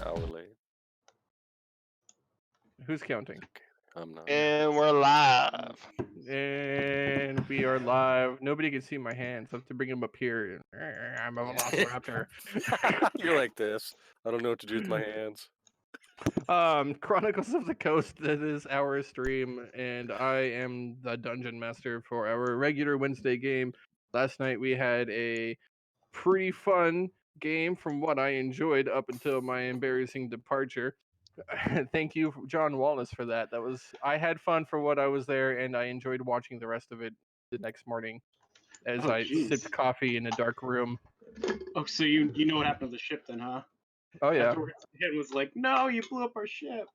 hour late. Who's counting? Okay, I'm not. And we're live. And we are live. Nobody can see my hands. I have to bring them up here. I'm a velociraptor. You're like this. I don't know what to do with my hands. Chronicles of the Coast. That is our stream, and I am the dungeon master for our regular Wednesday game. Last night we had a pretty fun game, from what I enjoyed up until my embarrassing departure. Thank you, John Wallace, for that. I had fun for what I was there, and I enjoyed watching the rest of it the next morning as I sipped coffee in a dark room. Oh, so you know what happened to the ship then, huh? Oh yeah. Afterwards, Hit was like, "No, you blew up our ship."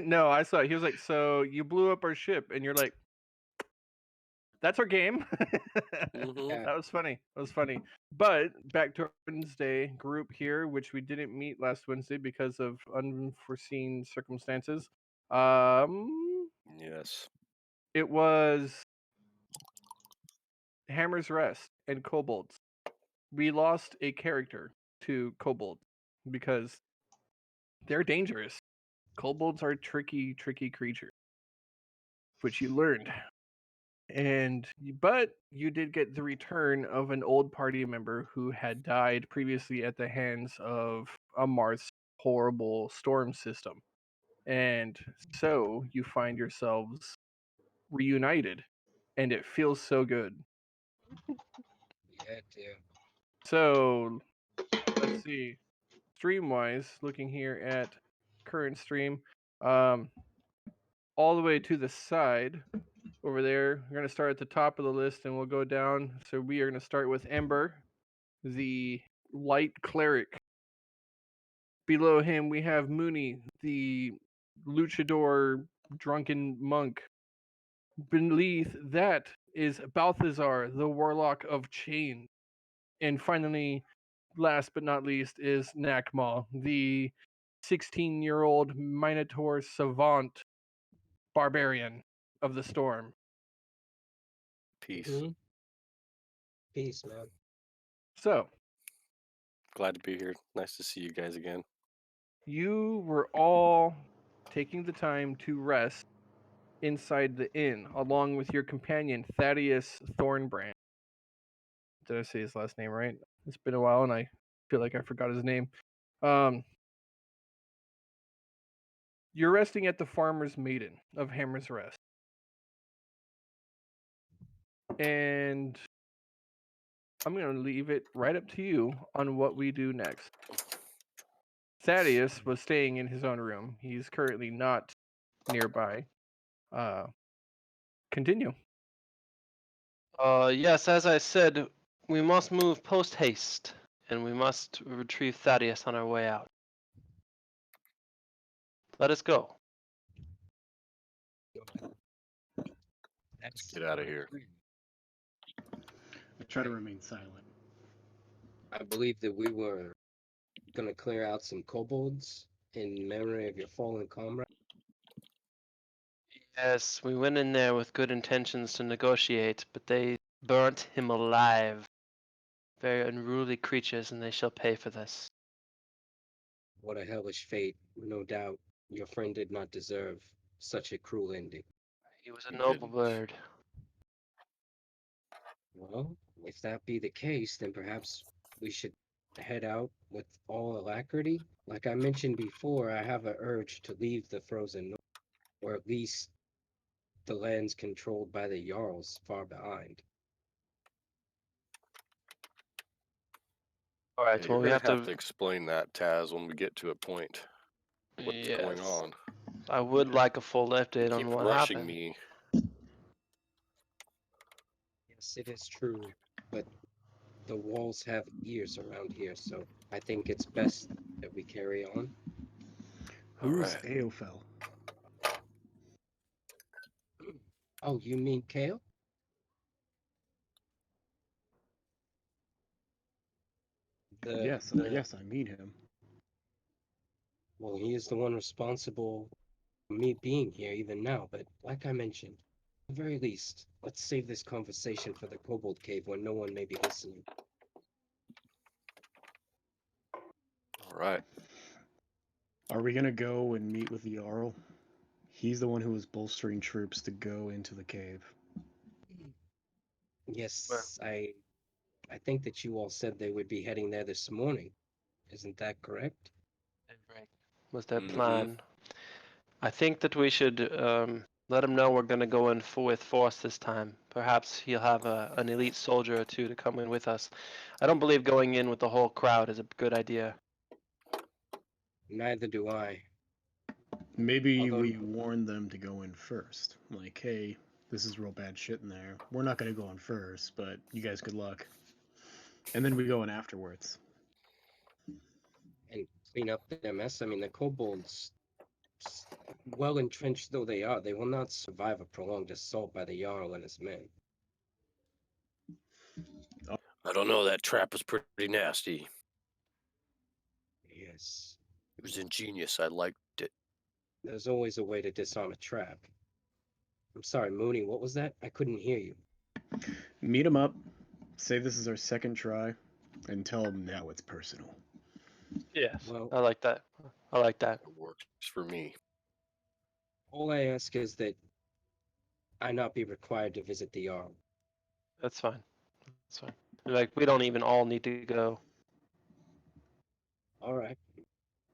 No, I saw it. He was like, "So you blew up our ship," and you're like, "That's our game." Mhm. That was funny. That was funny. But back to our Wednesday group here, which we didn't meet last Wednesday because of unforeseen circumstances. Yes. It was Hammer's Rest and Kobolds. We lost a character to Kobold because they're dangerous. Kobolds are tricky, tricky creatures, which you learned. But you did get the return of an old party member who had died previously at the hands of a Mars horrible storm system. And so you find yourselves reunited, and it feels so good. Yeah, dear. So let's see. Stream wise, looking here at current stream, all the way to the side over there. We're going to start at the top of the list and we'll go down. So we are going to start with Ember, the light cleric. Below him, we have Mooney, the luchador drunken monk. Beneath that is Balthazar, the warlock of Chain. And finally, last but not least, is Nakmal, the 16-year-old Minotaur savant barbarian of the storm. Peace. Mm-hmm. Peace, man. So, Glad to be here. Nice to see you guys again. you were all taking the time to rest inside the inn, along with your companion, Thaddeus Thornbrand. Did I say his last name right? It's been a while, and I feel like I forgot his name. You're resting at the Farmer's Maiden of Hammer's Rest. And I'm going to leave it right up to you on what we do next. Thaddeus was staying in his own room. He's currently not nearby. Continue. Yes, as I said, we must move post haste, and we must retrieve Thaddeus on our way out. Let us go. Let's get out of here. I try to remain silent. I believe that we were gonna clear out some kobolds in memory of your fallen comrade. Yes, we went in there with good intentions to negotiate, but they burnt him alive. Very unruly creatures, and they shall pay for this. What a hellish fate. No doubt your friend did not deserve such a cruel ending. He was a He noble didn't. bird. Well, if that be the case, then perhaps we should head out with all alacrity. Like I mentioned before, I have an urge to leave the frozen north, or at least the lands controlled by the Jarls far behind. All Yeah, right, you're well, we gonna have have to explain that, Taz, when we get to a point. What's going Yes. on? I would like a full You update keep on what rushing happened. me. Yes, it is true, but the walls have ears around here, so I think it's best that we carry on. Who's Alright. Aofel? Oh, you mean Kale? Yes, yes, I mean him. Well, he is the one responsible for me being here even now, but like I mentioned, at the very least, let's save this conversation for the Kobold Cave when no one may be listening. Alright. Are we gonna go and meet with the Jarl? He's the one who was bolstering troops to go into the cave. Yes, I think that you all said they would be heading there this morning. Isn't that correct? Was their Mhm. plan? I think that we should let him know we're going to go in with force this time. Perhaps he'll have an elite soldier or two to come in with us. I don't believe going in with the whole crowd is a good idea. Neither do I. Maybe Although- we warn them to go in first. Like, hey, this is real bad shit in there. We're not gonna go in first, but you guys good luck. And then we go in afterwards. And clean up their mess. I mean, the kobolds, well entrenched though they are, they will not survive a prolonged assault by the Jarl and his men. I don't know. That trap was pretty nasty. Yes. It was ingenious. I liked it. There's always a way to disarm a trap. I'm sorry, Mooney, what was that? I couldn't hear you. Meet them up. Say this is our second try, and tell them now it's personal. Yes. Well- I like that. I like that. It works for me. All I ask is that I not be required to visit the Jarl. That's fine. That's fine. Like, we don't even all need to go. All right.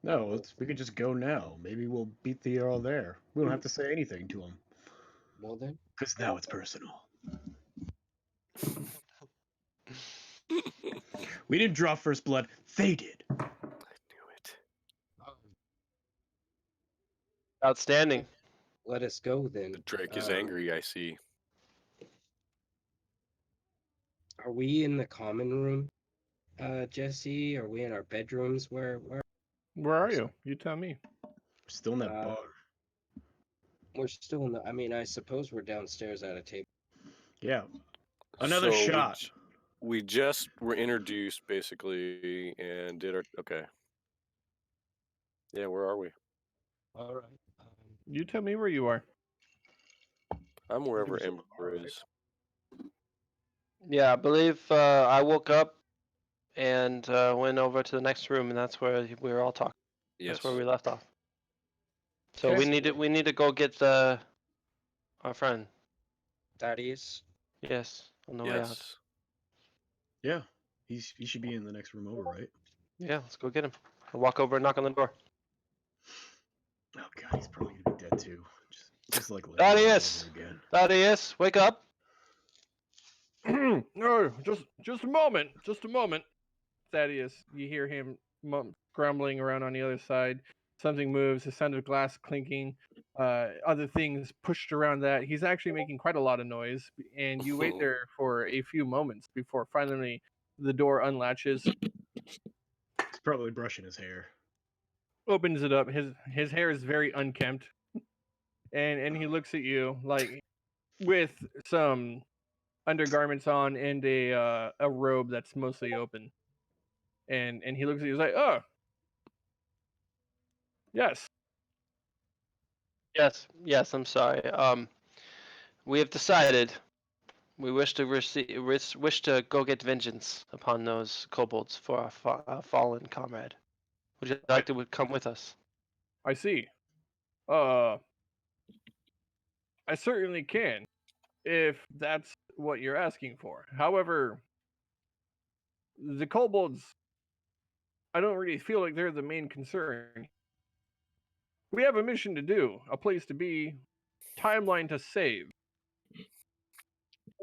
No, we could just go now. Maybe we'll beat the Jarl there. We don't have to say anything to him. Well then. Because now it's personal. We didn't draw first blood. They did. I knew it. Outstanding. Let us go then. The Drake is angry, I see. Are we in the common room, Jesse? Are we in our bedrooms? Where Where are you? You tell me. Still in that Uh, bar. we're still in the? I mean, I suppose we're downstairs at a table. Yeah. Another So shot. We just were introduced, basically, and did our... Okay. Yeah, where are we? All right. You tell me where you are. I'm wherever was at the Ember bar, right? is. Yeah, I believe I woke up and went over to the next room, and that's where we were all talking. Yes. That's where we left off. So Okay. we need to go get our friend. Thaddeus. Yes, on the way out. Yes. Yeah. He should be in the next room over, right? Yeah, let's go get him. I'll walk over and knock on the door. Oh god, he's probably gonna be dead too. Just like Lando Thaddeus! all over again. Thaddeus, wake up! No, just a moment. Just a moment. Thaddeus, you hear him grumbling around on the other side. Something moves. The sound of glass clinking. Other things pushed around that. He's actually making quite a lot of noise, and you wait there for a few moments before finally the door unlatches, He's probably brushing his hair. opens it up. His hair is very unkempt, and he looks at you like with some undergarments on and a robe that's mostly open. And he looks at you, he's like, oh, yes. Yes, I'm sorry. We have decided we wish to go get vengeance upon those kobolds for our fallen comrade. Would you like to come with us? I see. I certainly can, if that's what you're asking for. However, the kobolds, I don't really feel like they're the main concern. We have a mission to do, a place to be, timeline to save.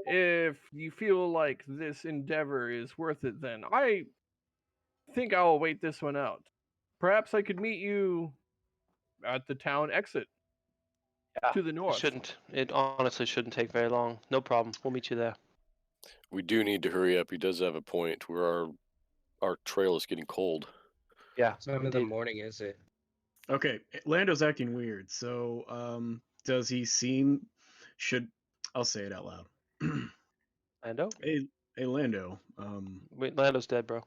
If you feel like this endeavor is worth it, then I think I'll wait this one out. Perhaps I could meet you at the town exit to the north. It honestly shouldn't take very long. No problem. We'll meet you there. We do need to hurry up. He does have a point where our trail is getting cold. Yeah. What time of the morning is it? Okay, Lando's acting weird. So, does he seem? I'll say it out loud? Lando? Hey, Lando. Wait, Lando's dead, bro.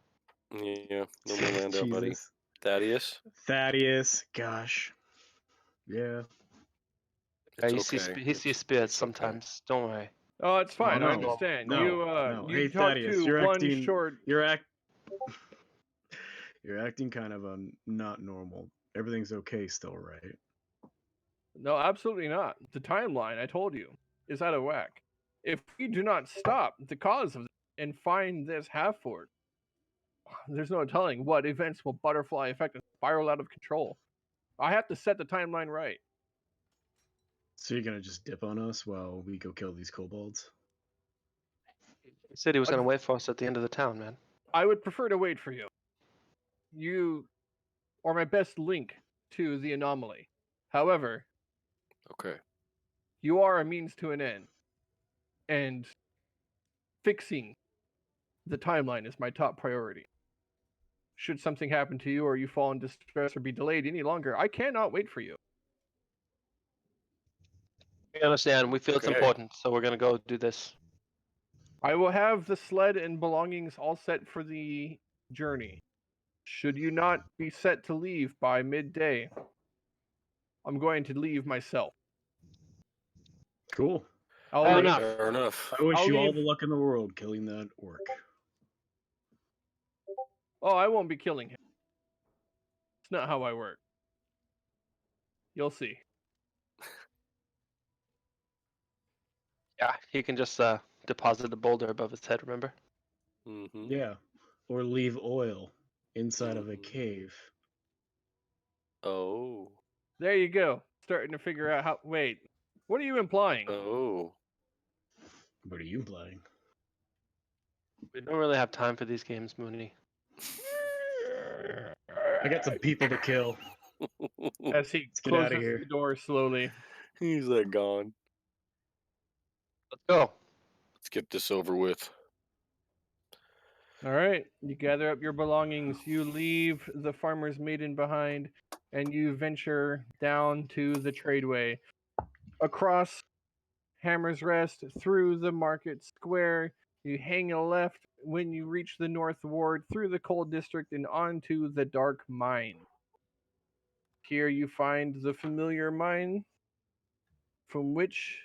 Yeah, no more Lando, buddy. Jesus. Thaddeus? Thaddeus. Gosh. Yeah. It's He sees spirits It's okay. sometimes. Don't worry. Oh, it's fine. I no, understand. no, you no. you Hey, talked Thaddeus, to you're one acting- short. You're acting kind of not normal. everything's okay still, right? No, absolutely not. The timeline, I told you, is out of whack. If we do not stop the cause of this and find this half-fort, there's no telling what events will butterfly effect and spiral out of control. I have to set the timeline right. So you're gonna just dip on us while we go kill these kobolds? He said he was gonna I'd- wait for us at the end of the town, man. I would prefer to wait for you. You are my best link to the anomaly. However, Okay. you are a means to an end. And fixing the timeline is my top priority. Should something happen to you or you fall in distress or be delayed any longer, I cannot wait for you. We understand. We feel it's Okay. important, so we're gonna go do this. I will have the sled and belongings all set for the journey. Should you not be set to leave by midday, I'm going to leave myself. Cool. I'll Fair leave. enough. Fair enough. I wish I'll you all leave- the luck in the world killing that orc. Oh, I won't be killing him. It's not how I work. You'll see. Yeah, he can just deposit a boulder above his head. Remember? Mm-hmm. Yeah. Or leave oil inside of a Mhm. cave. Oh. There you go. Starting to figure out how. Wait, what are you implying? Oh. What are you implying? We don't really have time for these games, Mooney. I got some people to kill. As he Let's get outta closes here. the door slowly. He's like gone. Let's go. Let's get this over with. All right, you gather up your belongings, you leave the farmer's maiden behind, and you venture down to the tradeway. Across Hammer's Rest, through the market square, you hang a left when you reach the North Ward, through the coal district, and onto the dark mine. Here you find the familiar mine, from which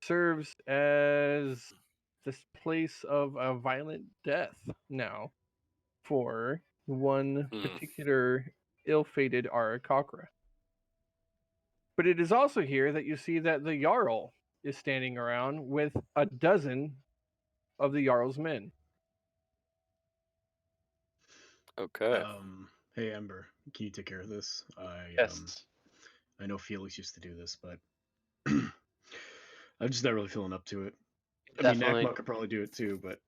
serves as this place of a violent death now for one particular ill-fated Arakakra. But it is also here that you see that the Jarl is standing around with a dozen of the Jarl's men. Okay. Hey Ember, can you take care of this? Yes. I know Felix used to do this, but I'm just not really feeling up to it. I mean, Definitely. Nakma could probably do it too, but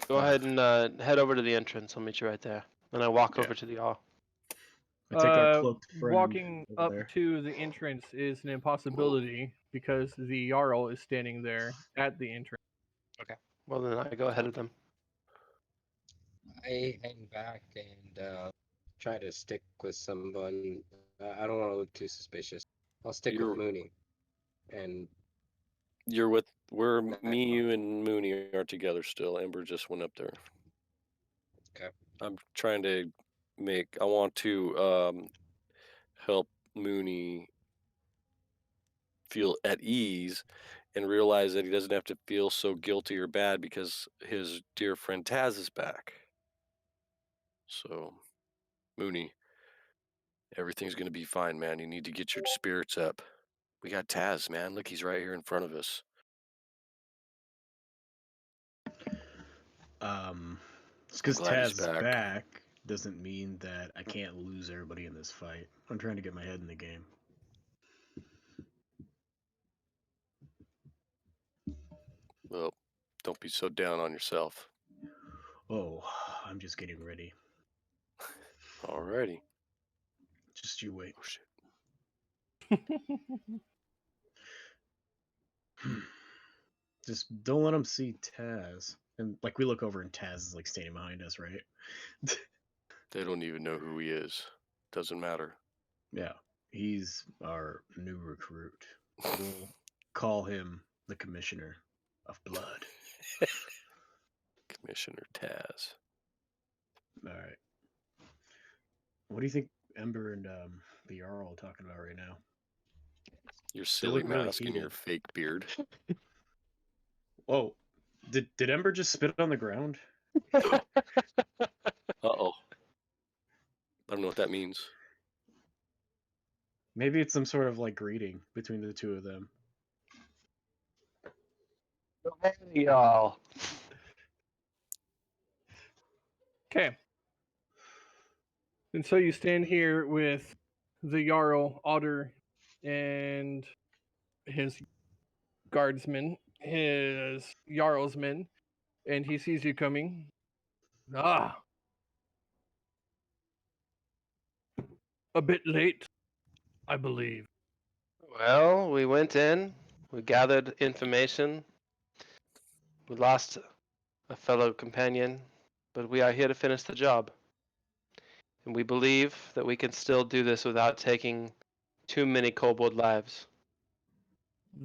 Go ahead and head over to the entrance. I'll meet you right there. And I walk Yeah. over to the Jarl. I take our cloaked friend Walking over up there. to the entrance is an impossibility because the Jarl is standing there at the entrance. Well, then I go ahead of them. I hang back and try to stick with someone. I don't want to look too suspicious. I'll stick You're- with Mooney. And You're with where Nakma. me, you, and Mooney are together still. Ember just went up there. Okay. I'm trying to I want to help Mooney feel at ease and realize that he doesn't have to feel so guilty or bad because his dear friend Taz is back. So, Mooney, everything's going to be fine, man. You need to get your spirits up. We got Taz, man. Look, he's right here in front of us. Just because glad he's Taz is back. back doesn't mean that I can't lose everybody in this fight. I'm trying to get my head in the game. Well, don't be so down on yourself. Oh, I'm just getting ready. Alrighty. Just you wait. Oh, shit. Just don't let him see Taz. And like we look over and Taz is like standing behind us, right? They don't even know who he is. Doesn't matter. Yeah, he's our new recruit. We'll call him the Commissioner of Blood. Commissioner Taz. All right. What do you think Ember and the Jarl are talking about right now? Your silly look really mask and your heated. fake beard. Whoa, did Ember just spit on the ground? Uh-oh. I don't know what that means. Maybe it's some sort of like greeting between the two of them. Hey, y'all. Okay. And so you stand here with the Jarl Otter and his guardsmen, his Jarl's men, and he sees you coming. Ah, a bit late, I believe. Well, we went in, we gathered information, we lost a fellow companion, but we are here to finish the job. And we believe that we can still do this without taking too many kobold lives.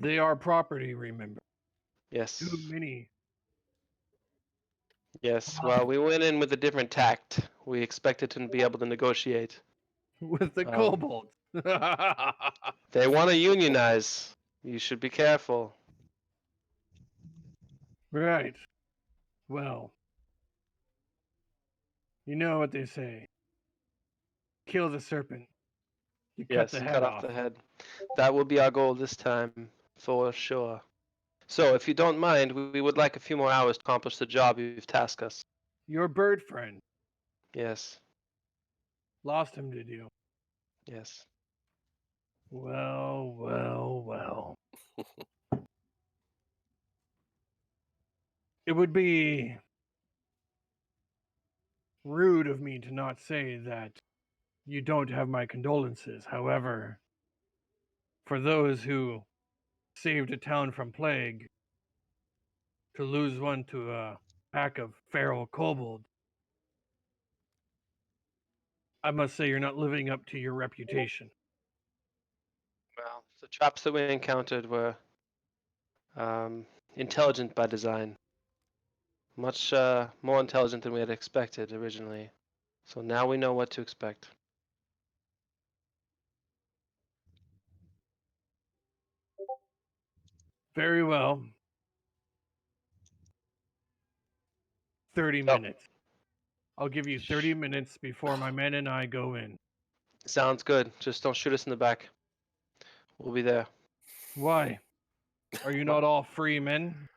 They are property, remember. Yes. Too many. Yes. Well, we went in with a different tact. We expected to be able to negotiate. With the Um, kobolds. They want to unionize. You should be careful. Right. Well, you know what they say. Kill the serpent. You cut the Yes, head cut off off. the head. That will be our goal this time, for sure. So, if you don't mind, we would like a few more hours to accomplish the job you've tasked us. Your bird friend. Yes, Lost him, did you? yes. Well, well, well. It would be rude of me to not say that you don't have my condolences. However, for those who saved a town from plague, to lose one to a pack of feral kobold, I must say you're not living up to your reputation. Well, the traps that we encountered were intelligent by design. Much more intelligent than we had expected originally. So now we know what to expect. Very well. 30 So, minutes. I'll give you 30 minutes before my men and I go in. sounds good. Just don't shoot us in the back. We'll be there. Why? Are you not all free men?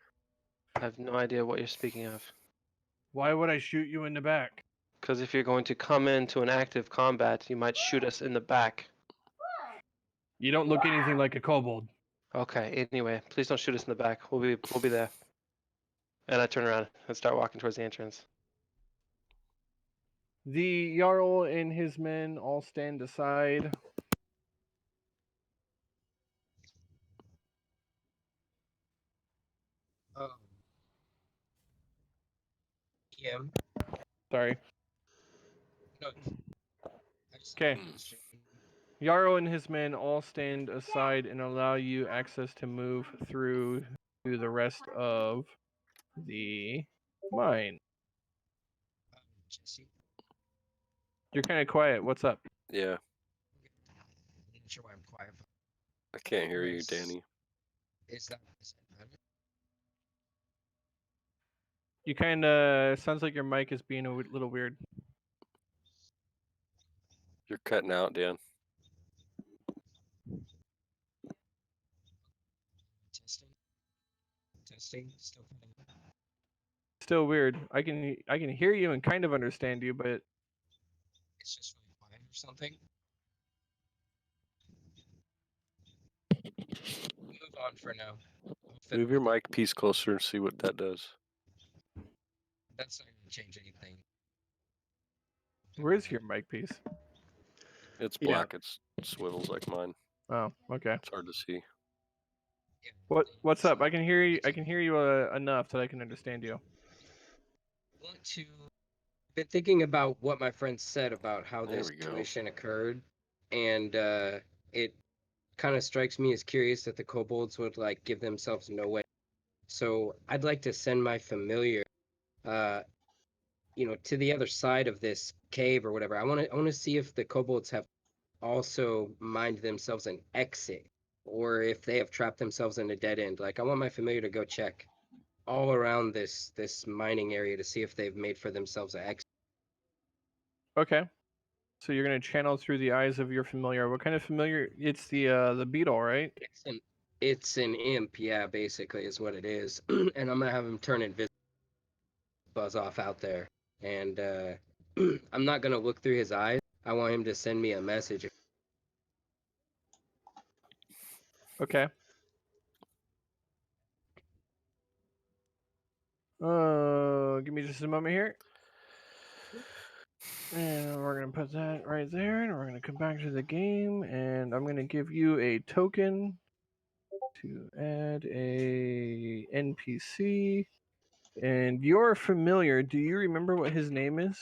I have no idea what you're speaking of. Why would I shoot you in the back? Because if you're going to come into an active combat, you might shoot us in the back. You don't look anything like a kobold. Okay, anyway, please don't shoot us in the back. We'll be there. And I turn around and start walking towards the entrance. The Jarl and his men all stand aside. Um, EM. Sorry. No, I just Okay. have a question. Jarl and his men all stand aside and allow you access to move through to the rest of the mine. Jesse. You're kind of quiet. What's up? Yeah, I'm not sure why I'm quiet. I can't hear you, Yes. Danny. Is that better? You kind of sounds like your mic is being a little weird. You're cutting out, Dan. Testing. Testing. Still cutting. Still weird. I can hear you and kind of understand you, but It's just really quiet or something. Move on for now. Move your mic piece closer and see what that does. That's not gonna change anything. where's your mic piece? It's Yeah. black. It swivels like mine. Oh, okay. It's hard to see. Yeah, What's up? I so can hear you. I can hear you enough that I can understand you. want to been thinking about what my friend said about how There this we go. situation occurred, and it kind of strikes me as curious that the kobolds would like give themselves no way. So I'd like to send my familiar, uh, to the other side of this cave or whatever. I want to see if the kobolds have also mined themselves an exit, or if they have trapped themselves in a dead end. Like I want my familiar to go check all around this mining area to see if they've made for themselves an exit. Okay. So you're gonna channel through the eyes of your familiar. What kind of familiar? It's the beetle, right? It's an imp, yeah, basically is what it is. And I'm gonna have him turn invisible, buzz off out there. And I'm not gonna look through his eyes. I want him to send me a message. Okay. Give me just a moment here. And we're going to put that right there. And we're going to come back to the game. And I'm going to give you a token to add a NPC. And you're familiar. Do you remember what his name is?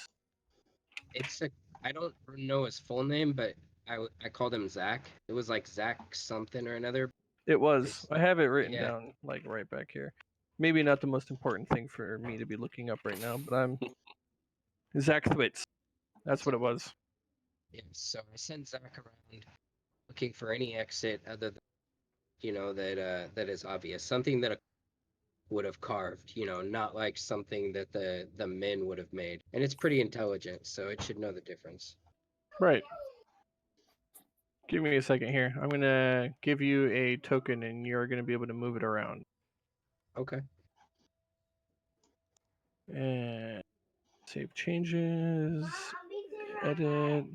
I don't know his full name, but I called him Zach. It was like Zach something or another. It was. It's- I have it written yeah. down, like right back here. Maybe not the most important thing for me to be looking up right now, but I'm Zach Thwitz. That's what it was. Yeah, so I sent Zach around looking for any exit other than, that is obvious. Something that a would have carved, not like something that the men would have made. And it's pretty intelligent, so it should know the difference. Right. Give me a second here. I'm going to give you a token and you're going to be able to move it around. Okay. And save changes. Edit.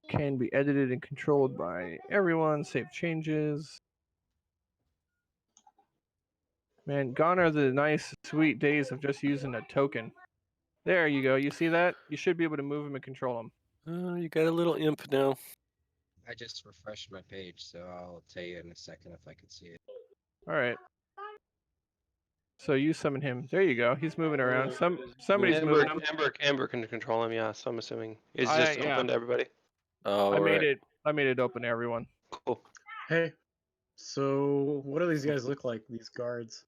Can be edited and controlled by everyone. Save changes. Man, gone are the nice, sweet days of just using a token. There you go. You see that? You should be able to move them and control them. You got a little imp now. I just refreshed my page, so I'll tell you in a second if I can see it. All right. So you summon him. There you go. He's moving around. Somebody's moving him. Amber can control him. Yeah, so I'm assuming it's I- just yeah. open to everybody. Oh, I made right. it. I made it open to everyone. Cool. Hey, so what do these guys look like? These guards?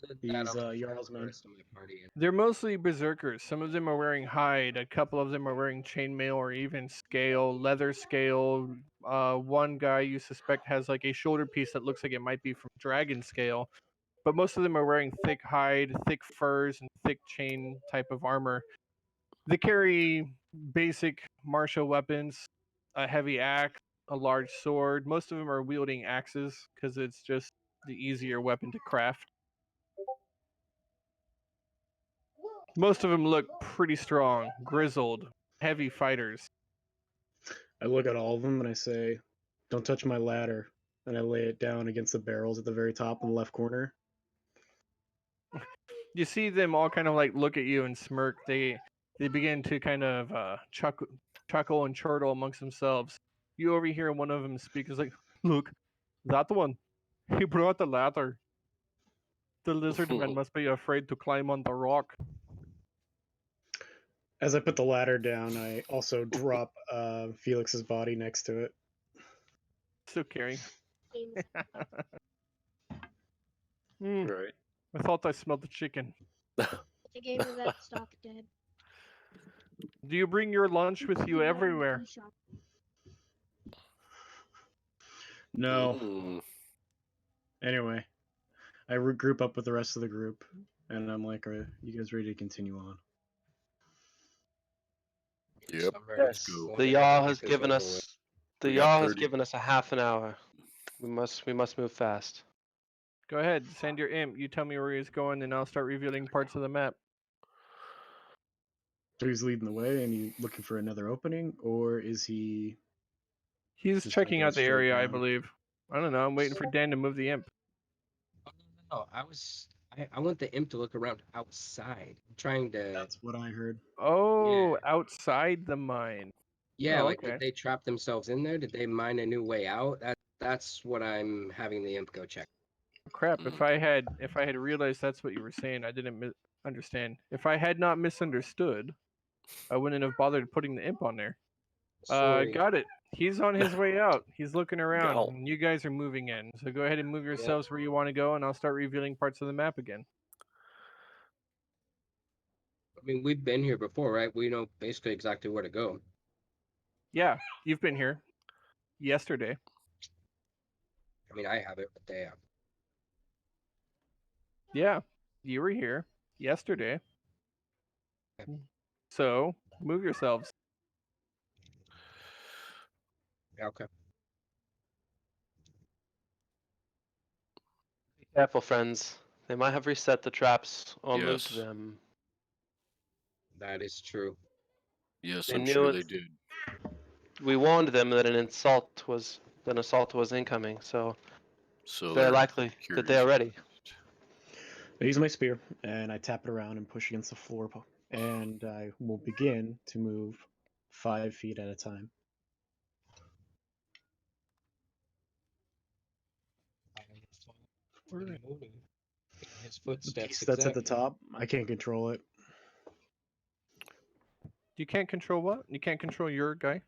Other than that, These I'll look for Jarls, the man. rest of my party. They're mostly berserkers. Some of them are wearing hide. A couple of them are wearing chainmail or even scale, leather scale. One guy you suspect has like a shoulder piece that looks like it might be from dragon scale. But most of them are wearing thick hide, thick furs, and thick chain type of armor. They carry basic martial weapons, a heavy axe, a large sword. Most of them are wielding axes because it's just the easier weapon to craft. Most of them look pretty strong, grizzled, heavy fighters. I look at all of them and I say, "Don't touch my ladder." And I lay it down against the barrels at the very top in the left corner. You see them all kind of like look at you and smirk. They begin to kind of chuckle and chortle amongst themselves. You overhear one of them speak. Is like, "Look, that one. He brought the ladder. The lizard man must be afraid to climb on the rock." As I put the ladder down, I also drop Felix's body next to it. Still carrying. Right. I thought I smelled the chicken. They gave me that stock dead. Do you bring your lunch with you everywhere? No. Mm. Anyway, I regroup up with the rest of the group, and I'm like, "Are you guys ready to continue on?" Yep. I'm ready. Let's go. The Get Yaw has this given over us. with. The We got Yaw has 30. given us a half an hour. We must move fast. Go ahead, send your imp. You tell me where he's going, and I'll start revealing parts of the map. So he's leading the way, and he looking for another opening, or is he? He's Just checking gonna go out the straight area, I down. believe. I don't know. I'm waiting for Dan to move the imp. Oh, no. I want the imp to look around outside. I'm trying to. That's what I heard. Oh, Yeah. outside the mine. Yeah, Oh, like okay. did they trap themselves in there? Did they mine a new way out? That's what I'm having the imp go check. Crap! If I had realized that's what you were saying, I didn't understand. If I had not misunderstood, I wouldn't have bothered putting the imp on there. Sorry. Got it. He's on his way out. He's looking around. Go. And you guys are moving in. So go ahead and move yourselves where you want to go, and I'll start revealing parts of the map again. I mean, we've been here before, right? We know basically exactly where to go. Yeah, you've been here. Yesterday. I mean, I have it, but they have. Yeah, you were here yesterday. So move yourselves. Okay. Be careful, friends. They might have reset the traps or moved Yes. them. That is true. Yes, They I'm knew sure it. they did. We warned them that an assault was incoming, so So very they're likely that they curious are about ready. it. I use my spear and I tap it around and push against the floor, and I will begin to move 5 feet at a time. Where are they moving? His The footsteps piece that's at the exactly. top, I can't control it. You can't control what? You can't control your guy?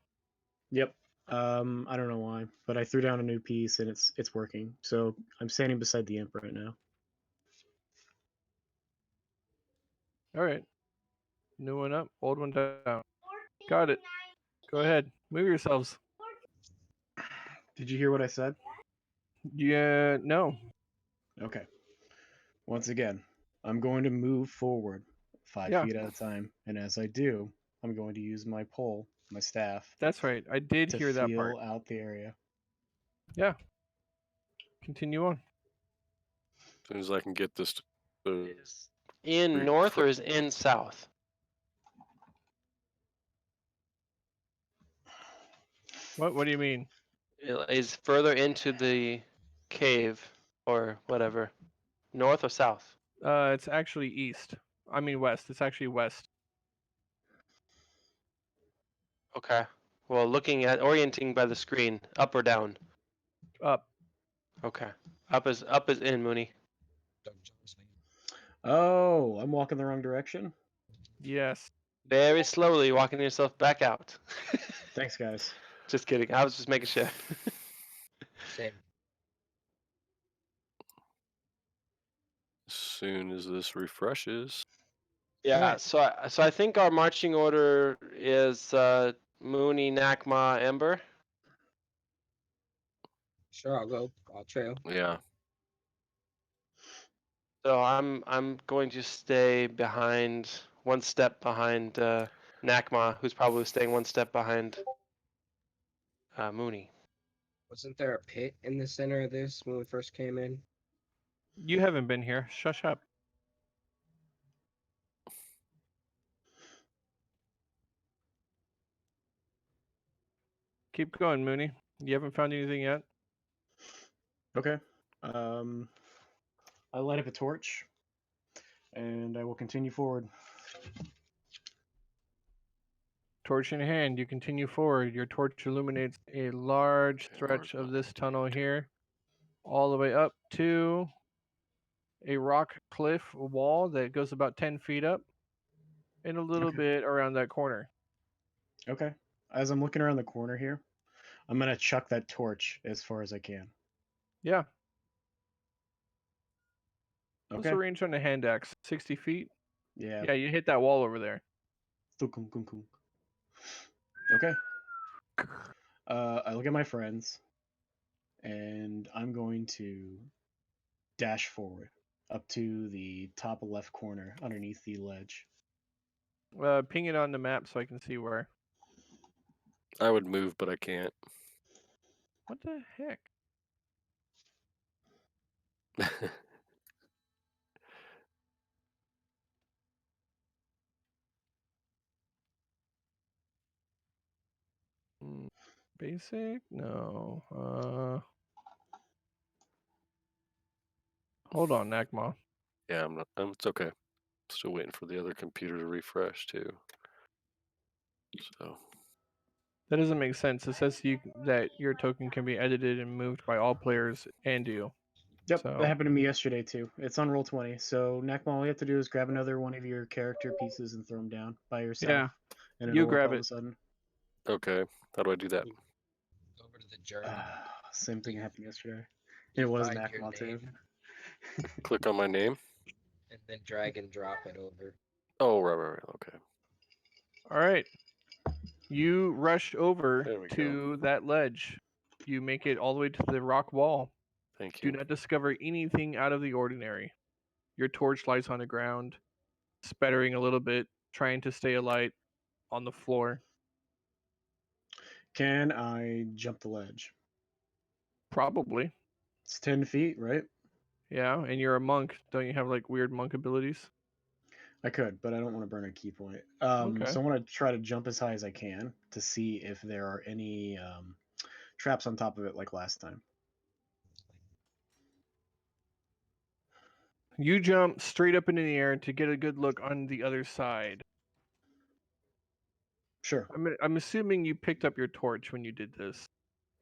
Yep. I don't know why, but I threw down a new piece and it's working. So I'm standing beside the imp right now. All right. New one up, old one down. Got it. Go ahead. Move yourselves. Did you hear what I said? Yeah, no. Okay. Once again, I'm going to move forward 5 Yeah, feet at a time, and as I do, I'm going to use my pole, my staff, that's right. I did to hear that part. feel out the area. Yeah. Continue on. As soon as I can get this to Is in north or is in south? What do you mean? It is further into the cave or whatever. North or south? It's actually east. I mean west. It's actually west. Okay. Well, looking at orienting by the screen, up or down? Up. Okay. Up is in, Mooney. Oh, I'm walking the wrong direction? Yes. Very slowly walking yourself back out. Thanks, guys. Just kidding. I was just making sure. Same. as soon as this refreshes. Yeah. Alright. So I think our marching order is Mooney, Nakma, Ember. Sure, I'll go. I'll trail. Yeah. So I'm going to stay behind, one step behind Nakma, who's probably staying one step behind Mooney. Wasn't there a pit in the center of this when we first came in? You haven't been here. Shush up. Keep going, Mooney. You haven't found anything yet? Okay. I light up a torch, and I will continue forward. Torch in hand, you continue forward. Your torch illuminates a large stretch of this tunnel here, all the way up to a rock cliff wall that goes about 10 feet up, and a little Okay. bit around that corner. Okay. As I'm looking around the corner here, I'm gonna chuck that torch as far as I can. Yeah. What's Okay. the range on a hand axe? 60 feet? Yeah. Yeah, you hit that wall over there. Okay. I look at my friends, and I'm going to dash forward up to the top left corner underneath the ledge. Ping it on the map so I can see where. I would move, but I can't. What the heck? Basic? No. Hold on, Nakma. Yeah, I'm not. It's okay. Still waiting for the other computer to refresh too. So That doesn't make sense. It says that your token can be edited and moved by all players and you. Yep, So that happened to me yesterday too. It's on Roll20, so Nakma, all you have to do is grab another one of your character pieces and throw them down by yourself, yeah, and you it'll work grab all of it. a sudden. okay, how do I do that? Go over to the journey. Same thing happened yesterday. You It was find your Nakma too. name Click on my name. and then drag and drop it over. Oh, right. Okay. All right. You rush There over we go. to that ledge. You make it all the way to the rock wall. Thank Do you. not discover anything out of the ordinary. Your torch lights on the ground, sputtering a little bit, trying to stay alight on the floor. Can I jump the ledge? Probably. It's 10 feet, right? Yeah, and you're a monk. Don't you have like weird monk abilities? I could, but I don't want to burn a key point. Okay. So I want to try to jump as high as I can to see if there are any traps on top of it like last time. You jump straight up into the air to get a good look on the other side. Sure. I'm assuming you picked up your torch when you did this.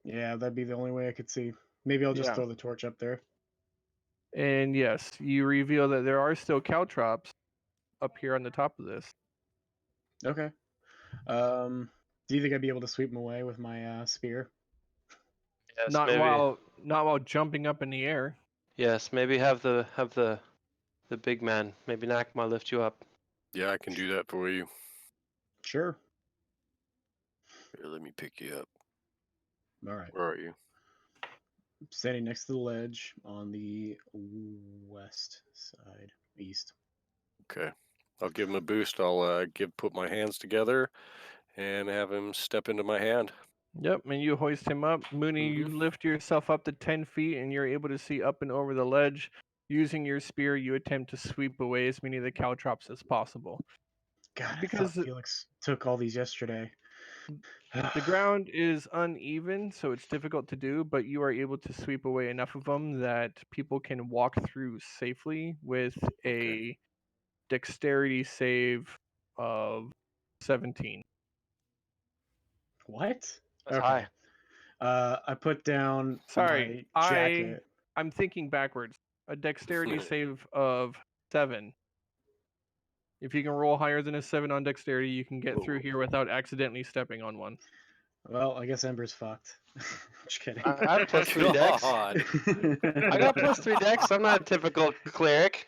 Yeah, that'd be the only way I could see. Maybe I'll just Yeah. throw the torch up there. And yes, you reveal that there are still caltrops up here on the top of this. Okay. Do you think I'd be able to sweep them away with my spear? Yes, Not maybe. while jumping up in the air. Yes, maybe have the big man. Maybe Nakma lift you up. Yeah, I can do that for you. Sure. Here, let me pick you up. All right. Where are you? Standing next to the ledge on the west side, east. Okay. I'll give him a boost. I'll put my hands together and have him step into my hand. Yep, and you hoist him up. Mooney, you lift yourself up to 10 feet and you're able to see up and over the ledge. Using your spear, you attempt to sweep away as many of the caltrops as possible. God, Because I thought Felix took all these yesterday. the ground is uneven, so it's difficult to do, but you are able to sweep away enough of them that people can walk through safely with a dexterity save of 17. What? That's Okay. high. I put down Sorry, my jacket. I'm thinking backwards. A dexterity save of 7. If you can roll higher than a 7 on dexterity, you can get through here without accidentally stepping on one. Well, I guess Ember's fucked. Just kidding. I have plus 3 dex. God. I got plus 3 dex. I'm not a typical cleric.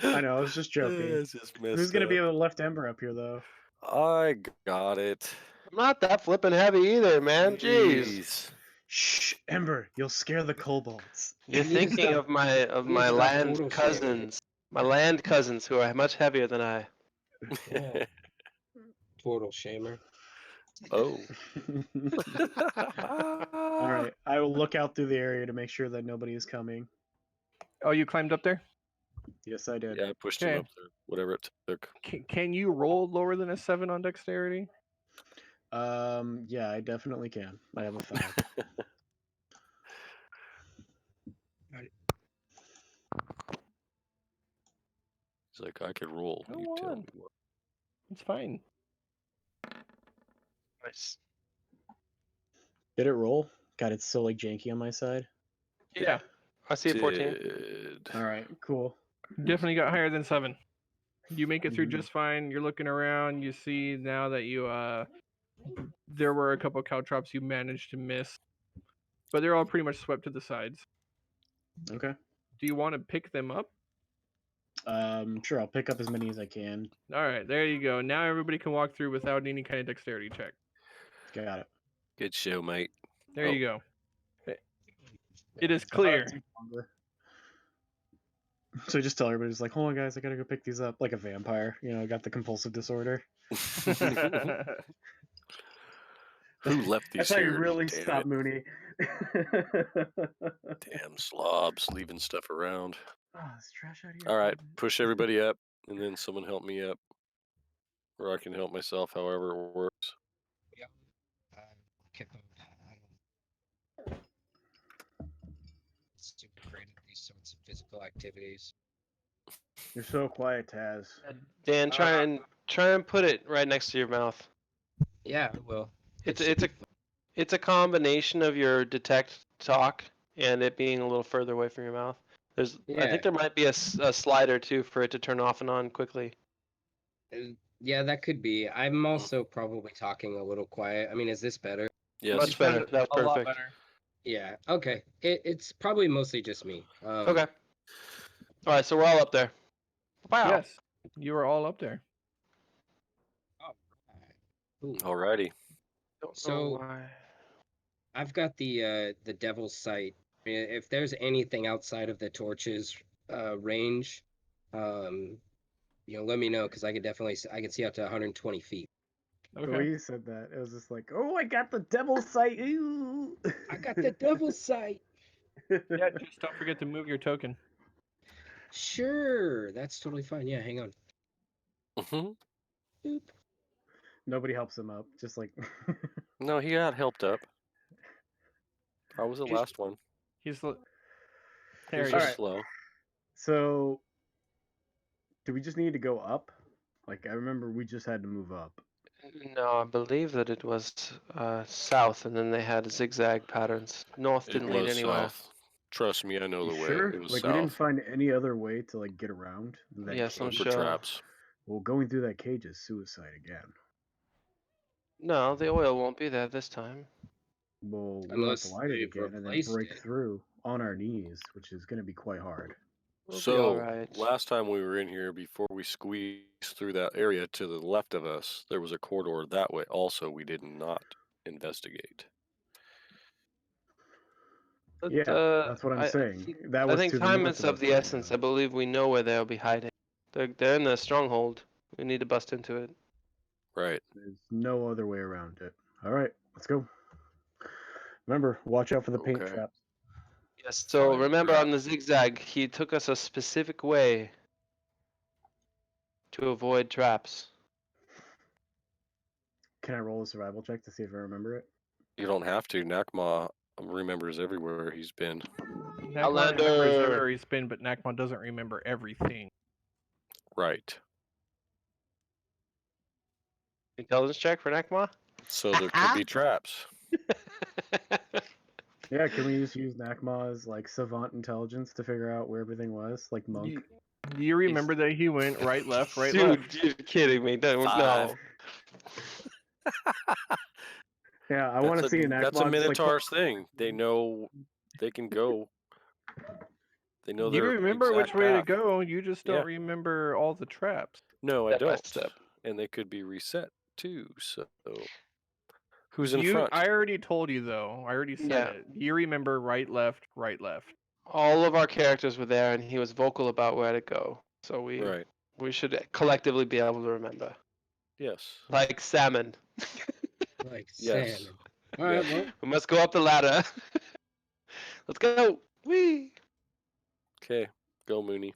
I know, I was just joking. It's just messed Who's gonna be up. able to lift Ember up here, though? I got it. I'm not that flippin' heavy either, man. Jeez. Jeez. Shh, Ember, you'll scare the kobolds. You're You need to thinking stop- of my you need to stop land total shaming. cousins. My land cousins who are much heavier than I. Yeah. Total shamer. Oh. All right, I will look out through the area to make sure that nobody is coming. Oh, you climbed up there? Yes, I did. Yeah, I pushed him Okay. up there. Whatever it took. Can you roll lower than a 7 on dexterity? Yeah, I definitely can. I have a 5. He's like, I could roll. Go You tell on. me what. It's fine. Nice. Did it roll? God, it's so like janky on my side. Yeah. I see a 14. Did. All right, cool. Definitely got higher than 7. You make it through Mhm. just fine. You're looking around. You see now that you there were a couple caltrops you managed to miss, but they're all pretty much swept to the sides. Okay. Do you want to pick them up? Sure. I'll pick up as many as I can. All right, there you go. Now everybody can walk through without any kind of dexterity check. Got it. Good show, mate. There Oh. you go. It is So I thought clear. it'd take longer. So just tell everybody, just like, hold on, guys, I gotta go pick these up, like a vampire. You know, I got the compulsive disorder. Who left these That's how you here? really Damn stop it. Mooney. Damn slobs leaving stuff around. Oh, there's trash out here. All right, push everybody up, and then someone help me up. Or I can help myself, however it works. Super great at these sorts of physical activities. You're so quiet, Taz. Dan, try and put it right next to your mouth. Yeah, well, It's a combination of your detect talk and it being a little further away from your mouth. I Yeah. think there might be a slider too for it to turn off and on quickly. Yeah, that could be. I'm also probably talking a little quiet. I mean, is this better? Yes. Much better. That's A lot perfect. better. Yeah. Okay. It's probably mostly just me. Okay. All right, so we're all up there. Wow. Yes, you are all up there. Ooh. Alrighty. Don't know So- why. I've got the devil's sight. I mean, if there's anything outside of the torches range, let me know because I can see out to 120 feet. The way Okay. you said that, it was just like, oh, I got the devil's sight. Ew. I got the devil's sight. Yeah, just don't forget to move your token. Sure, that's totally fine. Yeah, hang on. Hmm. Boop. Nobody helps him up. Just like, No, he got helped up. I was the He's- last one. He's He there. was He just is. Alright. slow. so do we just need to go up? Like, I remember we just had to move up. No, I believe that it was south, and then they had zigzag patterns. North It didn't lead was anywhere. south. Trust me, I know You the way. sure? It was Like, south. we didn't find any other way to like get around that Yes, I'm Look cage? for sure. traps. Well, going through that cage is suicide again. No, the oil won't be there this time. Well, we'll have to Unless light it they've again and then replaced break it. through on our knees, which is going to be quite hard. We'll be So alright. last time we were in here, before we squeezed through that area to the left of us, there was a corridor that way. Also, we did not investigate. But, Yeah, that's what I'm saying. That I was think to the time north is of of us the right essence. now. I believe we know where they'll be hiding. They're in the stronghold. We need to bust into it. Right. There's no other way around it. All right, let's go. Remember, watch out for the paint Okay. traps. Yes. So Find remember on the traps. zigzag, he took us a specific way to avoid traps. Can I roll a survival check to see if I remember it? You don't have to. Nakma remembers everywhere he's been. Nakma remembers Outlander. everywhere he's been, but Nakma doesn't remember everything. Right. Intelligence check for Nakma. So there could be traps. Yeah, can we just use Nakma's like savant intelligence to figure out where everything was, like Monk? You remember that he went right, left, right, Dude, left. you're kidding me. Don't, 5. no. Yeah, I want to see That's a Nakma just like Minotaur's thing. They know they can go. They know You their remember which exact way to path. go, you just don't Yeah. remember all the traps. No, I Step by don't. step. And they could be reset too. So who's in front? I already told you though. I already said Yeah. it. You remember right, left, right, left. All of our characters were there, and he was vocal about where to go. So Right. we should collectively be able to remember. Yes. Like salmon. Like Yes. salmon. All right, Yes. well, We must go up the ladder. Let's go. Whee! Okay. Go, Mooney.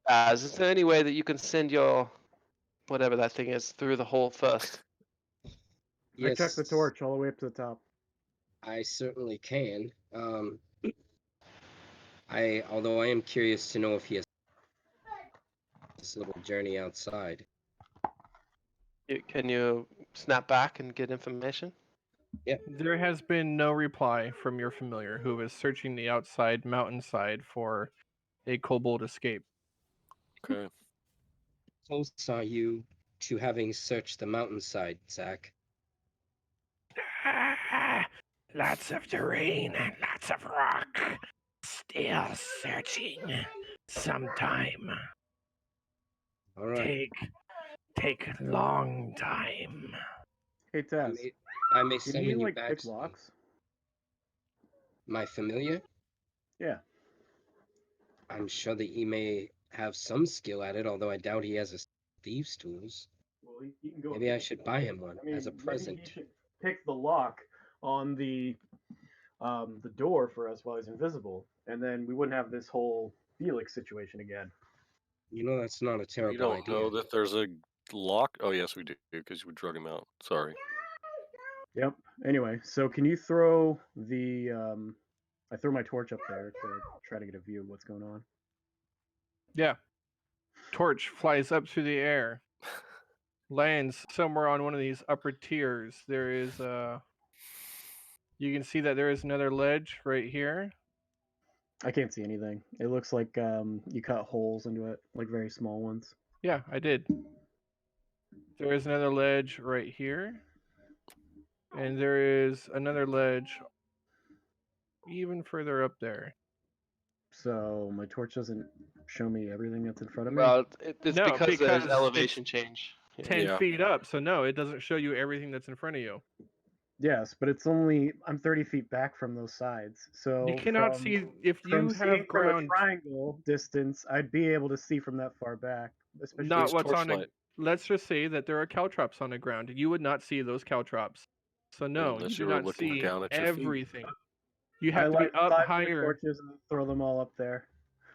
Is there any way that you can send your whatever that thing is through the hole first? I checked the yes, torch all the way up to the top. I certainly can. Although I am curious to know if he has this little journey outside. Can you snap back and get information? There has been no reply from your familiar who is searching the outside mountainside for a kobold escape. Okay. Close are you to having searched the mountainside, Zach? Lots of terrain and lots of rock. Still searching. Some time. All right. Take long time. Hey I Taz, may can summon you you like back. pick soon. locks? My familiar? Yeah. I'm sure that he may have some skill at it, although I doubt he has a thieves' tools. Well, he can go. Maybe I should buy him one I mean, as a maybe present. he should pick the lock on the door for us while he's invisible, and then we wouldn't have this whole Felix situation again. You know, that's not a We terrible don't idea. know that there's a lock. Oh, yes, we do, because we drug him out. Sorry. Yep. Anyway, so can you throw the I throw my torch up there to try to get a view of what's going on. Yeah. Torch flies up through the air. Lands somewhere on one of these upper tiers. There is you can see that there is another ledge right here. I can't see anything. It looks like you cut holes into it, like very small ones. Yeah, I did. There is another ledge right here. And there is another ledge even further up there. So my torch doesn't show me everything that's in front of me. Well, it's No, because there's because elevation change. 10 Yeah. feet up, so no, it doesn't show you everything that's in front of you. Yes, but I'm 30 feet back from those sides. So You cannot see if you from seeing have from a ground. triangle distance, I'd be able to see from that far back especially Not Use what's on a. torchlight. Let's just say that there are caltrops on the ground. You would not see those caltrops. So no, Unless you you do were not looking see down at your feet. everything. You I have to be light up 5 more higher. torches and throw them all up there.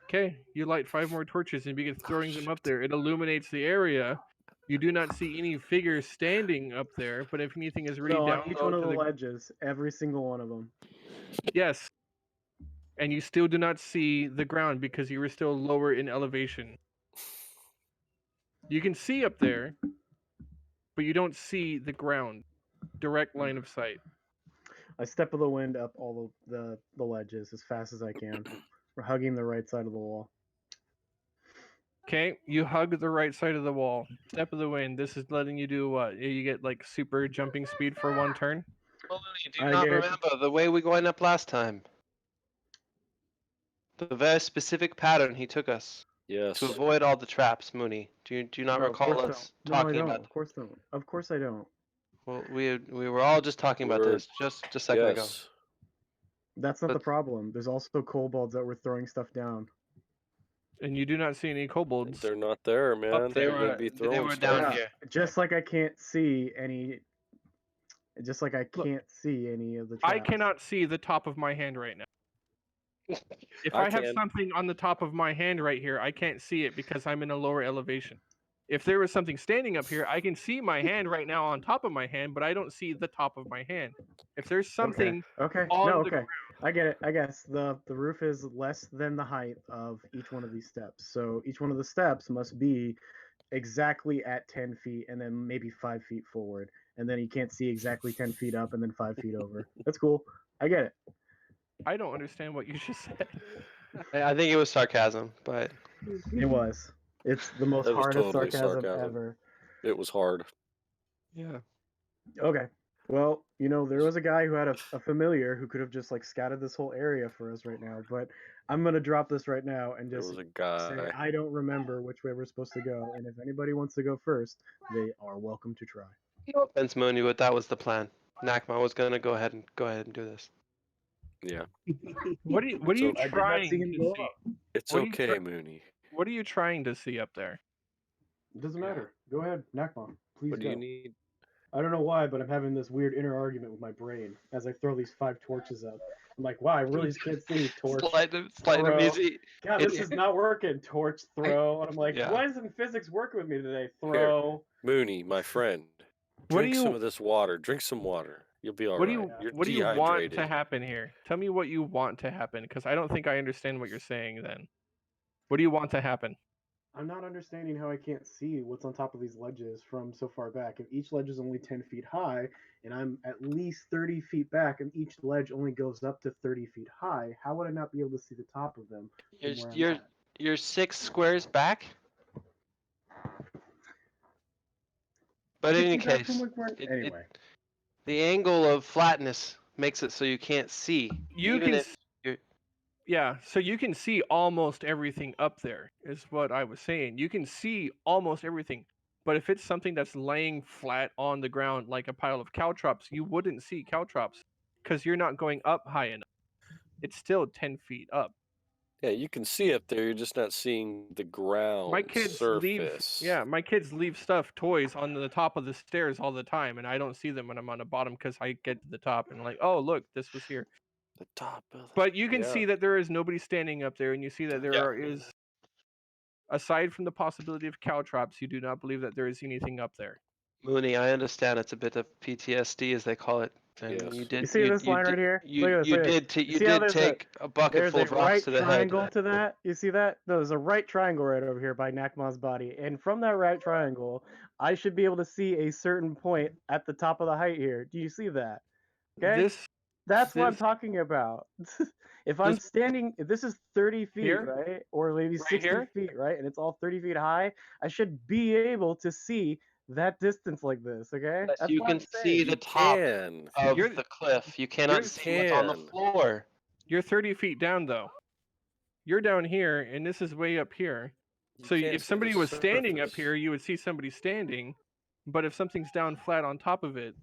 Okay, you light 5 more torches and begin throwing them up there. It illuminates the area. You do not see any figures standing up there, but if anything is really No, down on each low one of to the the ledges, every single one of them. yes, and you still do not see the ground because you were still lower in elevation. You can see up there, but you don't see the ground. Direct line of sight. I step of the wind up all of the ledges as fast as I can. We're hugging the right side of the wall. Okay, you hug the right side of the wall. Step of the wind. This is letting you do what? You get like super jumping speed for 1 turn. Well, do I not get- remember the way we going up last time. The very specific pattern he took us Yes. to avoid all the traps, Mooney. Do you not No, of recall course us don't. No, I talking don't. about? Of course don't. Of course I don't. Well, we were all just talking We about were- this just a second ago. Yes. That's not the But- problem. There's also kobolds that were throwing stuff down. And you do not see any kobolds. They're not there, man. They They're were- gonna be they throwing were stuff. down Yeah, here. just like I can't see any. Just like I Look, can't see any of the. I Traps. cannot see the top of my hand right now. If I I have can. something on the top of my hand right here, I can't see it because I'm in a lower elevation. If there was something standing up here, I can see my hand right now on top of my hand, but I don't see the top of my hand. If there's something Okay. on No. the Okay. I get it. I guess the roof is less than the height of each one of these steps. So each one of the steps must be exactly at 10 feet and then maybe 5 feet forward. And then you can't see exactly 10 feet up and then 5 feet over. That's cool. I get it. I don't understand what you just said. I think it was sarcasm, but It was. It's the most That was hardest totally sarcasm sarcasm. ever. It was hard. yeah. Okay. Well, there was a guy who had a familiar who could have just like scouted this whole area for us right now, but I'm gonna drop this right now and There just was a say guy. I don't remember which way we're supposed to go, and if anybody wants to go first, they are welcome to try. No offense, Mooney, but that was the plan. Nakma was gonna go ahead and do this. Yeah. What are you So- I did not trying see him to go see? up. It's What are you okay, try- Mooney. What are you trying to see up there? It doesn't matter. Go ahead, Nakma. Please What do go. you need? I don't know why, but I'm having this weird inner argument with my brain as I throw these 5 torches up. I'm like, wow, I really just can't see. Torch. Slide them throw. easy. God, this It's- is not working. Torch, throw. And I'm like, Yeah. why isn't physics working with me today? Throw. Mooney, my friend. What do Drink some you- of this water. Drink some water. You'll be all What do right. you You're What do you want dehydrated. to happen here? Tell me what you want to happen, because I don't think I understand what you're saying. Then, what do you want to happen? I'm not understanding how I can't see what's on top of these ledges from so far back. If each ledge is only 10 feet high, and I'm at least 30 feet back, and each ledge only goes up to 30 feet high, how would I not be able to see the top of them? from where I'm You're at? you're 6 squares back. But in any 60 back case, from like where- it- anyway. the angle of flatness makes it so you can't see. You even can. if you're- Yeah, so you can see almost everything up there, is what I was saying. You can see almost everything. But if it's something that's laying flat on the ground like a pile of caltrops, you wouldn't see caltrops because you're not going up high enough. It's still 10 feet up. Yeah, you can see up there. You're just not seeing the ground My kids surface. my kids leave stuff, toys on the top of the stairs all the time, and I don't see them when I'm on the bottom because I get to the top and like, oh, look, this was here. The top of the... But you can Yeah. see that there is nobody standing up there, and you see that there is, aside from the possibility of caltrops, you do not believe that there is anything up there. Mooney, I understand it's a bit of PTSD as they call it. And Yes. you did. You see this line did, right here? You, Look at this, you look at did. this. You See how did there's take a bucket There's full a of rocks right to the head. triangle to that. You see that? No, there's a right triangle right over here by Nakma's body. And from that right triangle, I should be able to see a certain point at the top of the height here. Do you see that? Okay? That's what I'm this- talking about. If I'm standing, if this is 30 feet, Here? right? Or maybe Right 60 here? feet, right? And it's all 30 feet high, I should be able to see that distance like this, okay? Yes, That's you what can I'm see saying. the You top can. of You're- the cliff. You cannot you see what's on the can. floor. You're 30 feet down, though. You're down here, and this is way up here. You So can't if see somebody the was standing up surface. here, you would see somebody standing. But if something's down flat on top of it,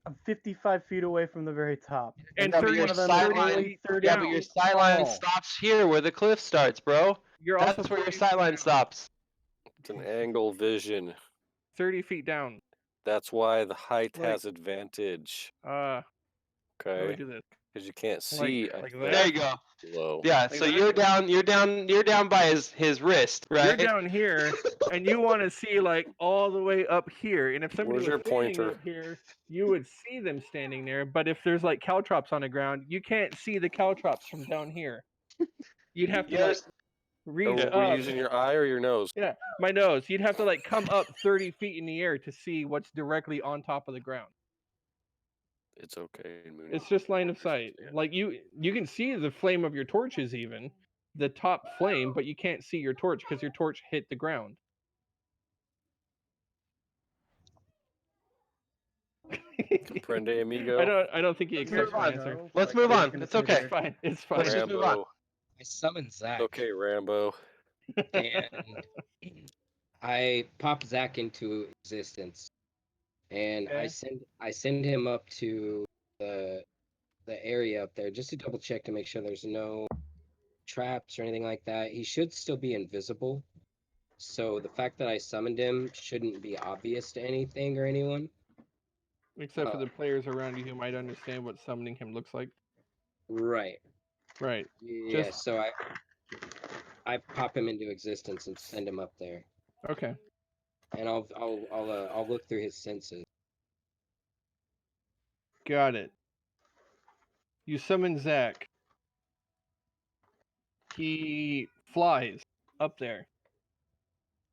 I'm 55 feet away from the very top. and Yeah, but 30 your one of them sideline- only 30 Yeah, but your feet sideline tall. stops here where the cliff starts, bro. you're That's also where your 30 feet sideline down. stops. It's an angle vision. 30 feet down. That's why the height Like- has advantage. How do I Okay, do this? because you can't Like- see. I like think, that? There you go. below. Yeah, Like so that? you're down by his wrist, right? You're down here, and you want to see like all the way up here. And if somebody Where's was your standing pointer? up here, you would see them standing there. But if there's like caltrops on the ground, you can't see the caltrops from down here. You'd have to like So reach were you up. using your eye or your nose? Yeah, my nose. You'd have to like come up 30 feet in the air to see what's directly on top of the ground. It's okay, Mooney. It's just line of sight. Yeah. Like you can see the flame of your torches, even the top flame, but you can't see your torch because your torch hit the ground. Comprende, amigo. I don't think he accepts my answer. Let's move on. It's okay. It's fine. It's fine. Let's just move on. Rambo. I summoned Zach. Okay, Rambo. And I pop Zach into existence, and Okay. I send him up to the area up there just to double check to make sure there's no traps or anything like that. He should still be invisible, so the fact that I summoned him shouldn't be obvious to anything or anyone. Except for the players around you who might understand what summoning him looks like. Right. Right. Yeah. Just- So I pop him into existence and send him up there, Okay. and I'll look through his senses. Got it. You summon Zach. He flies up there,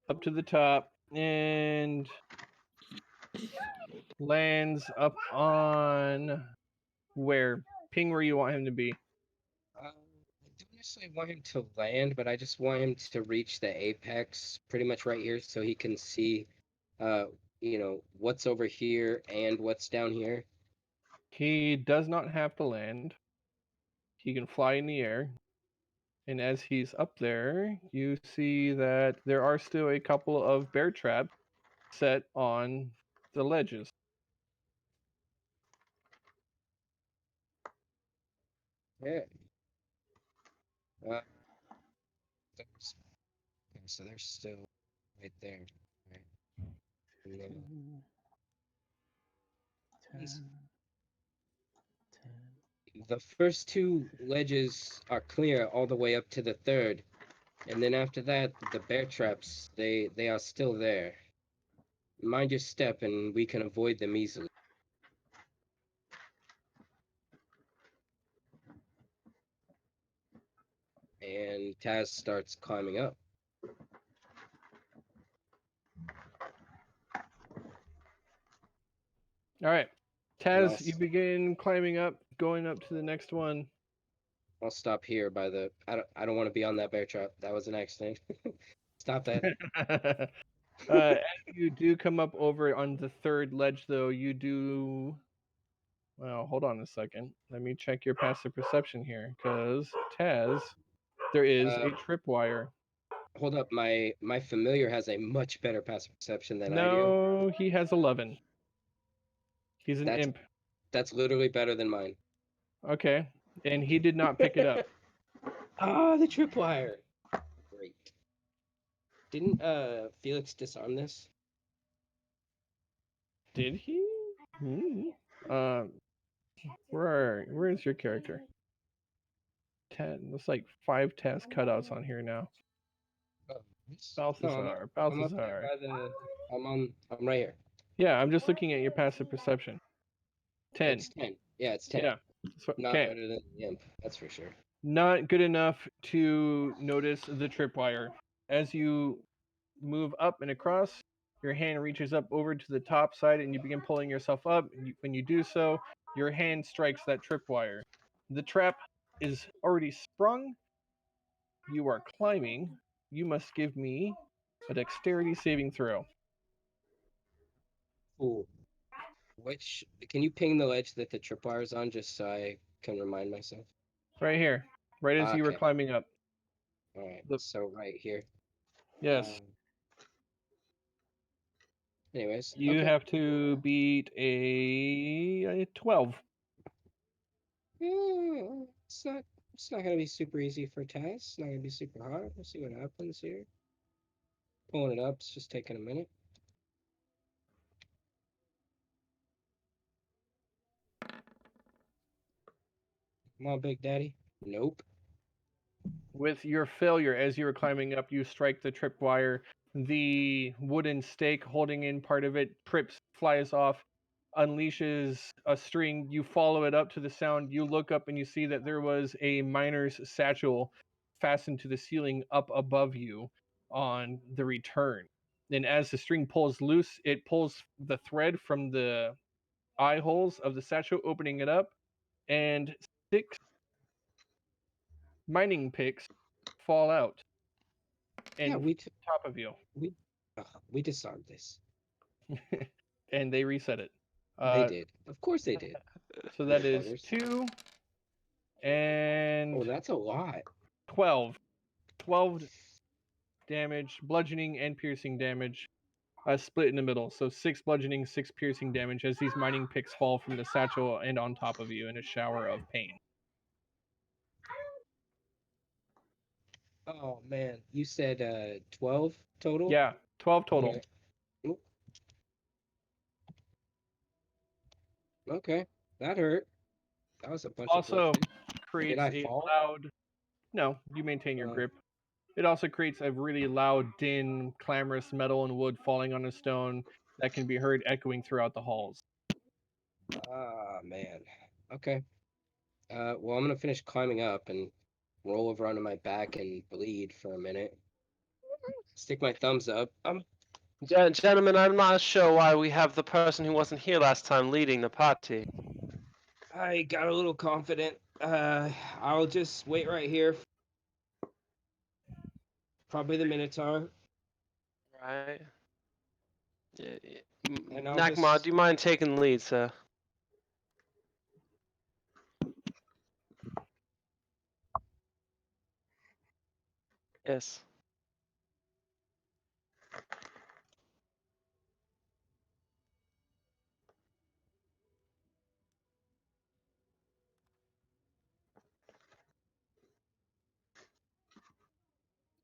up to the top, and lands up on where? Ping where you want him to be. I don't necessarily want him to land, but I just want him to reach the apex pretty much right here so he can see, what's over here and what's down here. He does not have to land. He can fly in the air. And as he's up there, you see that there are still a couple of bear traps set on the ledges. Yeah. Okay, so they're still right there. Right. And then the first two ledges are clear all the way up to the third, and then after that, the bear traps they are still there. Mind your step, and we can avoid them easily. And Taz starts climbing up. All right. And Taz, you begin climbing up, going up to the next one. I'll stop here by the. I don't want to be on that bear trap. That was an accident. Stop that. As you do come up over on the third ledge, though, you do. Well, hold on a second. Let me check your passive perception here, because Taz, there is a tripwire. Hold up, my familiar has a much better passive perception than I do. No, he has 11. He's an imp. That's literally better than mine. Okay, and he did not pick it up. Ah, the tripwire. Great. Didn't Felix disarm this? Did he? Where is your character? 10. Looks like 5 task cutouts on here now. Balthazar. I'm up there by the. I'm right here. Yeah, I'm just looking at your passive perception. 10. It's 10. Yeah, it's 10. Yeah. Not Okay. better than the imp, that's for sure. Not good enough to notice the tripwire. As you move up and across, your hand reaches up over to the top side and you begin pulling yourself up. When you do so, your hand strikes that tripwire. The trap is already sprung. You are climbing. You must give me a dexterity saving throw. Cool. Can you ping the ledge that the tripwire's on just so I can remind myself? Right here. Right as you were Okay. climbing up. All right. The- So right here. Yes. Anyways, You okay. have to beat a 12. It's not gonna be super easy for Taz. It's not gonna be super hard. We'll see what happens here. Pulling it up. It's just taking a minute. Come on, Big Daddy. Nope. With your failure, as you were climbing up, you strike the tripwire. The wooden stake holding in part of it trips, flies off, unleashes a string. You follow it up to the sound. You look up and you see that there was a miner's satchel fastened to the ceiling up above you on the return. And as the string pulls loose, it pulls the thread from the eye holes of the satchel, opening it up, and 6 mining picks fall out Yeah, and top of you, we disarmed this. and they reset it. They did. Of course they did. So that is Buggers. 2 and Oh, that's a lot. 12. 12 damage, bludgeoning and piercing damage, split in the middle. So 6 bludgeoning, 6 piercing damage as these mining picks fall from the satchel and on top of you in a shower of pain. Oh man, you said 12 total? Yeah, 12 total. Okay. Oop. Okay, that hurt. That was a bunch of Also bludgeoning. creates I a fall? loud. No, you maintain your grip. It also creates a really loud din, clamorous metal and wood falling on a stone that can be heard echoing throughout the halls. Ah, man. Okay. Well, I'm gonna finish climbing up and roll over onto my back and bleed for a minute. Stick my thumbs up. Gentlemen, I'm not sure why we have the person who wasn't here last time leading the party. I got a little confident. I'll just wait right here. Probably the Minotaur. Right. Yeah, And I'll Nakma, just... do you mind taking the lead, sir? Yes.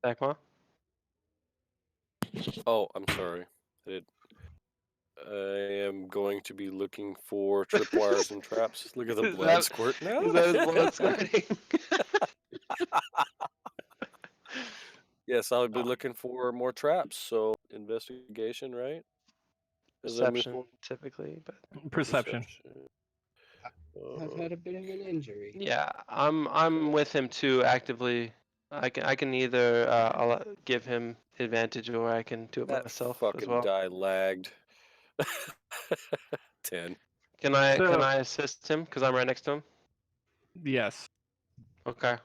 Nakma? Oh, I'm sorry. I am going to be looking for tripwires and traps. Look at the Is blood that- squirting out. Is that his blood squirting? Yes, I'll be looking for more traps. So investigation, right? As I move Perception, forward. typically, but Perception. I've had a bit of an injury. yeah, I'm with him too actively. I can either I'll give him advantage or I can do it That myself as fucking well. die lagged. 10. Can I assist him because I'm right next to him? Yes. Okay.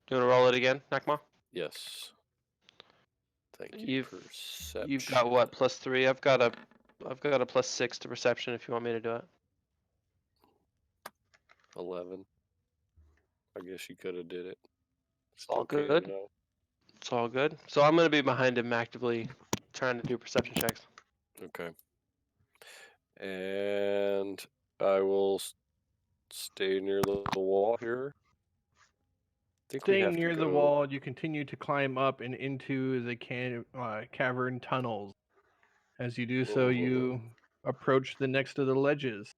Do you want to roll it again, Nakma? Yes. Thank you. Perception. You've got what, +3? I've got a +6 to perception if you want me to do it. 11. I guess you could have did it. It's all Okay, good. you know. It's all good. So I'm gonna be behind him actively trying to do perception checks. Okay. And I will stay near the wall here. Staying near the wall, you continue to climb up and into the cavern tunnels. As you do so, you approach the next of the ledges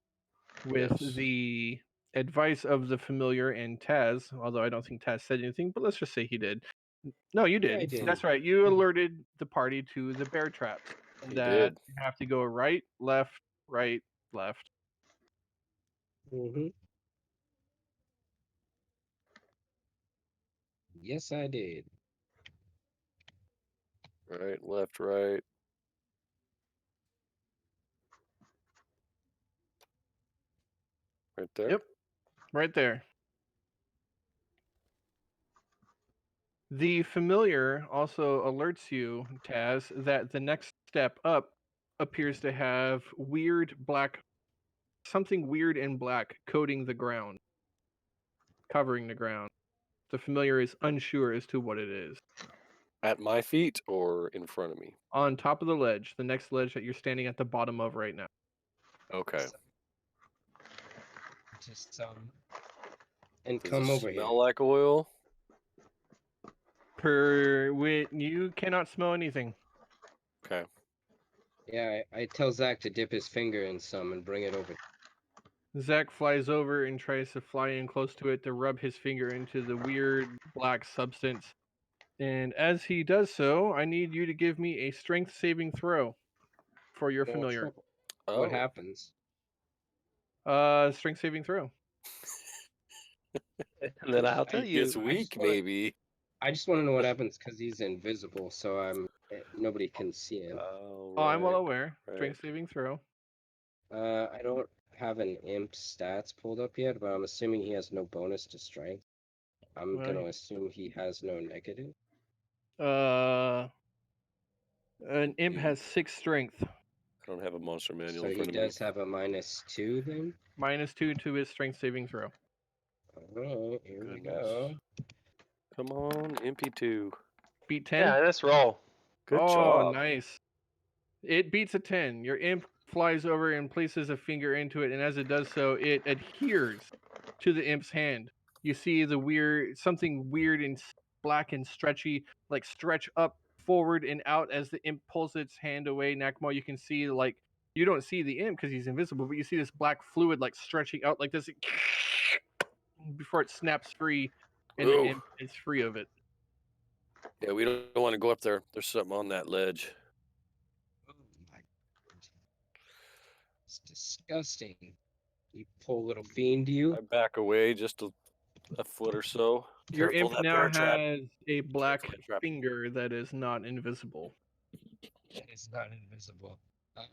with the advice of the familiar and Taz, although I don't think Taz said anything, but let's just say he did. No, you did. Yeah, I did. That's right. You alerted the party to the bear traps. He that did. You have to go right, left, right, left. Mm-hmm. Yes, I did. Right, left, right. Right there? Yep. Right there. The familiar also alerts you, Taz, that the next step up appears to have something weird and black coating the ground, covering the ground. The familiar is unsure as to what it is. At my feet or in front of me? On top of the ledge, the next ledge that you're standing at the bottom of right now. Okay. Just and Does come it over here. smell like oil? You cannot smell anything. Okay. Yeah, I tell Zach to dip his finger in some and bring it over. Zach flies over and tries to fly in close to it to rub his finger into the weird black substance. And as he does so, I need you to give me a strength saving throw for your More familiar. trouble. Oh. What happens? Strength saving throw. And then I'll tell He you. gets weak, maybe. I just want to know what happens because he's invisible, so nobody can see him. Oh, Oh, I'm well right, aware. right. Strength saving throw. I don't have an imp stats pulled up yet, but I'm assuming he has no bonus to strength. I'm Well, gonna assume he has no negative. An imp He- has 6 strength. I don't have a monster manual So in he front of does me. have a -2 then. -2 to his strength saving throw. Alright, here we Goodness. go. Come on, MP2. Beat 10? Yeah, let's roll. Good Oh, job. nice. It beats a 10. Your imp flies over and places a finger into it, and as it does so, it adheres to the imp's hand. You see something weird and black and stretchy, like stretch up, forward, and out as the imp pulls its hand away. Nakmo, you can see, like, you don't see the imp because he's invisible, but you see this black fluid, like, stretching out like this before it snaps free, and the Ooh. imp is free of it. Yeah, we don't want to go up there. There's something on that ledge. Oh my God. It's disgusting. You poor little fiend, you. I back away just a foot or so. Your Careful imp that now bear trap. has a black Careful that trap. finger that is not invisible. That is not invisible. I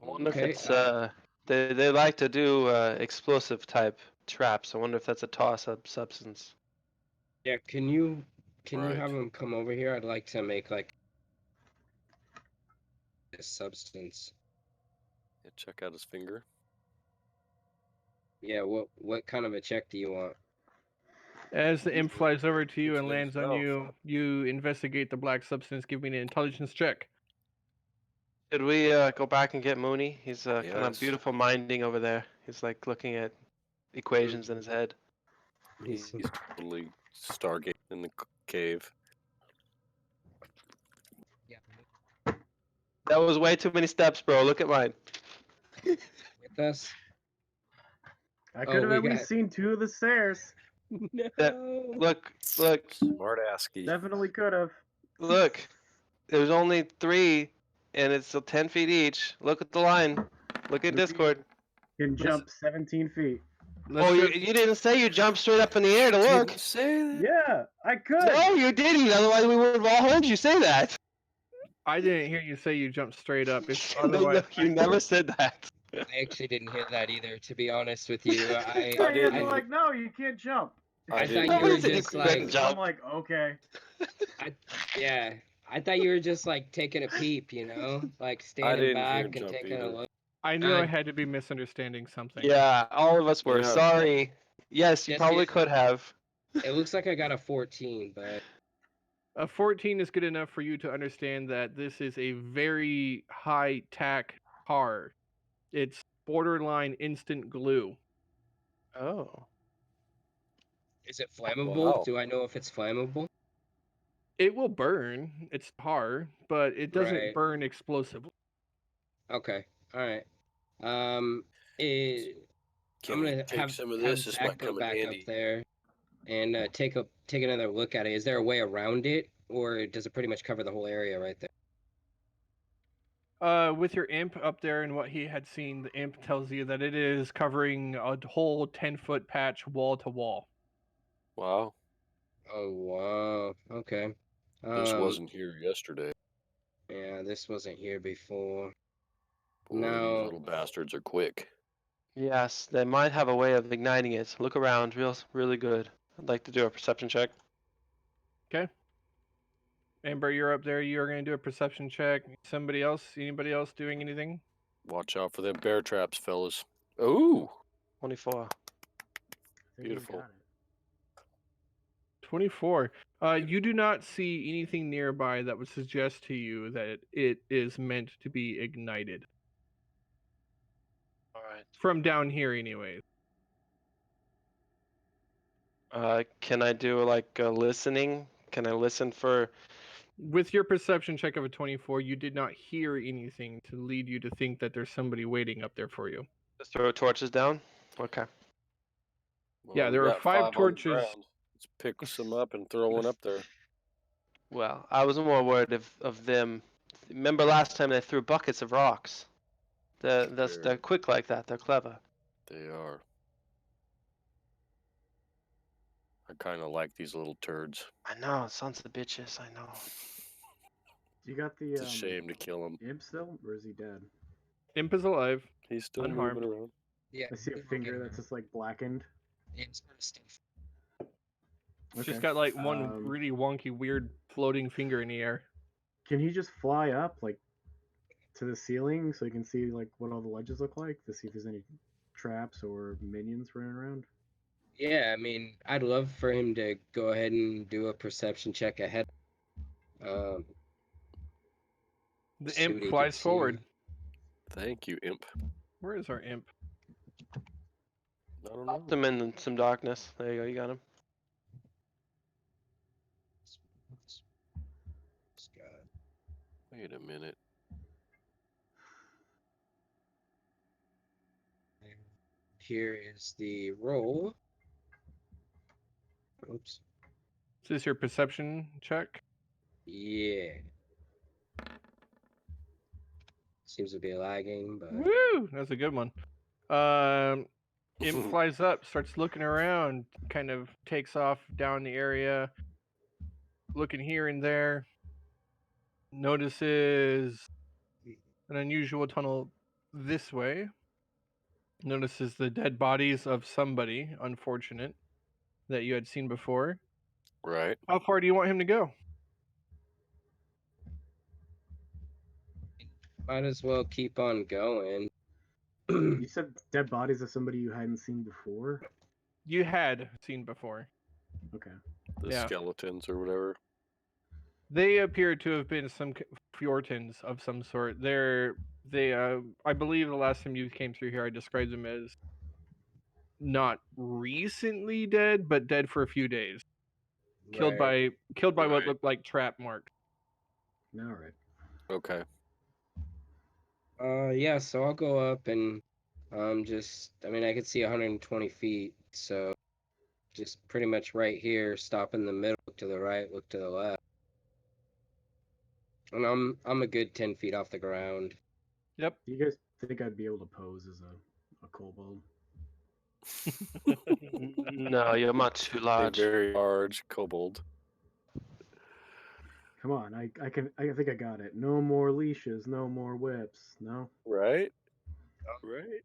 wonder Okay, if it's they like to do explosive type traps. I wonder if that's a toss-up substance. Yeah, can you Right. have him come over here? I'd like to make like this substance. Yeah, check out his finger. Yeah, what kind of a check do you want? As the imp flies over to you It's and lands on himself. you, you investigate the black substance. Give me an intelligence check. Should we go back and get Mooney? He's kind of Yes. beautiful minding over there. He's like looking at equations in his head. He's totally Stargate in the cave. Yeah, That was way too many steps, bro. Look at mine. with us. I Oh, could have we at least got- seen 2 of the stairs. No. Look. Smart asky. Definitely could have. Look. There's only 3, and it's still 10 feet each. Look at the line. Look at Discord. Can jump 17 feet. Let's Oh, go. you didn't say you jumped straight up in the air to look. Didn't say that. Yeah, I could. No, you didn't. Otherwise, we would have all heard you say that. I didn't hear you say you jumped straight up. If No, otherwise, you never said that. I actually didn't hear that either, to be honest with you. Yeah, I you're didn't. like, no, you can't jump. I didn't thought you hear were it. just You couldn't like, jump. I'm like, okay. yeah. I thought you were just like taking a peep, like standing didn't hear back and jump taking a either. look. I knew I Uh, had to be misunderstanding something. Yeah, all of us were. Yeah. Sorry. Yes, you Yes, probably yes. could have. It looks like I got a 14, but A 14 is good enough for you to understand that this is a very high tack car. It's borderline instant glue. Oh. is it flammable? Wow. Do I know if it's flammable? It will burn. It's tar, but it doesn't Right. burn explosively. Okay. All right. I'm Can we gonna take have some of have this? This Zach might go come in back up handy. there and take another look at it. Is there a way around it, or does it pretty much cover the whole area right there? With your imp up there and what he had seen, the imp tells you that it is covering a whole 10-foot patch wall to wall. Wow. Oh wow. Okay. This wasn't here yesterday. Yeah, this wasn't here before. Boy, No. these little bastards are quick. Yes, they might have a way of igniting it. Look around, really good. I'd like to do a perception check. Okay. Amber, you're up there. You're going to do a perception check. Anybody else doing anything? Watch out for them bear traps, fellas. Ooh. 24. I think we Beautiful. got it. 24. You do not see anything nearby that would suggest to you that it is meant to be ignited. All right. From down here, anyways. Can I do like a listening Can I listen for? With your perception check of a 24, you did not hear anything to lead you to think that there's somebody waiting up there for you. Just throw torches down. Okay. Well, Yeah, we there are got 5 5 on the torches. ground. Let's pick some up and throw one up there. Well, I was more worried of them. Remember last time they threw buckets of rocks? They're quick like that. They're clever. They are. I kind of like these little turds. I know, sons of bitches. I know. You got the It's a shame to kill him. imp still, or is he dead? Imp is alive. He's still Unharmed. moving around. Yeah. I see a finger that's just like blackened. It's kind of stuff. It's just Okay. got like one really wonky, weird floating finger in the air. Can he just fly up like to the ceiling so you can see like what all the ledges look like to see if there's any traps or minions running around? Yeah, I mean, I'd love for him to go ahead and do a perception check ahead. The See imp what he flies can forward. Thank you, imp. Where is our imp? I don't Popped know. him in some darkness. There you go. You got him. Wait a minute. Here is the roll. Oops. Is this your perception check? Yeah. Seems to be lagging, but Woo! That's a good one. Imp flies up, starts looking around, kind of takes off down the area, looking here and there. Notices an unusual tunnel this way. Notices the dead bodies of somebody, unfortunate, that you had seen before. Right. How far do you want him to go? might as well keep on going. You said dead bodies of somebody you hadn't seen before? You had seen before. Okay. The Yeah. skeletons or whatever. They appear to have been some Fjortons of some sort. I believe the last time you came through here, I described them as not recently dead, but dead for a few days. Killed by what Right. looked like trap marks. All right. Okay. Yeah, so I'll go up and I mean, I could see 120 feet, so just pretty much right here, stop in the middle, look to the right, look to the left. And I'm a good 10 feet off the ground. Yep. Do you guys think I'd be able to pose as a kobold? No, you're much too A large. very large kobold. Come on, I think I got it. No more leashes, no more whips. No? Right? Right?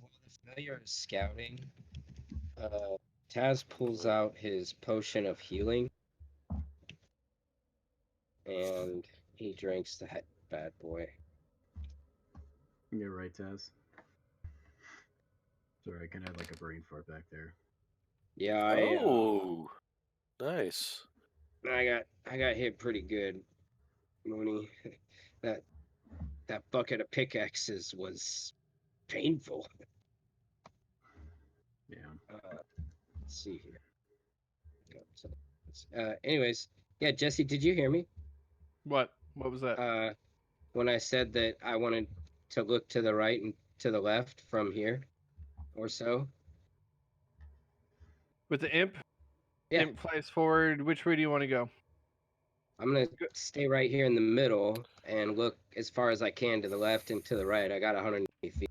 While the familiar is scouting, Taz pulls out his potion of healing, and he drinks that bad boy. You're right, Taz. Sorry, I kind of had like a brain fart back there. Yeah, Oh, nice. I got hit pretty good, Mooney. That bucket of pickaxes was painful. Yeah. Let's see here. Anyways, yeah, Jesse, did you hear me? What? What was that? When I said that I wanted to look to the right and to the left from here, or so. With the imp? Yeah. Imp flies forward. Which way do you want to go? I'm gonna stay right here in the middle and look as far as I can to the left and to the right. I got 180 feet.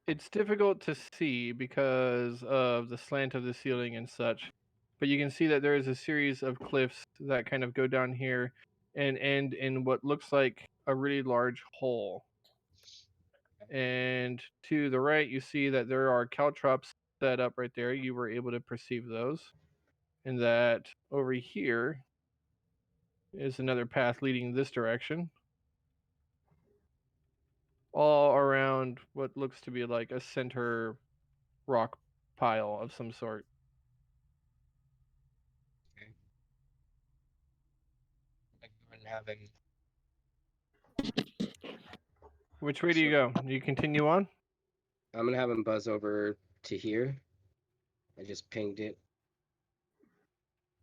It's difficult to see because of the slant of the ceiling and such, but you can see that there is a series of cliffs that kind of go down here and end in what looks like a really large hole. And to the right, you see that there are caltrops set up right there. You were able to perceive those. And that over here is another path leading this direction. All around what looks to be like a center rock pile of some sort. Okay. I'm going to have him. Which way do you go? Do you continue on? I'm gonna have him buzz over to here. I just pinged it.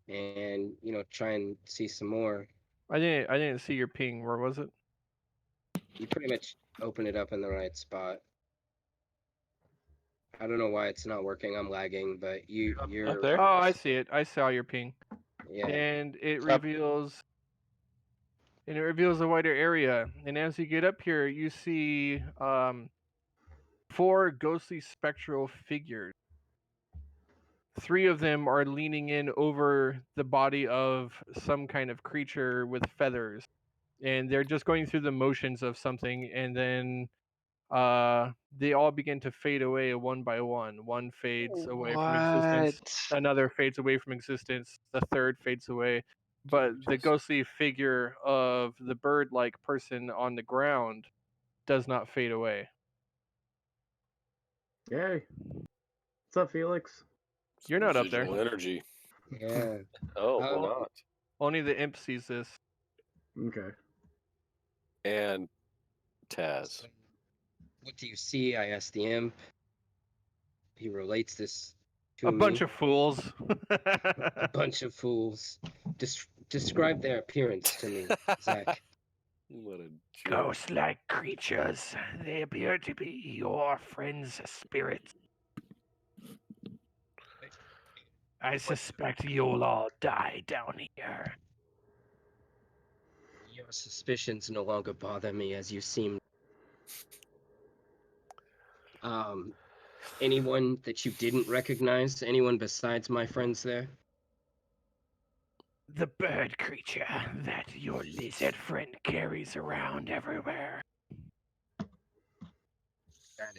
and try and see some more. I didn't see your ping. Where was it? You pretty much open it up in the right spot. I don't know why it's not working. I'm lagging, but Up you're there? Oh, I see it. I saw your ping. yeah. And it Up. reveals a wider area. And as you get up here, you see 4 ghostly spectral figures. 3 of them are leaning in over the body of some kind of creature with feathers, and they're just going through the motions of something, and then they all begin to fade away one by one. One fades away from existence, What? another fades away from existence, the third fades away. But the ghostly figure of the bird-like person on the ground does not fade away. Yay. What's up, Felix? You're not up there. Residual energy. Yeah. Oh, we're Um, not. Only the imp sees this. Okay. And Taz. So, what do you see? I asked the imp. He relates this to A me. bunch of fools. A bunch of fools. Describe their appearance to me, Zach. What a jerk. Ghost-like creatures. They appear to be your friend's spirits. I suspect you'll all die down here. Your suspicions no longer bother me, as you seem. Anyone that you didn't recognize? Anyone besides my friends there? The bird creature that your lizard friend carries around everywhere. That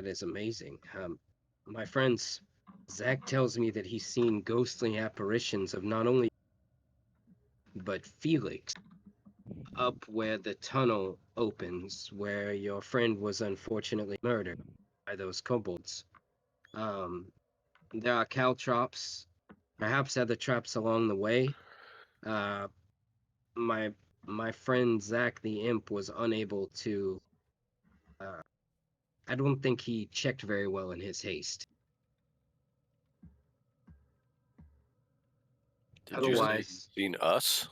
is amazing. My friends, Zach tells me that he's seen ghostly apparitions of not only but Felix up where the tunnel opens, where your friend was unfortunately murdered by those kobolds. There are caltrops, perhaps other traps along the way. My friend Zach the imp was unable to. I don't think he checked very well in his haste. Did you say Otherwise, you've seen us?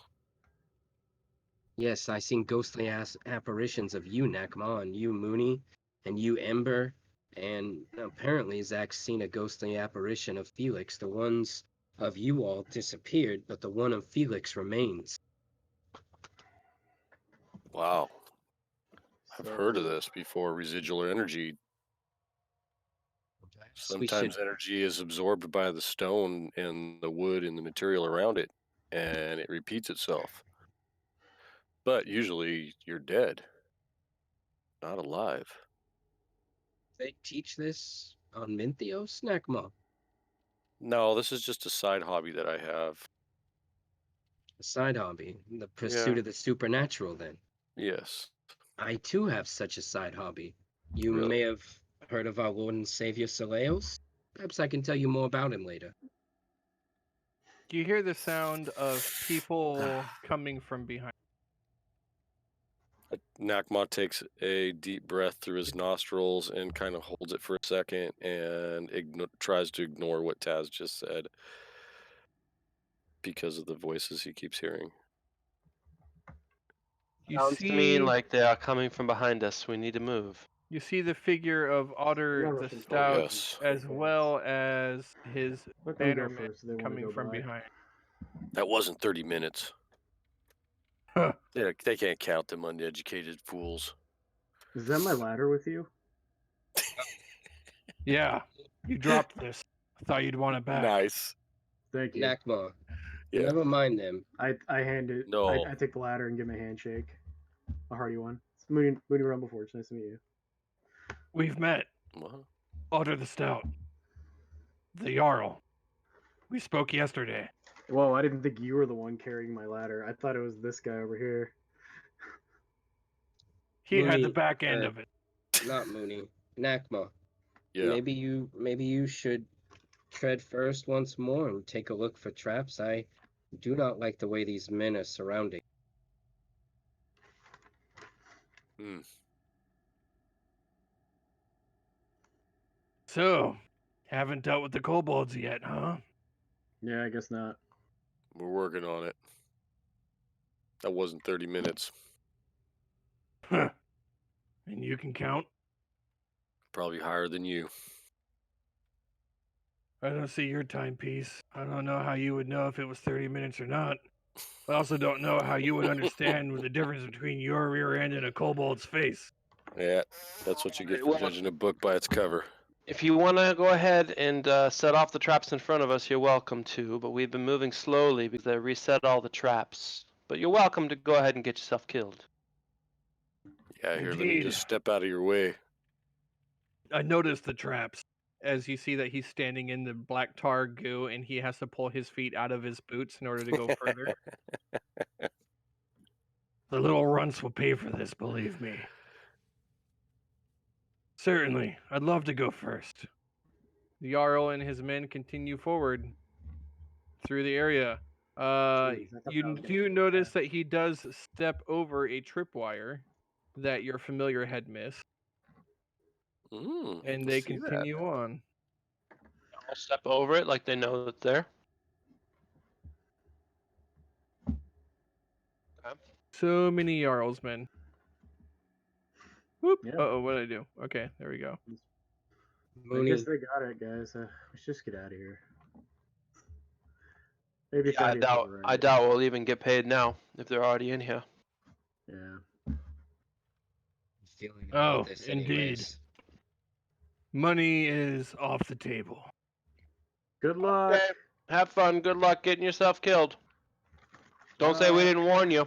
yes, I seen ghostly apparitions of you, Nakma, and you, Mooney, and you, Ember, and apparently Zach's seen a ghostly apparition of Felix. The ones of you all disappeared, but the one of Felix remains. Wow. I've So, heard of this before. Residual energy. Sometimes energy is absorbed by the stone and the wood and the material around it, and it repeats itself. But usually you're dead, not alive. They teach this on Mintheos, Nakma? No, this is just a side hobby that I have. A side hobby, the pursuit of the supernatural, then. Yes. I too have such a side hobby. You Really? may have heard of our Lord and Savior Saleos. Perhaps I can tell you more about him later. You hear the sound of people coming from behind. Nakma takes a deep breath through his nostrils and kind of holds it for a second and tries to ignore what Taz just said because of the voices he keeps hearing. You Sounds to me like they are coming from behind us. We need to move. You see the figure of Otter Yeah, the Russian Stout, yes. as well as his let them go bannerman first. They want to coming go from by. behind. That wasn't 30 minutes. Huh. They can't count them uneducated fools. Is that my ladder with you? Yeah, you dropped this. I thought you'd want it back. Nice. Thank you. Nakma, Yeah. never mind them. I hand it. No. I take the ladder and give him a handshake. A hearty one. It's Moody Rumbleforge. Nice to meet you. We've met. What? Otter the Stout. The Jarl. We spoke yesterday. Whoa, I didn't think you were the one carrying my ladder. I thought it was this guy over here. He had the Mooney, back end of it. Not Mooney. Nakma. Yeah. Maybe you should tread first once more and take a look for traps. I do not like the way these men are surrounding. So, haven't dealt with the kobolds yet, huh? Yeah, I guess not. We're working on it. That wasn't 30 minutes. And you can count? Probably higher than you. I don't see your timepiece. I don't know how you would know if it was 30 minutes or not. I also don't know how you would understand the difference between your rear end and a kobold's face. Yeah, that's what you get for Well- judging a book by its cover. If you want to go ahead and set off the traps in front of us, you're welcome to. But we've been moving slowly because I reset all the traps. But you're welcome to go ahead and get yourself killed. Yeah, here, let me Indeed. just step out of your way. I noticed the traps as you see that he's standing in the black tar goo and he has to pull his feet out of his boots in order to go further. The little runts will pay for this, believe me. Certainly. I'd love to go first. The Jarl and his men continue forward through the area. Jeez, I thought that You was gonna do be notice fast. that he does step over a tripwire that your familiar had missed, and they see that. continue on. I'll step over it like they know it's there. Okay. So many Jarl's men. Whoop. Yeah. Uh-oh, what did I do? Okay, there we go. I Mooney, guess they got it, guys. Let's just get out of here. Maybe Yeah, Thaddeus was right. I doubt we'll even get paid now if they're already in here. Yeah. feeling Oh, about this indeed. anyways. Money is off the table. Good luck. Okay. Have fun. Good luck getting yourself killed. Don't say we didn't warn you.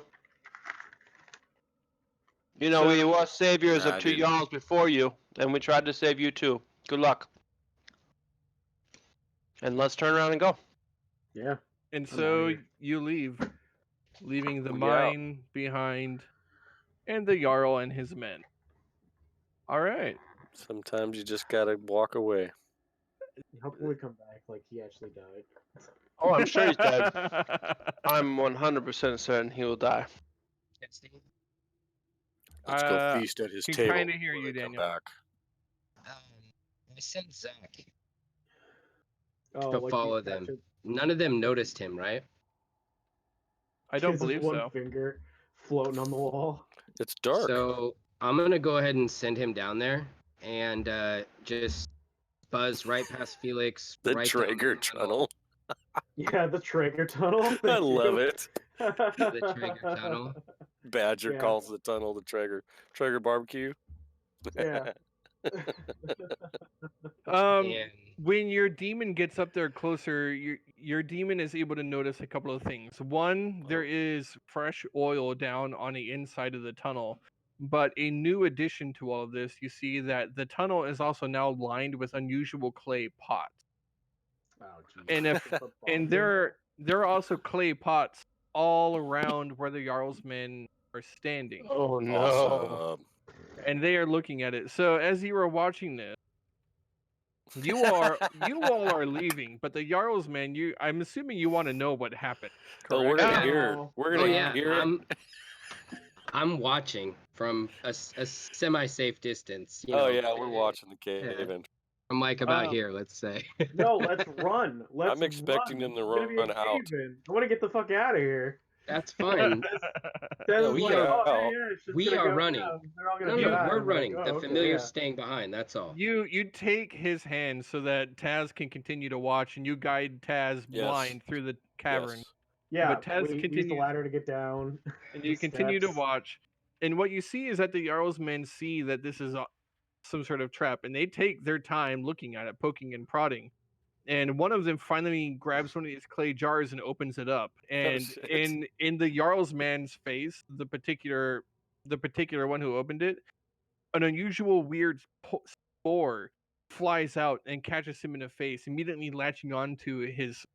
You know, we were saviors Nah, of I 2 didn't. Jarls before you, and we tried to save you too. Good luck. And let's turn around and go. Yeah. And I'm so outta here. you leave, leaving the We out. mine behind and the Jarl and his men. All right. Sometimes you just gotta walk away. Hopefully we come back like he actually died. Oh, I'm sure he's dead. I'm 100% certain he will die. Let's go feast at his can table. kinda hear before you, they come Daniel. back. I sent Zach Oh, to like follow he them. touches- None of them noticed him, right? I don't his believe one so. finger floating on the wall. It's dark. So I'm gonna go ahead and send him down there and just buzz right past Felix. The right down Traeger the middle. tunnel. Yeah, the Traeger tunnel. I Thank love you. it. The Traeger tunnel. Badger Yeah. calls the tunnel the Traeger. Traeger barbecue. Yeah. And When your demon gets up there closer, your demon is able to notice a couple of things. One, there is fresh oil down on the inside of the tunnel. But a new addition to all of this, you see that the tunnel is also now lined with unusual clay pots. Oh, geez. And if Put bombs and in there are also clay pots all around where the Jarl's men are standing. Oh no. Awesome. And they are looking at it. So as you are watching this, you all are leaving, but the Jarl's men, I'm assuming you want to know what happened. Oh, we're correct? gonna Yeah. hear it. We're gonna oh yeah, hear it. I'm watching from a semi-safe distance. You know, Oh yeah, we're watching the cave Yeah. entrance. from like about Um, here, let's say. No, let's run. Let's I'm expecting run. them to It's gonna be a run out. cave-in. I want to get the fuck out of here. That's fine. That was we like, are oh, hey, out. yeah, it's just We gonna are go running. down. They're all No, gonna no, die. we're I'm like, running. oh, The okay, familiar's yeah. staying behind. That's all. you take his hand so that Taz can continue to watch, and you guide Taz Yes. blind through the cavern. Yes. Yeah, But Taz we use the continues- ladder to get down. And the you continue to steps. watch. And what you see is that the Jarl's men see that this is some sort of trap, and they take their time looking at it, poking and prodding. And one of them finally grabs one of these clay jars and opens it up. And shit. in the Jarl's man's face, the particular one who opened it, an unusual weird spore flies out and catches him in the face, immediately latching onto his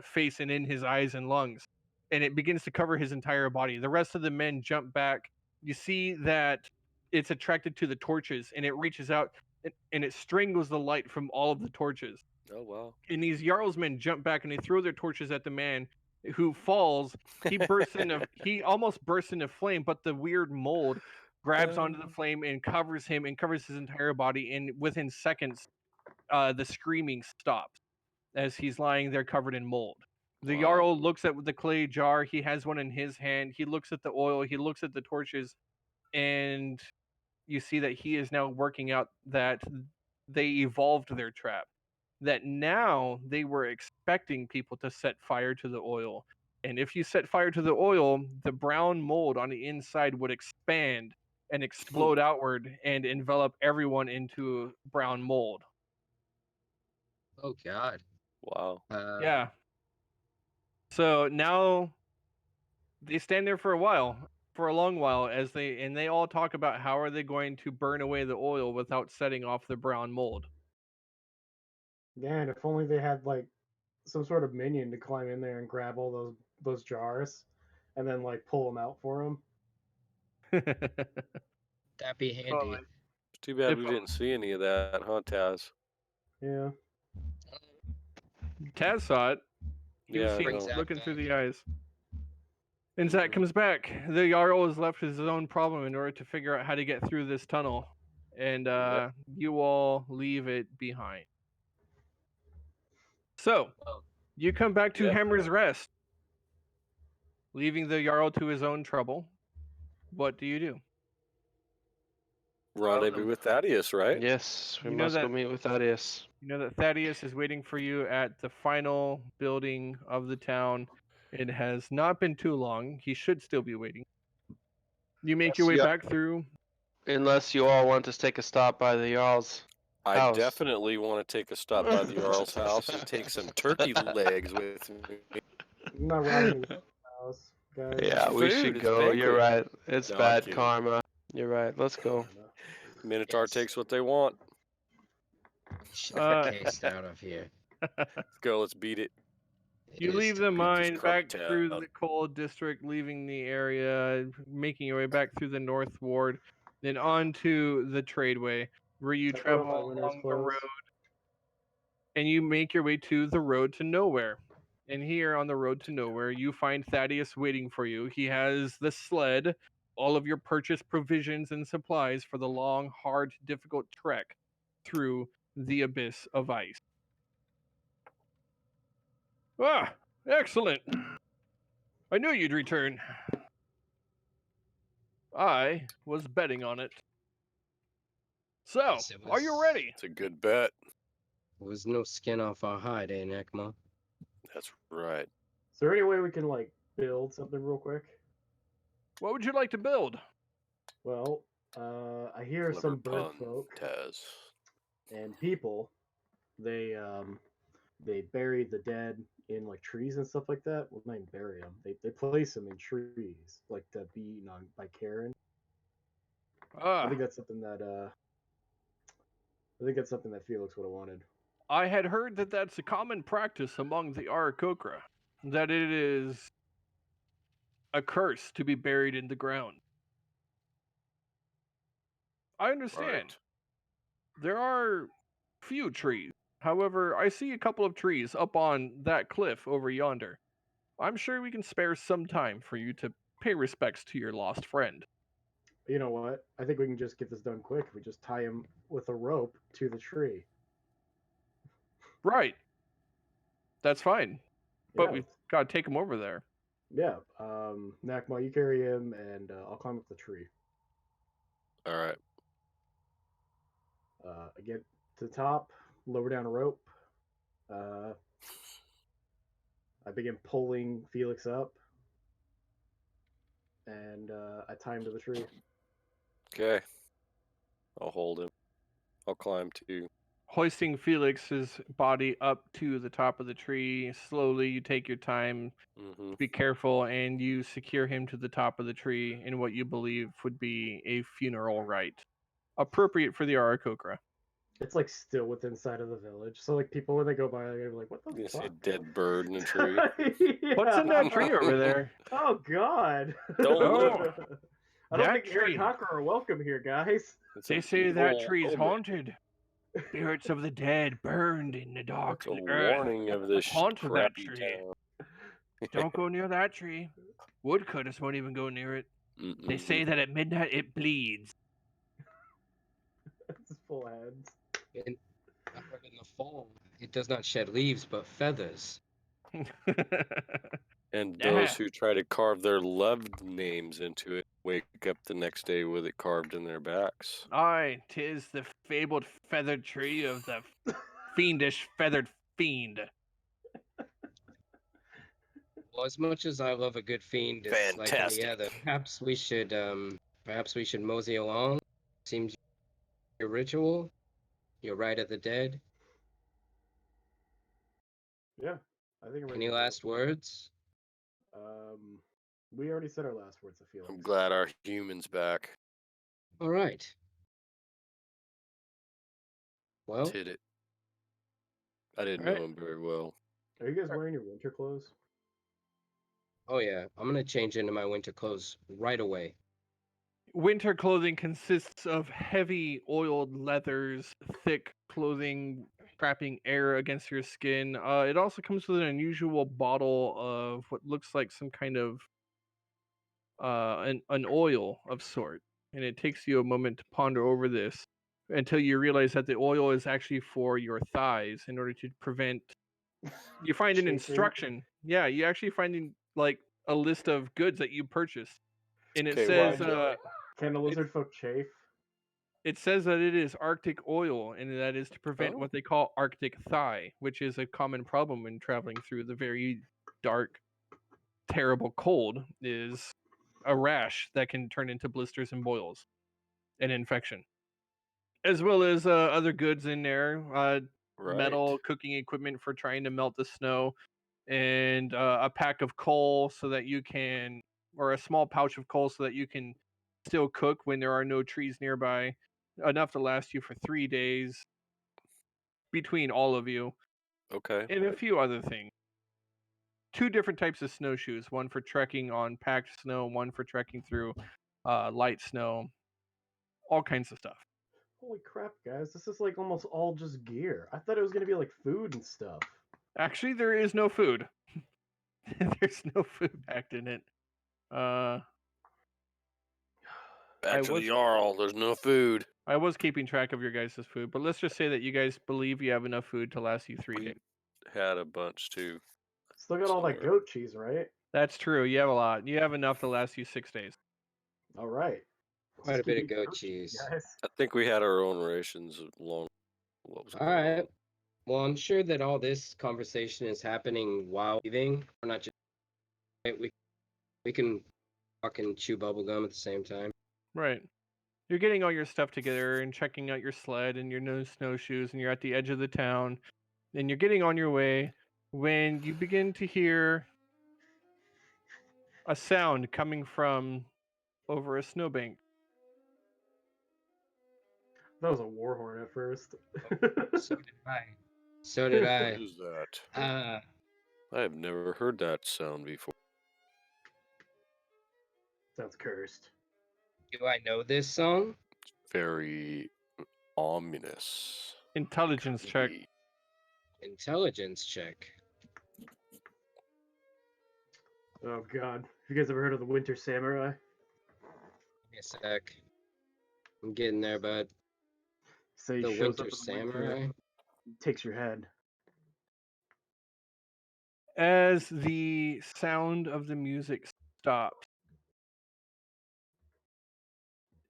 face and in his eyes and lungs, and it begins to cover his entire body. The rest of the men jump back. You see that it's attracted to the torches, and it reaches out and it strangles the light from all of the torches. Oh wow. And these Jarl's men jump back and they throw their torches at the man who falls. He almost bursts into flame, but the weird mold grabs onto the flame and covers him and covers his entire body. And within seconds, the screaming stops. as he's lying there covered in mold. The Wow. Jarl looks at the clay jar. He has one in his hand. He looks at the oil. He looks at the torches, and you see that he is now working out that they evolved their trap. That now they were expecting people to set fire to the oil. And if you set fire to the oil, the brown mold on the inside would expand and explode outward and envelop everyone into brown mold. Oh God. Wow. Yeah. So now they stand there for a long while, as they all talk about how are they going to burn away the oil without setting off the brown mold. Man, if only they had like some sort of minion to climb in there and grab all those jars, and then like pull them out for them. That'd be handy. Totally. It's too bad If- we didn't see any of that, huh, Taz? Yeah. Taz saw it. He was Yeah, I seeing, know. Zach looking back. through the eyes. And Zach comes back. The Jarl has left his own problem in order to figure out how to get through this tunnel. And Yep. you all leave it behind. So, Well, you come back to Yep. Hammer's Rest, leaving the Jarl to his own trouble. What do you do? Rendezvous with Thaddeus, right? Yes, we You know must go that- meet with Thaddeus. You know that Thaddeus is waiting for you at the final building of the town. It has not been too long. He should still be waiting. You make your way Yep. back through. Unless you all want to take a stop by the Jarl's. I House. definitely want to take a stop by the Jarl's house and take some turkey legs with me. I'm not riding his house, guys. Yeah, we Food, should it's go. You're banquet. right. It's No, I'm bad kidding. karma. You're right. Let's go. Minotaur Yes. takes what they want. should have cased out of here. Let's go. Let's beat it. You It is leave to the beat mine this back cartel. through the coal district, leaving the area, making your way back through the North Ward, then onto the Tradeway, where you I put on travel my winter's along the clothes. road, and you make your way to the road to nowhere. And here on the road to nowhere, you find Thaddeus waiting for you. He has the sled, all of your purchased provisions and supplies for the long, hard, difficult trek through the abyss of ice. Ah, excellent. I knew you'd return. I was betting on it. So, Yes, it are you was- ready? It's a good bet. There was no skin off our hide, eh, Nekma? That's right. Is there any way we can like build something real quick? What would you like to build? Well, I hear Clever some bird pun, folk Taz. and people. They bury the dead in like trees and stuff like that. Well, not even bury them. They place them in trees, like to be eaten on by Karen. I Ah, think that's something that Felix would have wanted. I had heard that that's a common practice among the Arakokra, that it is a curse to be buried in the ground. I understand. Right. There are few trees. However, I see a couple of trees up on that cliff over yonder. I'm sure we can spare some time for you to pay respects to your lost friend. You know what? I think we can just get this done quick. If we just tie him with a rope to the tree. Right. That's fine. But Yeah, we've got to take him over there. yeah. Nakma, you carry him, and I'll climb up the tree. All right. I get to the top, lower down a rope. I begin pulling Felix up, and I tie him to the tree. Okay. I'll hold him. I'll climb too. Hoisting Felix's body up to the top of the tree, slowly you take your time, Mm-hmm. be careful, and you secure him to the top of the tree in what you believe would be a funeral rite, appropriate for the Arakokra. It's like still within sight of the village, so like people when they go by, they're like, "What the You gonna see a fuck?" dead bird in a tree? What's in that Yeah. tree over there? Oh God! Don't look. I don't That think tree. Arakokra are welcome here, guys. It's They an say that evil tree is omen. haunted. Spirits of the dead burned in the dark It's a earth. warning of this Haunted that crappy tree. town. Don't go near that tree. Woodcutters won't even go near it. They Mm-mm. say that at midnight it bleeds. It's full heads. And in the fall, It does not shed leaves, but feathers. And Yeah. those who try to carve their loved names into it wake up the next day with it carved in their backs. Aye, 'tis the fabled feathered tree of the fiendish feathered fiend. Well, as much as I love a good fiend, it's like any Fantastic. other. Perhaps we should mosey along. Seems your ritual, your rite of the dead. Yeah, I think I'm ready Any to go. last words? We already said our last words to Felix. I'm glad our human's back. All right. Well, Did it. I didn't Alright. know him very well. Are you guys wearing your winter clothes? oh yeah, I'm gonna change into my winter clothes right away. Winter clothing consists of heavy oiled leathers, thick clothing trapping air against your skin. It also comes with an unusual bottle of what looks like some kind of an oil of sort, and it takes you a moment to ponder over this until you realize that the oil is actually for your thighs in order to prevent. You find an Chafing. instruction. Yeah, you actually find like a list of goods that you purchased, and it Okay, says why- Can the lizard folk chafe? it says that it is Arctic oil, and that is to prevent Oh. what they call Arctic thigh, which is a common problem when traveling through the very dark, terrible cold. Is a rash that can turn into blisters and boils, and infection, as well as other goods in there, Right. metal cooking equipment for trying to melt the snow, and a pack of coal so that you can, or a small pouch of coal so that you can still cook when there are no trees nearby, enough to last you for 3 days between all of you, Okay. and a few other things. 2 different types of snowshoes, one for trekking on packed snow, one for trekking through light snow, all kinds of stuff. Holy crap, guys! This is like almost all just gear. I thought it was gonna be like food and stuff. Actually, there is no food. There's no food packed in it. Back I to was- the Jarl. There's no food. I was keeping track of your guys' food, but let's just say that you guys believe you have enough food to last you 3 We days. had a bunch too. Still got all that Somewhere. goat cheese, right? That's true. You have a lot. You have enough to last you 6 days. All right. Quite a Just bit keep of eating goat cheese. guys. I think we had our own rations along what was All going right. on. Well, I'm sure that all this conversation is happening while leaving. We're not just we can talk and chew bubblegum at the same time. Right. You're getting all your stuff together and checking out your sled and your new snowshoes, and you're at the edge of the town, and you're getting on your way when you begin to hear a sound coming from over a snowbank. That was a war horn at first. So did I. So did What I. is that? Uh, I have never heard that sound before. Sounds cursed. do I know this song? Very ominous. Intelligence check. Creepy. Intelligence check. Oh god. Have you guys ever heard of the Winter Samurai? Give me a sec. I'm getting there, bud. So he The shows Winter up in the winter, Samurai. takes your head. As the sound of the music stops,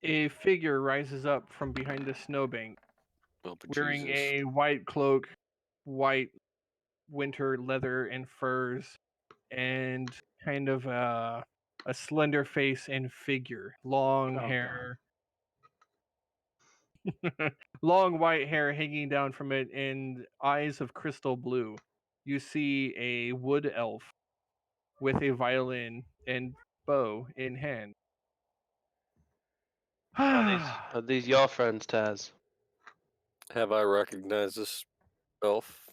a figure rises up from behind the snowbank, Oh, wearing Jesus. a white cloak, white winter leather and furs, and kind of a slender face and figure, long Oh, hair, long white hair hanging down from it, and eyes of crystal blue. You see a wood elf with a violin and bow in hand. Are these your friends, Taz? Have I recognized this elf?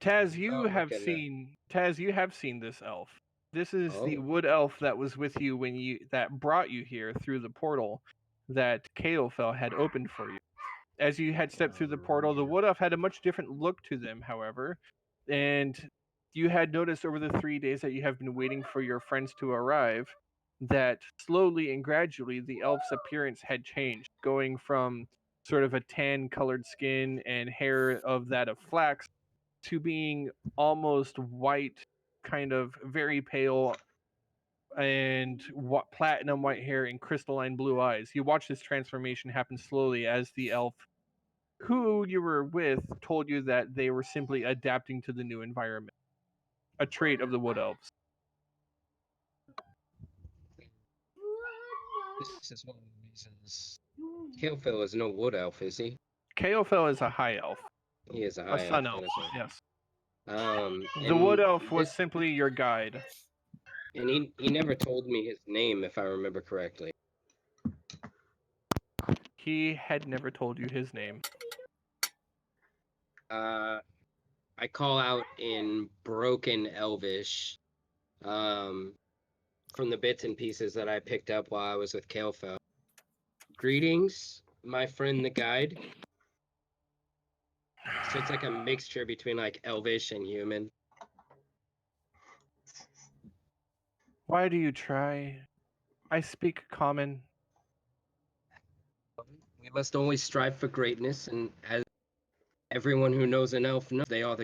Taz, you Oh, have okay, no. seen Taz, you have seen this elf. This is the Oh. wood elf that was with you when that brought you here through the portal that Kaelfell had opened for you. As you had stepped through the portal, the wood elf had a much different look to them, however, and you had noticed over the 3 days that you have been waiting for your friends to arrive that slowly and gradually the elf's appearance had changed, going from sort of a tan colored skin and hair of that of flax to being almost white, kind of very pale, and platinum white hair and crystalline blue eyes. You watch this transformation happen slowly as the elf who you were with told you that they were simply adapting to the new environment, a trait of the wood elves. This is one of the reasons. Killfell is no wood elf, is he? Kaofel is a high elf, He is a a high sun elf. elf. That is right. Yes, the wood And elf was simply your guide. and he never told me his name, if I remember correctly. He had never told you his name. I call out in broken Elvish, from the bits and pieces that I picked up while I was with Kalefell. Greetings, my friend the guide. So it's like a mixture between like Elvish and human. Why do you try? I speak common. We must always strive for greatness, and as everyone who knows an elf knows, they are the.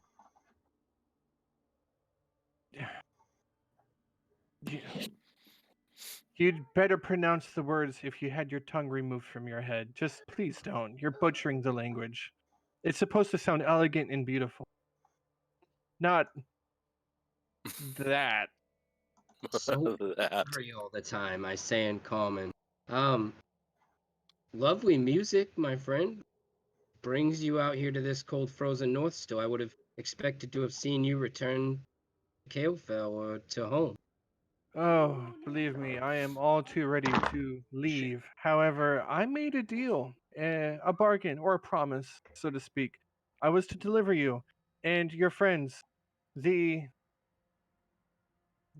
You'd better pronounce the words if you had your tongue removed from your head. Just please don't. You're butchering the language. It's supposed to sound elegant and beautiful. Not that. So That. angry all the time, I say in common. Lovely music, my friend. Brings you out here to this cold, frozen north still. I would have expected to have seen you return to Kalefell or to home. Oh, believe me, I am all too ready to leave. However, I made a deal, a bargain, or a promise, so to speak. I was to deliver you and your friends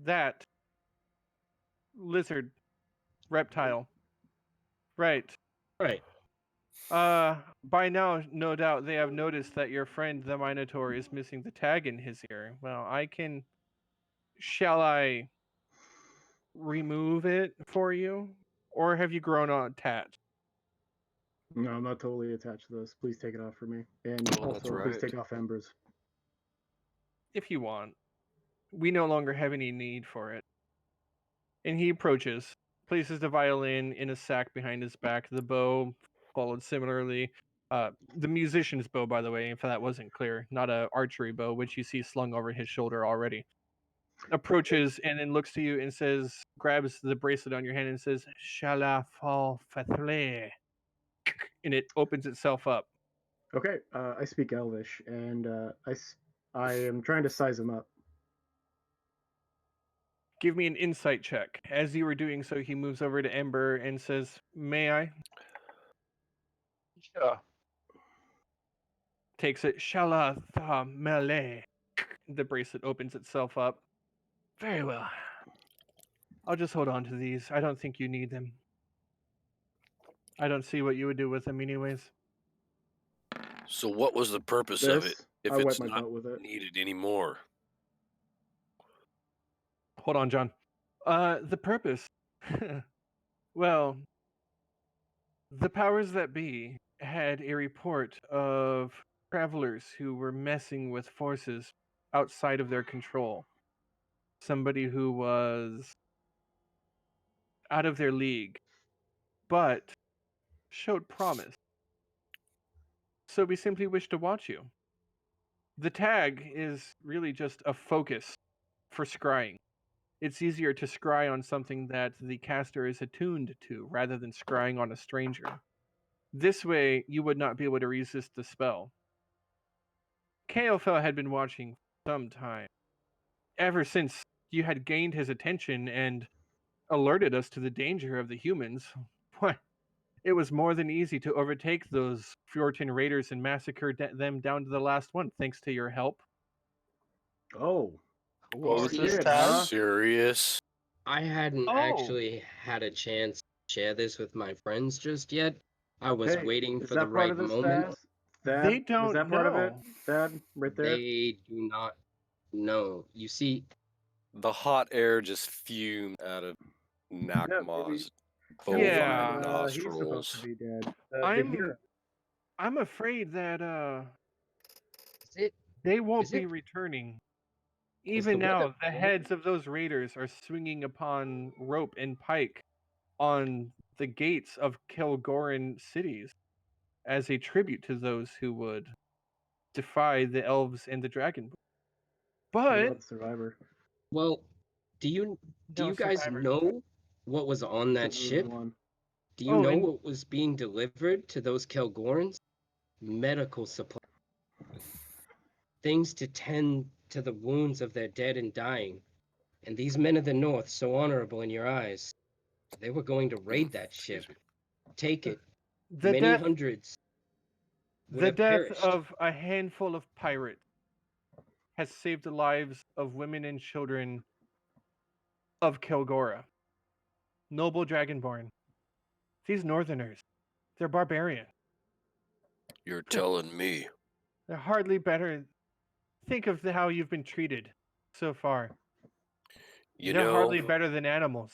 that lizard reptile. Right. Right. By now, no doubt they have noticed that your friend the Minotaur is missing the tag in his ear. Well, shall I remove it for you? Or have you grown attached? No, I'm not totally attached to this. Please take it off for me. And Oh, that's also, please right. take off Embers. If you want. We no longer have any need for it. And he approaches, places the violin in a sack behind his back, the bow followed similarly. The musician's bow, by the way, if that wasn't clear, not a archery bow, which you see slung over his shoulder already. Approaches and then looks to you and says, grabs the bracelet on your hand and says, "Shala fall fatle," and it opens itself up. Okay, I speak Elvish, and I am trying to size him up. Give me an insight check. As you were doing so, he moves over to Ember and says, "May I?" Sure. Takes it. Shala tha melee. The bracelet opens itself up. Very well. I'll just hold on to these. I don't think you need them. I don't see what you would do with them anyways. So what was the purpose of it if I wet it's my not butt with it. needed anymore? Hold on, John. The purpose. Well, the powers that be had a report of travelers who were messing with forces outside of their control. Somebody who was out of their league, but showed promise. So we simply wish to watch you. The tag is really just a focus for scrying. It's easier to scry on something that the caster is attuned to rather than scrying on a stranger. This way, you would not be able to resist the spell. Kaofel had been watching for some time, ever since you had gained his attention and alerted us to the danger of the humans. Why, it was more than easy to overtake those Fjorton raiders and massacre them down to the last one, thanks to your help. Oh, What was shit, this Are you tag? huh? serious? I hadn't Oh. actually had a chance to share this with my friends just yet. I was Hey, waiting is for the that part right of this, moment. Thad? They Was don't that part of it? know. Thad, right there? They do not know. You see, The hot air just fumed out of Yeah, maybe, Nakma's maybe Yeah. bovine he's supposed to nostrils. be dead. Did I'm he? I'm afraid that is it They won't Is be it? returning. Is the Even weather now, the cold? heads of those raiders are swinging upon rope and pike on the gates of Kilgoran cities as a tribute to those who would defy the elves and the dragon. What But about the survivor? Well, do you no guys survivors. know what was on that So who's ship? one? Do you Oh, know and what was being delivered to those Kelgorans? Medical supplies, things to tend to the wounds of their dead and dying. And these men of the North, so honorable in your eyes, they were going to raid that Excuse ship, me. take it. the Many death hundreds would the have death perished. of a handful of pirates has saved the lives of women and children of Kilgora. Noble Dragonborn. These northerners, they're barbarian. You're telling me. They're hardly better. Think of how you've been treated so far. You They're hardly know, better than animals.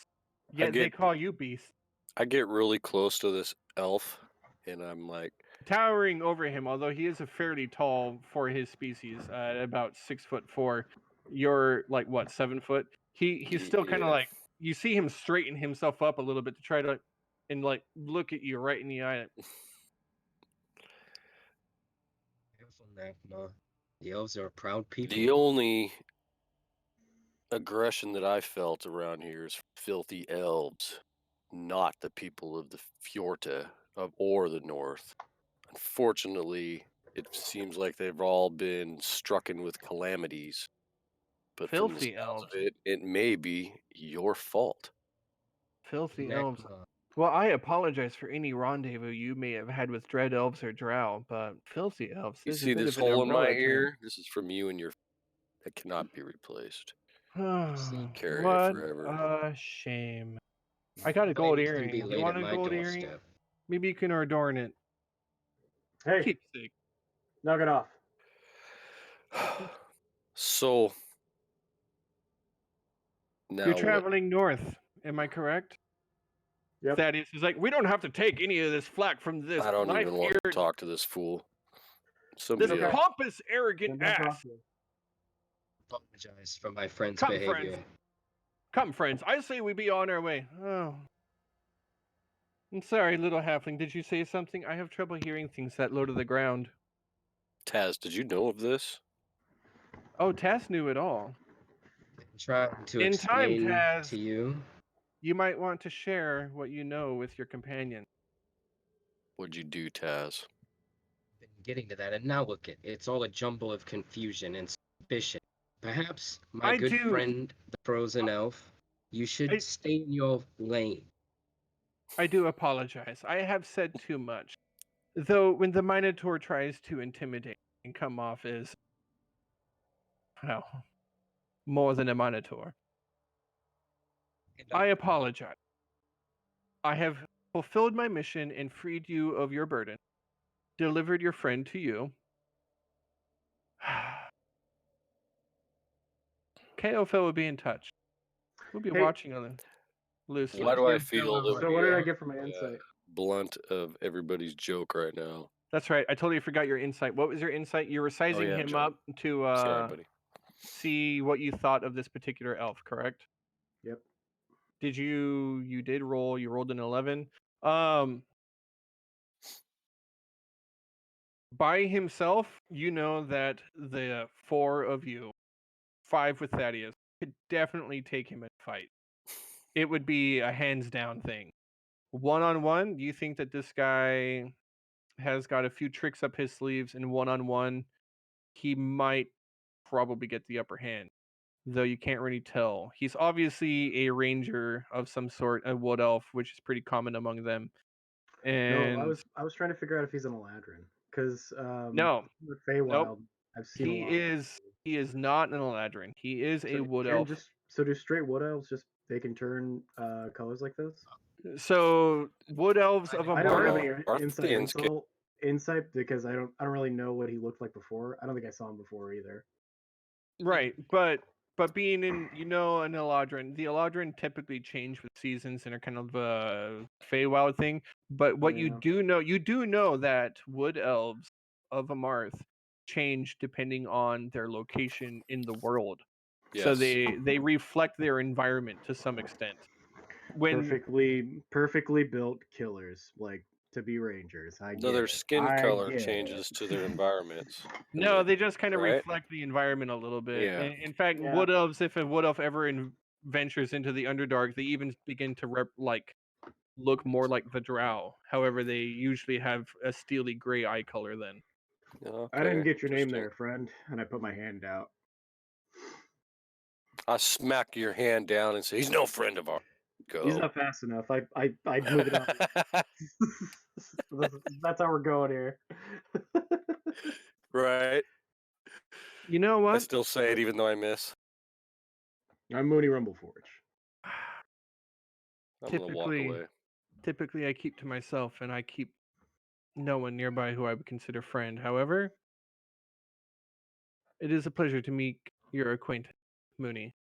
I Yet they get call you beasts. I get really close to this elf, and I'm like, Towering over him, although he is a fairly tall for his species, at about 6'4". You're like what, 7 foot? He's still kind of yeah. like, you see him straighten himself up a little bit to try to and like look at you right in the eye. Careful, Nagma. The elves are a proud people. The only aggression that I felt around here is filthy elves, not the people of the Fjorta or the North. Unfortunately, it seems like they've all been strucken with calamities. But from the Filthy sounds elves. of it, it may be your fault. Filthy elves. Nagma. Well, I apologize for any rendezvous you may have had with dread elves or drow, but filthy elves You is a see bit this of an hole in my umbrella term. ear? This is from you and your. That cannot be replaced. See, Carry it What forever. a shame. I got a gold blame can be earring. You laid want at a my gold earring? doorstep. Maybe you can adorn it. Hey, Keepsake. knock it off. So You're now what? traveling north, am I correct? Yep. Thaddeus is like, we don't have to take any of this flack from this I don't even want to life-eared, talk to this fool. this Somebody Okay. else. pompous, arrogant Then don't talk ass. to me. Apologize for my friend's Come, behavior. friends. Come, friends. I say we be on our way. Oh. I'm sorry, little halfling. Did you say something? I have trouble hearing things that low to the ground. Taz, did you know of this? Oh, Taz knew it all. I'm trying to In time, explain Taz, to you. you might want to share what you know with your companion. What'd you do, Taz? Been getting to that, and now look it's all a jumble of confusion and suspicion. Perhaps, my good friend, the frozen elf, you should stay in your lane. I do apologize. I have said too much. Though when the Minotaur tries to intimidate and come off as, well, more than a Minotaur, I apologize. I have fulfilled my mission and freed you of your burden, delivered your friend to you. KOFL will be in touch. We'll be Hey. watching on the loosely. Why do I feel that So what did I get for my we're insight? blunt of everybody's joke right now? That's right. I totally forgot your insight. What was your insight? You were sizing yeah, him John. up to Sorry, buddy. see what you thought of this particular elf, correct? Yep. Did you did roll, you rolled an 11. By himself, you know that the four of you, 5 with Thaddeus, could definitely take him in a fight. It would be a hands down thing. One-on-one, do you think that this guy has got a few tricks up his sleeves, and one-on-one, he might probably get the upper hand, though you can't really tell. He's obviously a ranger of some sort, a wood elf, which is pretty common among them. And No, I was trying to figure out if he's an Eladrin, because no, with Feywild, I've seen a lot. he is not an Eladrin. He is a wood elf. So do straight wood elves they can turn colors like this? So wood elves of a I don't have mark. any insight because I don't really know what he looked like before. I don't think I saw him before either. Right, but being in, an Eladrin, the Eladrin typically change with seasons and are kind of a Feywild thing. But what you do know that wood elves of Amarth change depending on their location in the world. So Yes. they reflect their environment to some extent. When Perfectly built killers, like to be rangers. I No, get their it. skin I color get changes it. to their environments. and No, they just kind of right? reflect the environment a little bit. Yeah. In fact, Yeah. wood elves, if a wood elf ever ventures into the Underdark, they even begin to look more like the Drow. However, they usually have a steely gray eye color then. I didn't Okay. get your name Interesting. there, friend, and I put my hand out. I smack your hand down and say, "He's no friend of ours." Go. He's not fast enough. I'd move it up. That's how we're going here. Right. You know I what? still say it even though I miss. I'm Mooney Rumbleforge. I'm gonna walk away. Typically, I keep to myself, and I keep no one nearby who I would consider friend. However, it is a pleasure to meet your acquaintance, Mooney.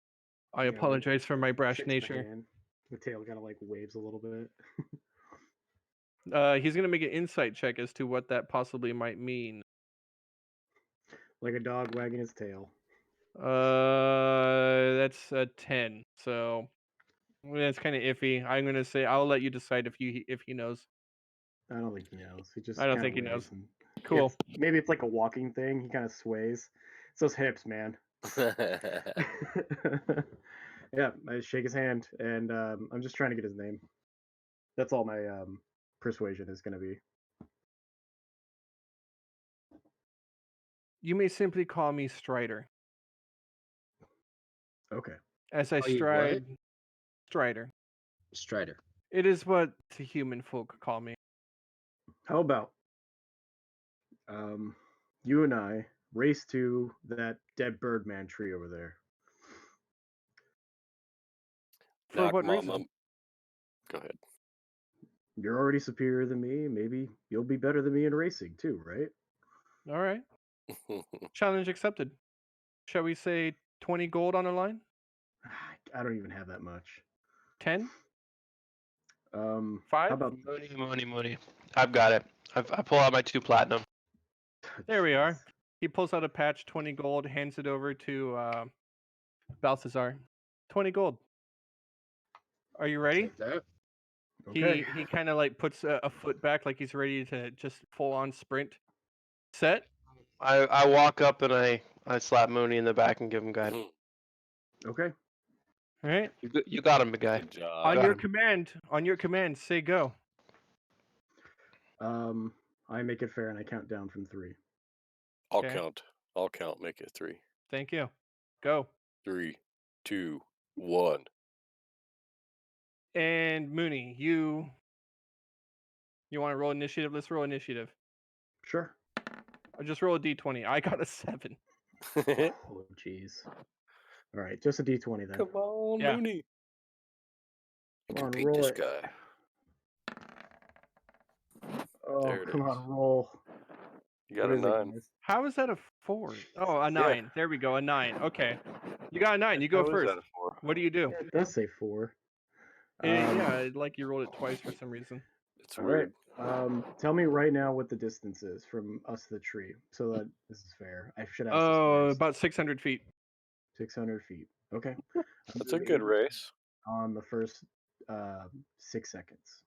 I Yeah, apologize for my brash shakes my nature. hand. The tail kind of like waves a little bit. He's gonna make an insight check as to what that possibly might mean. Like a dog wagging his tail. That's a 10. So that's kind of iffy. I'm gonna say I'll let you decide if he knows. I don't think he knows. He just I don't kind of think he waves. knows. And Cool. maybe it's like a walking thing. He kind of sways. It's those hips, man. Yeah, I shake his hand, and I'm just trying to get his name. That's all my persuasion is going to be. You may simply call me Strider. Okay. As I Call you what? stride, Strider. Strider. It is what the human folk call me. How about you and I race to that dead Birdman tree over there? For Knock what mama. reason? Go ahead. You're already superior than me. Maybe you'll be better than me in racing too, right? All right. Challenge accepted. Shall we say 20 gold on the line? I don't even have that much. 10? How 5? about Mooney. I've got it. I pull out my 2 platinum. There we are. Jeez. He pulls out a patch, 20 gold, hands it over to Balthazar. 20 gold. Are you ready? Take that. Okay. He kind of like puts a foot back like he's ready to just full on sprint. Set. I walk up and I slap Mooney in the back and give him guidance. Okay. All right. You got him, big guy. Good job. On got your him. command, say go. I make it fair and I count down from 3. I'll Okay. count. I'll count. Make it 3. Thank you. Go. 3, 2, 1. And Mooney, you want to roll initiative? Let's roll initiative. Sure. I'll just roll a d20. I got a 7. Oh, jeez. All right, just a d20 then. Come on, Yeah. Mooney. You Come can on, beat roll this it. guy. Oh, There it come is. on, roll. You got What a is it, 9. guys? How is that a 4? Oh, a 9. There we go. A 9. Okay. You got a 9. You go How is first. that a 4? What do you do? Yeah, it does say 4. Yeah, like you rolled it twice for some reason. It's All weird. right. Tell me right now what the distance is from us to the tree, so that this is fair. I should ask Oh, this first. about 600 feet. 600 feet. Okay. That's a good race. On the first 6 seconds.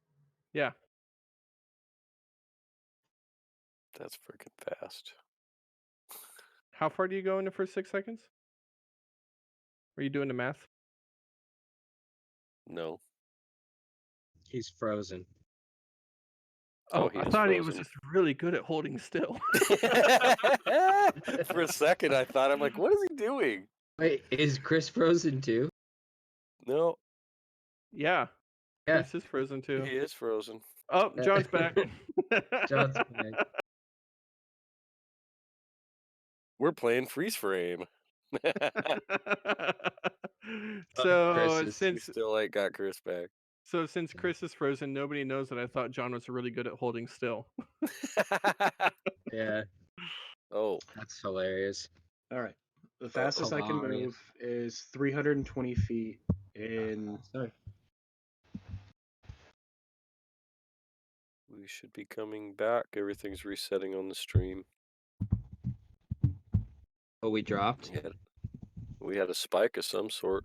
Yeah. That's freaking fast. How far do you go in the first 6 seconds? Are you doing the math? No. He's frozen. Oh, Oh, he I is thought he was frozen. just really good at holding still. For a second, I thought, I'm like, what is he doing? Wait, is Chris frozen too? No, Yeah. Yeah. Chris is frozen too. he is frozen. Oh, John's back. John's back. We're playing freeze frame. So Chris is- We since still ain't got Chris back. since Chris is frozen, nobody knows that I thought John was really good at holding still. Yeah, Oh, that's hilarious. All right. The fastest I can Hilarious. move is 320 feet in. Sorry. we should be coming back. Everything's resetting on the stream. Oh, we dropped. We had a spike of some sort.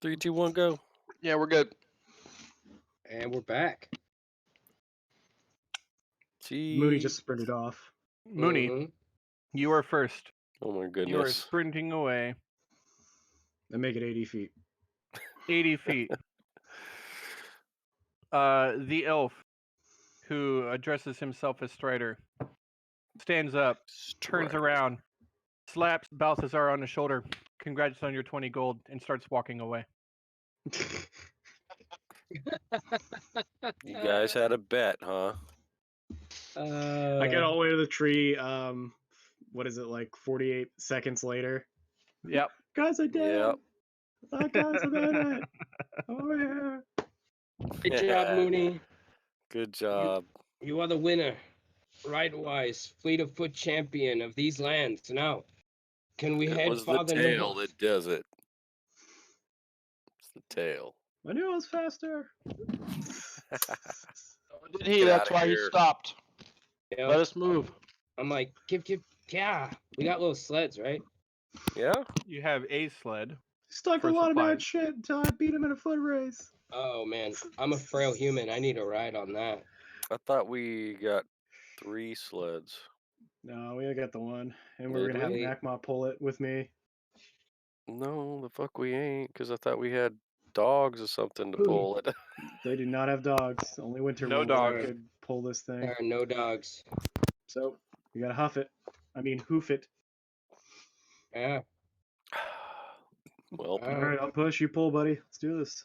3, 2, 1, go. Yeah, we're good. And we're back. Mooney See. just sprinted off. Mooney, Mhm. you are first. Oh my You are goodness. sprinting away They make it 80 feet. 80 feet. The elf, who addresses himself as Strider, stands up, turns Strider. around, slaps Balthazar on the shoulder, congrats on your 20 gold, and starts walking away. You guys had a bet, huh? I get all the way to the tree. What is it, like 48 seconds later? Yep. Guys, I did. Yep. Guys, I did it. Oh yeah. Good job, Mooney. Good job. You are the winner. Ride-wise, fleet of foot champion of these lands. Now, can we It head was the farther tail north? that does it. It's the tail. I knew I was faster. Did he? Get That's outta why he here. stopped. Yeah. Let us move. I'm like, yeah. We got little sleds, right? Yeah? You have a sled. Stuck a For lot of bad supplies. shit until I beat him in a foot race. Oh man, I'm a frail human. I need a ride on that. I thought we got 3 sleds. No, we only got the one, and we were Did gonna have we? Nakma pull it with me. No, the fuck we ain't, because I thought we had dogs or something to pull it. They do not have dogs. Only winter No ones dogs. could pull this thing. There are no dogs. So you gotta huff it. I mean, hoof it. Yeah. Well, All right, I'll push. You pull, buddy. Let's do this.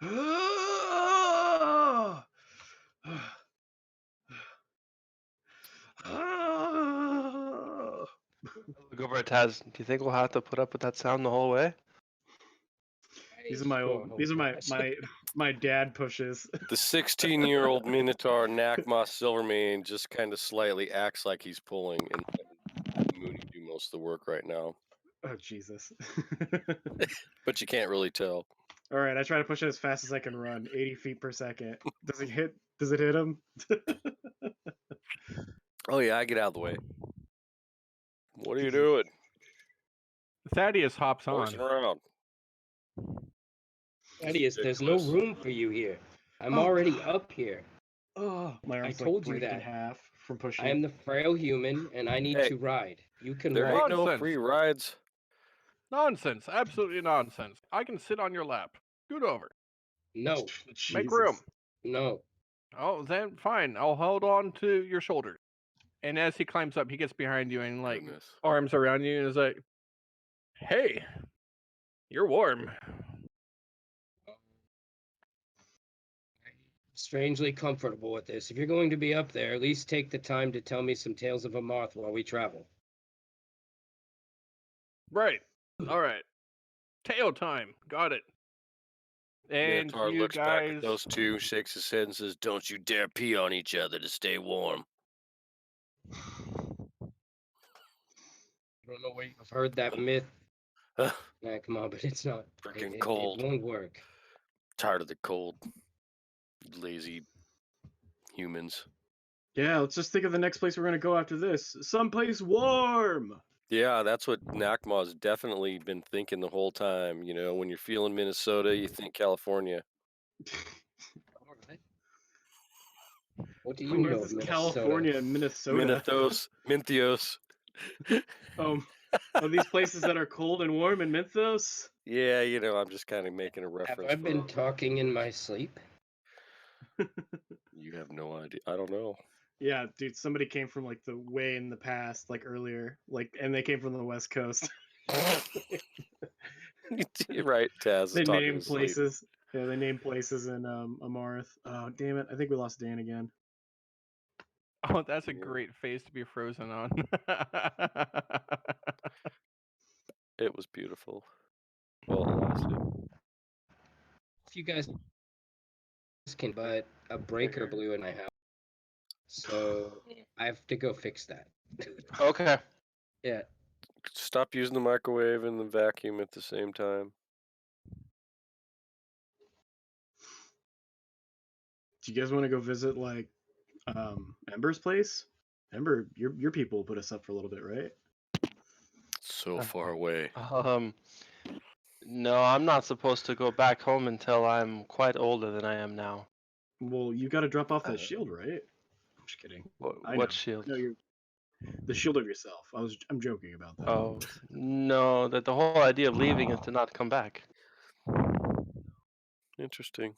Ah! Look over at Taz. Do you think we'll have to put up with that sound the whole way? These are my old. These are my dad pushes. the 16-year-old Minotaur Nakma Silvermane just kind of slightly acts like he's pulling, and Mooney do most of the work right now. Oh Jesus! But you can't really tell. All right, I try to push it as fast as I can run, 80 feet per second. Does it hit? Does it hit him? Oh yeah, I get out of the way. What are you doing? Thaddeus hops Horsing on. around. Thaddeus, there's no ridiculous. room for you here. I'm Oh, already God. up here. Oh, my arms told you like break in that. half from pushing. I am the frail human, and I need Hey, to ride. You can There walk. ain't no Nonsense. free rides. Nonsense. Absolutely nonsense. I can sit on your lap. Scoot over. No, Make room. no. Oh, then fine. I'll hold on to your shoulders. And as he climbs up, he gets behind you and like Goodness. arms around you and is like, "Hey, you're warm." Strangely comfortable with this. If you're going to be up there, at least take the time to tell me some tales of a moth while we travel. Right. All right. Tail time. Got it. And Minotaur you looks back guys. at those two, shakes his head, and says, "Don't you dare pee on each other to stay warm." I don't know where you've heard that myth. Nah, come on, but it's not. Freaking cold. It won't work. Tired of the cold. Lazy humans. Yeah, let's just think of the next place we're gonna go after this. Someplace warm. Yeah, that's what Nakma's definitely been thinking the whole time. You know, when you're feeling Minnesota, you think California. All right. What do you Where's know of this Minnesota? California and Minnesota? Minthos. Are these places that are cold and warm in Minthos? Yeah, you know, I'm just kind of making a Have reference. I been talking in my sleep? You have no idea. I don't know. Yeah, dude, somebody came from like the way in the past, like earlier, and they came from the West Coast. You're right, Taz. They is talking named to sleep. places. Yeah, they named places in Amarth. Oh, damn it! I think we lost Dan again. Oh, that's a Yeah. great face to be frozen on. It was beautiful. Well, it lasted. If you guys can, but a breaker blew in my house. So I have to go fix that. Okay. Yeah. Stop using the microwave and the vacuum at the same time. Do you guys want to go visit like Ember's place? Ember, your people put us up for a little bit, right? So far away. No, I'm not supposed to go back home until I'm quite older than I am now. Well, you got to drop off that shield, right? I'm just kidding. I know. What shield? No, you're the shield of yourself. I'm joking about that. Oh, no, that the whole idea of leaving is to not come back. Interesting.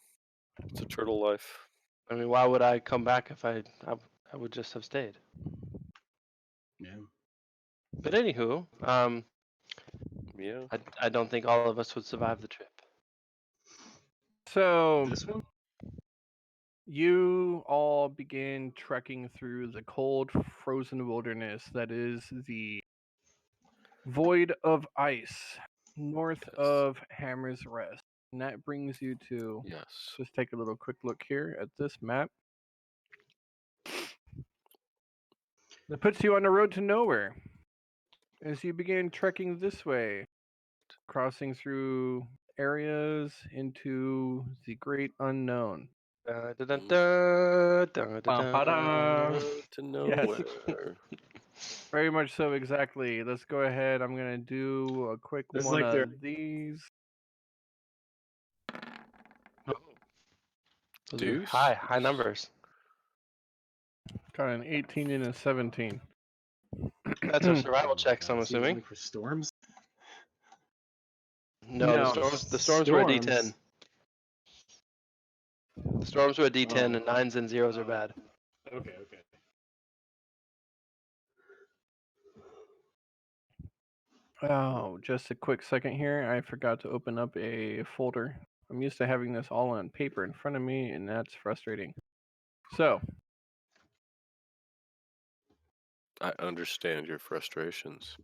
It's a turtle life. I mean, why would I come back if I would just have stayed? Yeah. But anywho, Yeah. I don't think all of us would survive the trip. So This one? you all begin trekking through the cold, frozen wilderness that is the void of ice north Yes. of Hammer's Rest. And that brings you to, Yes. just take a little quick look here at this map. That puts you on the road to nowhere. As you begin trekking this way, crossing through areas into the great unknown. Ba-ba-da. To Yes. nowhere. Very much so, exactly. Let's go ahead. I'm going to do a quick It's one like they're- of these. Those are Deuce? high numbers. Got an 18 and a 17. That's our survival Oh my checks, I'm God, so you're assuming. rolling for storms? No, No. the storms were a D10. Storms? The storms were a D10, Oh. and 9s and 0s are bad. Okay. Oh, just a quick second here. I forgot to open up a folder. I'm used to having this all on paper in front of me, and that's frustrating. So, I understand your frustrations.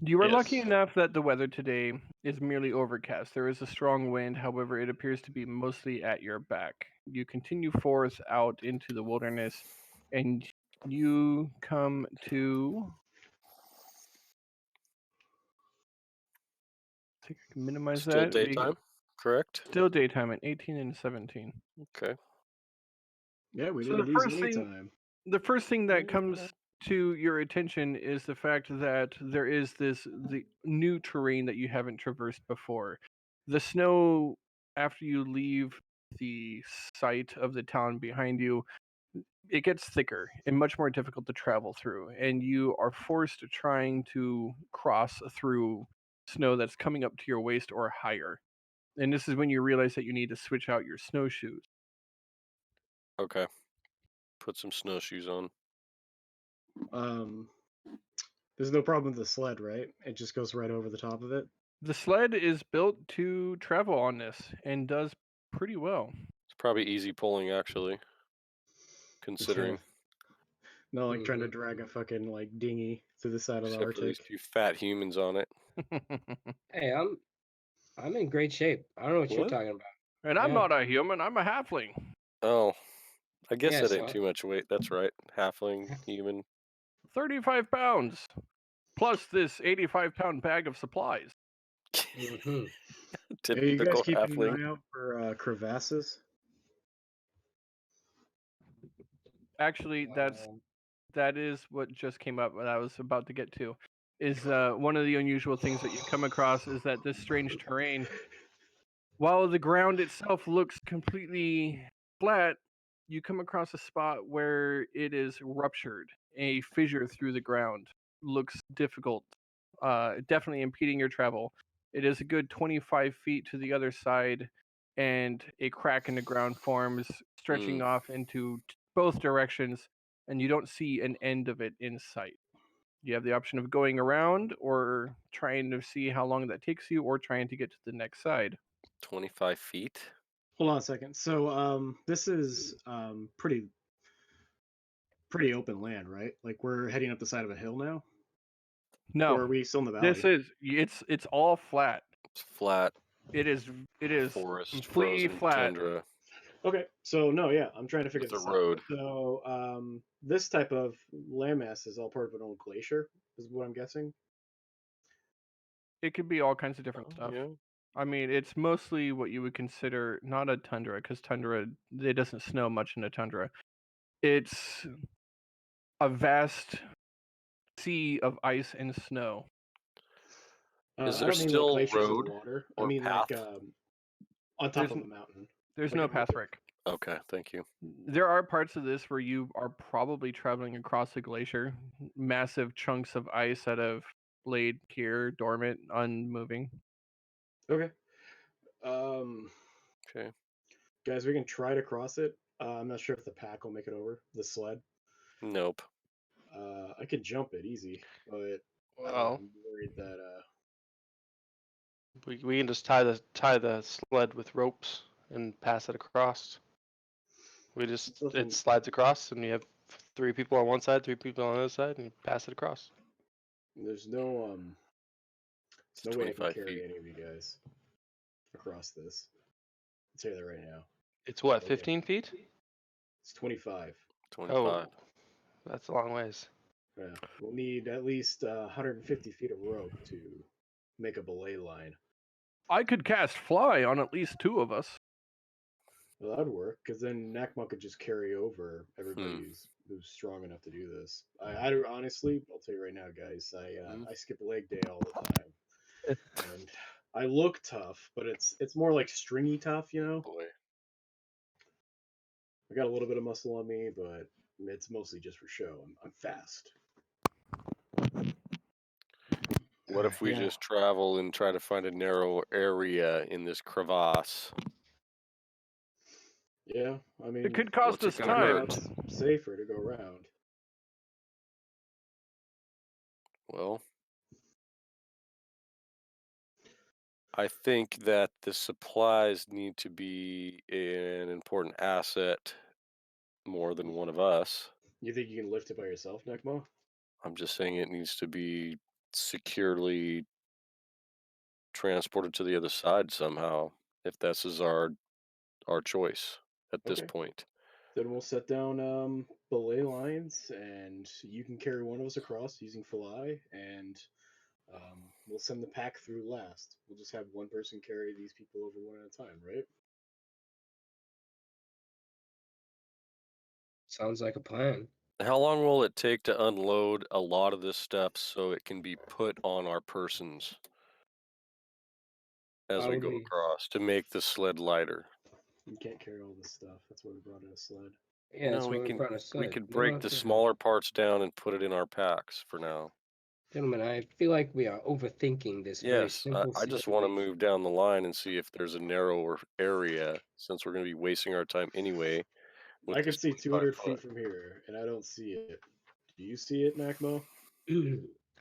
you are lucky Yes. enough that the weather today is merely overcast. There is a strong wind, however, it appears to be mostly at your back. You continue forth out into the wilderness, and you come to. I think I can minimize Still that. daytime, correct? Still daytime at 18 and 17. Okay. Yeah, we So didn't the lose first any thing, time. the first thing that comes to your attention is the fact that there is the new terrain that you haven't traversed before. The snow, after you leave the site of the town behind you, it gets thicker and much more difficult to travel through, and you are forced trying to cross through snow that's coming up to your waist or higher. And this is when you realize that you need to switch out your snowshoes. Okay. Put some snowshoes on. There's no problem with the sled, right? It just goes right over the top of it. The sled is built to travel on this and does pretty well. It's probably easy pulling, actually, considering. Not like trying to drag a fucking like dinghy to the side of the Except for these Arctic. two fat humans on it. Hey, I'm in great shape. I don't know what you're What? talking about. And I'm Yeah. not a human, I'm a halfling. Oh, I guess Yeah, that so- ain't too much weight. That's right. Halfling, human. 35 pounds. Plus this 85-pound bag of supplies. Mhm. Are you guys Typical keeping halfling. an eye out for crevasses? Actually, that is what just came up that I was about to get to. Is one of the unusual things that you come across is that this strange terrain, while the ground itself looks completely flat, you come across a spot where it is ruptured. A fissure through the ground looks difficult, definitely impeding your travel. It is a good 25 feet to the other side, and a crack in the ground forms, stretching off into both directions, and you don't see an end of it in sight. You have the option of going around or trying to see how long that takes you, or trying to get to the next side. 25 feet? Hold on a second. So this is pretty open land, right? Like we're heading up the side of a hill now, No, or are we still in the valley? this is it's all flat. It's flat. It is Forest, completely frozen flat. tundra. Okay, so no, yeah, I'm trying to figure With a this out. road. So this type of landmass is all part of an old glacier, is what I'm guessing. It could be all kinds of different stuff. Yeah. I mean, it's mostly what you would consider not a tundra, because tundra, it doesn't snow much in a tundra. It's a vast sea of ice and snow. Is I there don't mean like still glaciers in the road water. I or mean path? like on top There's of a n- mountain. there's Like no a path, mountain. Rick. Okay, thank you. There are parts of this where you are probably traveling across a glacier. Massive chunks of ice that have laid here, dormant, unmoving. Okay. Um, Okay. guys, we can try to cross it. I'm not sure if the pack will make it over the sled. Nope. I could jump it easy, but Well, I'm worried that we can just tie the sled with ropes and pass it across. it's nothing. It slides across, and you have 3 people on one side, 3 people on the other side, and you pass it across. There's no It's there's no way I can 25 carry feet. any of you guys across this. I'll tell you that right now. It's what, Okay. 15 feet? It's 25. 25. Oh, that's a long ways. Yeah, we'll need at least 150 feet of rope to make a belay line. I could cast fly on at least 2 of us. Well, that'd work, because then Nakma could just carry over everybody Hmm. who's strong enough to do this. Honestly, I'll tell you right now, guys, I skip leg day all the time, and I look tough, but it's more like stringy tough, you know. Boy. I got a little bit of muscle on me, but it's mostly just for show. I'm fast. What if we Yeah. just travel and try to find a narrow area in this crevasse? Yeah, I mean, It could cost What's it us gonna time. hurt? it's safer to go around. Well, I think that the supplies need to be an important asset more than one of us. You think you can lift it by yourself, Nekma? I'm just saying it needs to be securely transported to the other side somehow, if this is our choice at this Okay. point. Then we'll set down belay lines, and you can carry one of us across using fly, and we'll send the pack through last. We'll just have one person carry these people over one at a time, right? Sounds like a plan. How long will it take to unload a lot of this stuff so it can be put on our persons as we go Probably. across to make the sled lighter? You can't carry all this stuff. That's why we brought in a sled. Yeah, No, that's why we brought a we sled. could You don't break have the to. smaller parts down and put it in our packs for now. Gentlemen, I feel like we are overthinking this very Yes, simple I just want to situation. move down the line and see if there's a narrower area since we're going to be wasting our time anyway with I can this see 25 200 foot. feet from here, and I don't see it. Do you see it, Nakmo?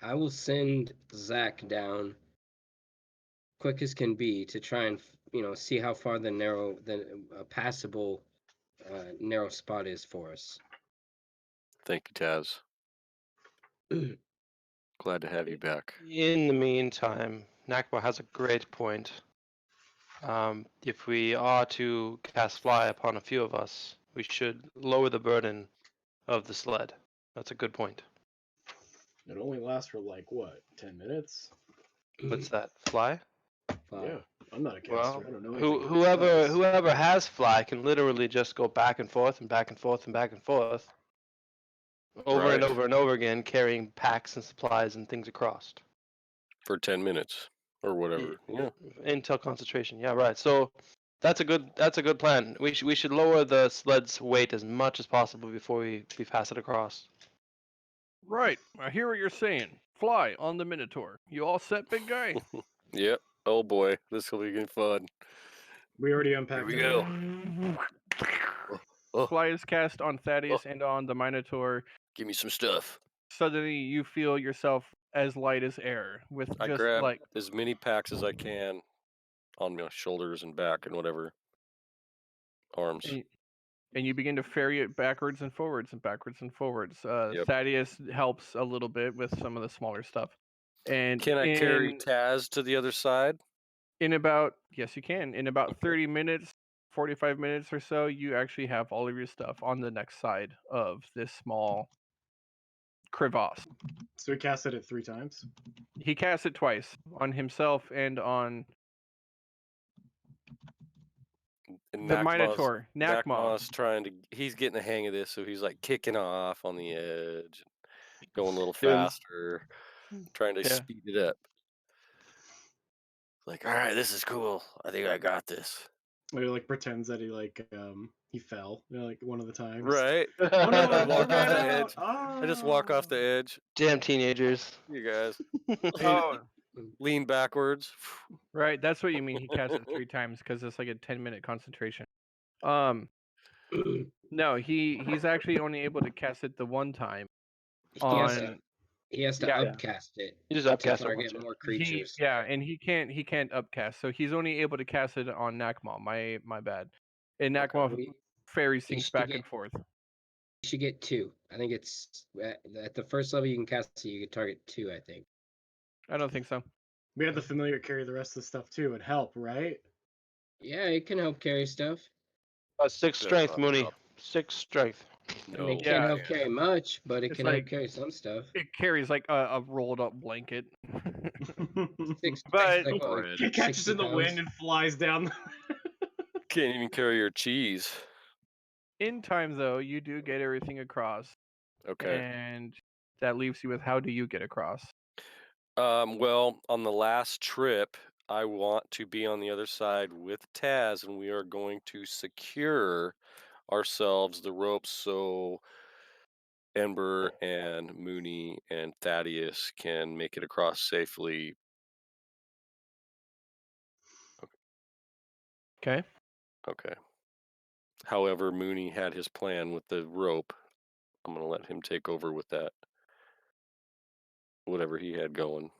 I will send Zach down quick as can be to try and see how far the passable narrow spot is for us. Thank you, Taz. Glad to have you back. In the meantime, Nakba has a great point. If we are to cast fly upon a few of us, we should lower the burden of the sled. That's a good point. It only lasts for like what, 10 minutes? What's that? Fly? Yeah, I'm not a caster. Well, I don't know anything about whoever spells. whoever has fly can literally just go back and forth and back and forth and back and forth over and Right. over and over again, carrying packs and supplies and things across. For 10 minutes or whatever. Yeah. Until concentration. Yeah, right. So that's a good plan. We should lower the sled's weight as much as possible before we pass it across. Right. I hear what you're saying. Fly on the Minotaur. You all set, big guy? Yep. Oh boy, this will be good fun. We already Here unpacked we everything. go. Oh, Fly is cast on Thaddeus and on the Minotaur. give me some stuff. Suddenly, you feel yourself as light as air, with I just grab like as many packs as I can on my shoulders and back and whatever arms. and you begin to ferry it backwards and forwards and backwards and forwards. Yep. Thaddeus helps a little bit with some of the smaller stuff. And Can I carry Taz to the other side? in about yes, you can. In about 30 minutes, 45 minutes or so, you actually have all of your stuff on the next side of this small crevasse. So we casted it 3 times. He casts it twice on himself and on And the Minotaur, Nakma. Nakma's he's getting the hang of this, so he's like kicking off on the edge, going a little Doing- faster, trying to Yeah. speed it up. Like, all right, this is cool. I think I got this. Or he like pretends that he fell, like one of the times. Right. Oh no, I I walk off ran the out. edge. I just walk off the Oh. edge. Damn teenagers. You guys Oh, lean backwards. right. That's what you mean. He cast it 3 times because it's like a 10-minute concentration. No, he's actually only able to cast it the one time. He has to On yeah. upcast it. You just to upcast it target once. more creatures. and he can't upcast, so he's only able to cast it on Nakma. My bad. And Okay. Nakma ferries He things should back get- and forth. You should get 2. I think it's at the first level you can cast it. You can target 2. I think. I don't think so. We had the familiar carry the rest of the stuff too. It'd help, right? Yeah, it can help carry stuff. 6 strength, Mooney. 6 strength. I mean, it Yeah. can't help carry much, but it It's can like- help carry some stuff. It carries like a rolled up blanket. 6 But- like, what, like Bread. It catches 60 in the pounds? wind and flies down. Can't even carry your cheese. In time, though, you do get everything across, Okay. and that leaves you with how do you get across? Well, on the last trip, I want to be on the other side with Taz, and we are going to secure ourselves the ropes so Ember and Mooney and Thaddeus can make it across safely. Okay. Okay. However, Mooney had his plan with the rope. I'm going to let him take over with that. Whatever he had going.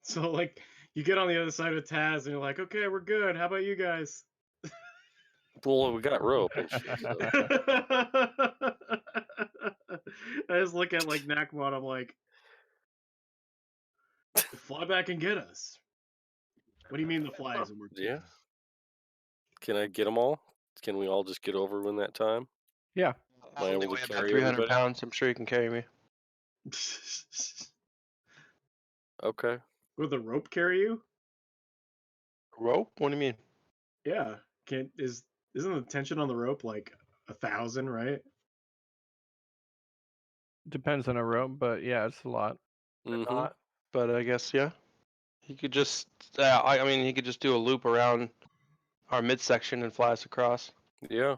So like you get on the other side of Taz and you're like, okay, we're good. How about you guys? Well, we got rope and shit. So. I just look at like Nakmon, I'm like, fly back and get us. What do you mean the fly isn't working? Yeah. Can I get them all? Can we all just get over in that time? Yeah. Am I able to About carry 300 everybody? pounds. I'm sure you can carry me. Okay. Will the rope carry you? Rope? What do you mean? Yeah. Isn't the tension on the rope like 1,000, right? Depends on a rope, but yeah, it's a lot. Mm-hmm. Not, but I guess yeah. He could just. I mean, he could just do a loop around our midsection and fly us across. Yeah.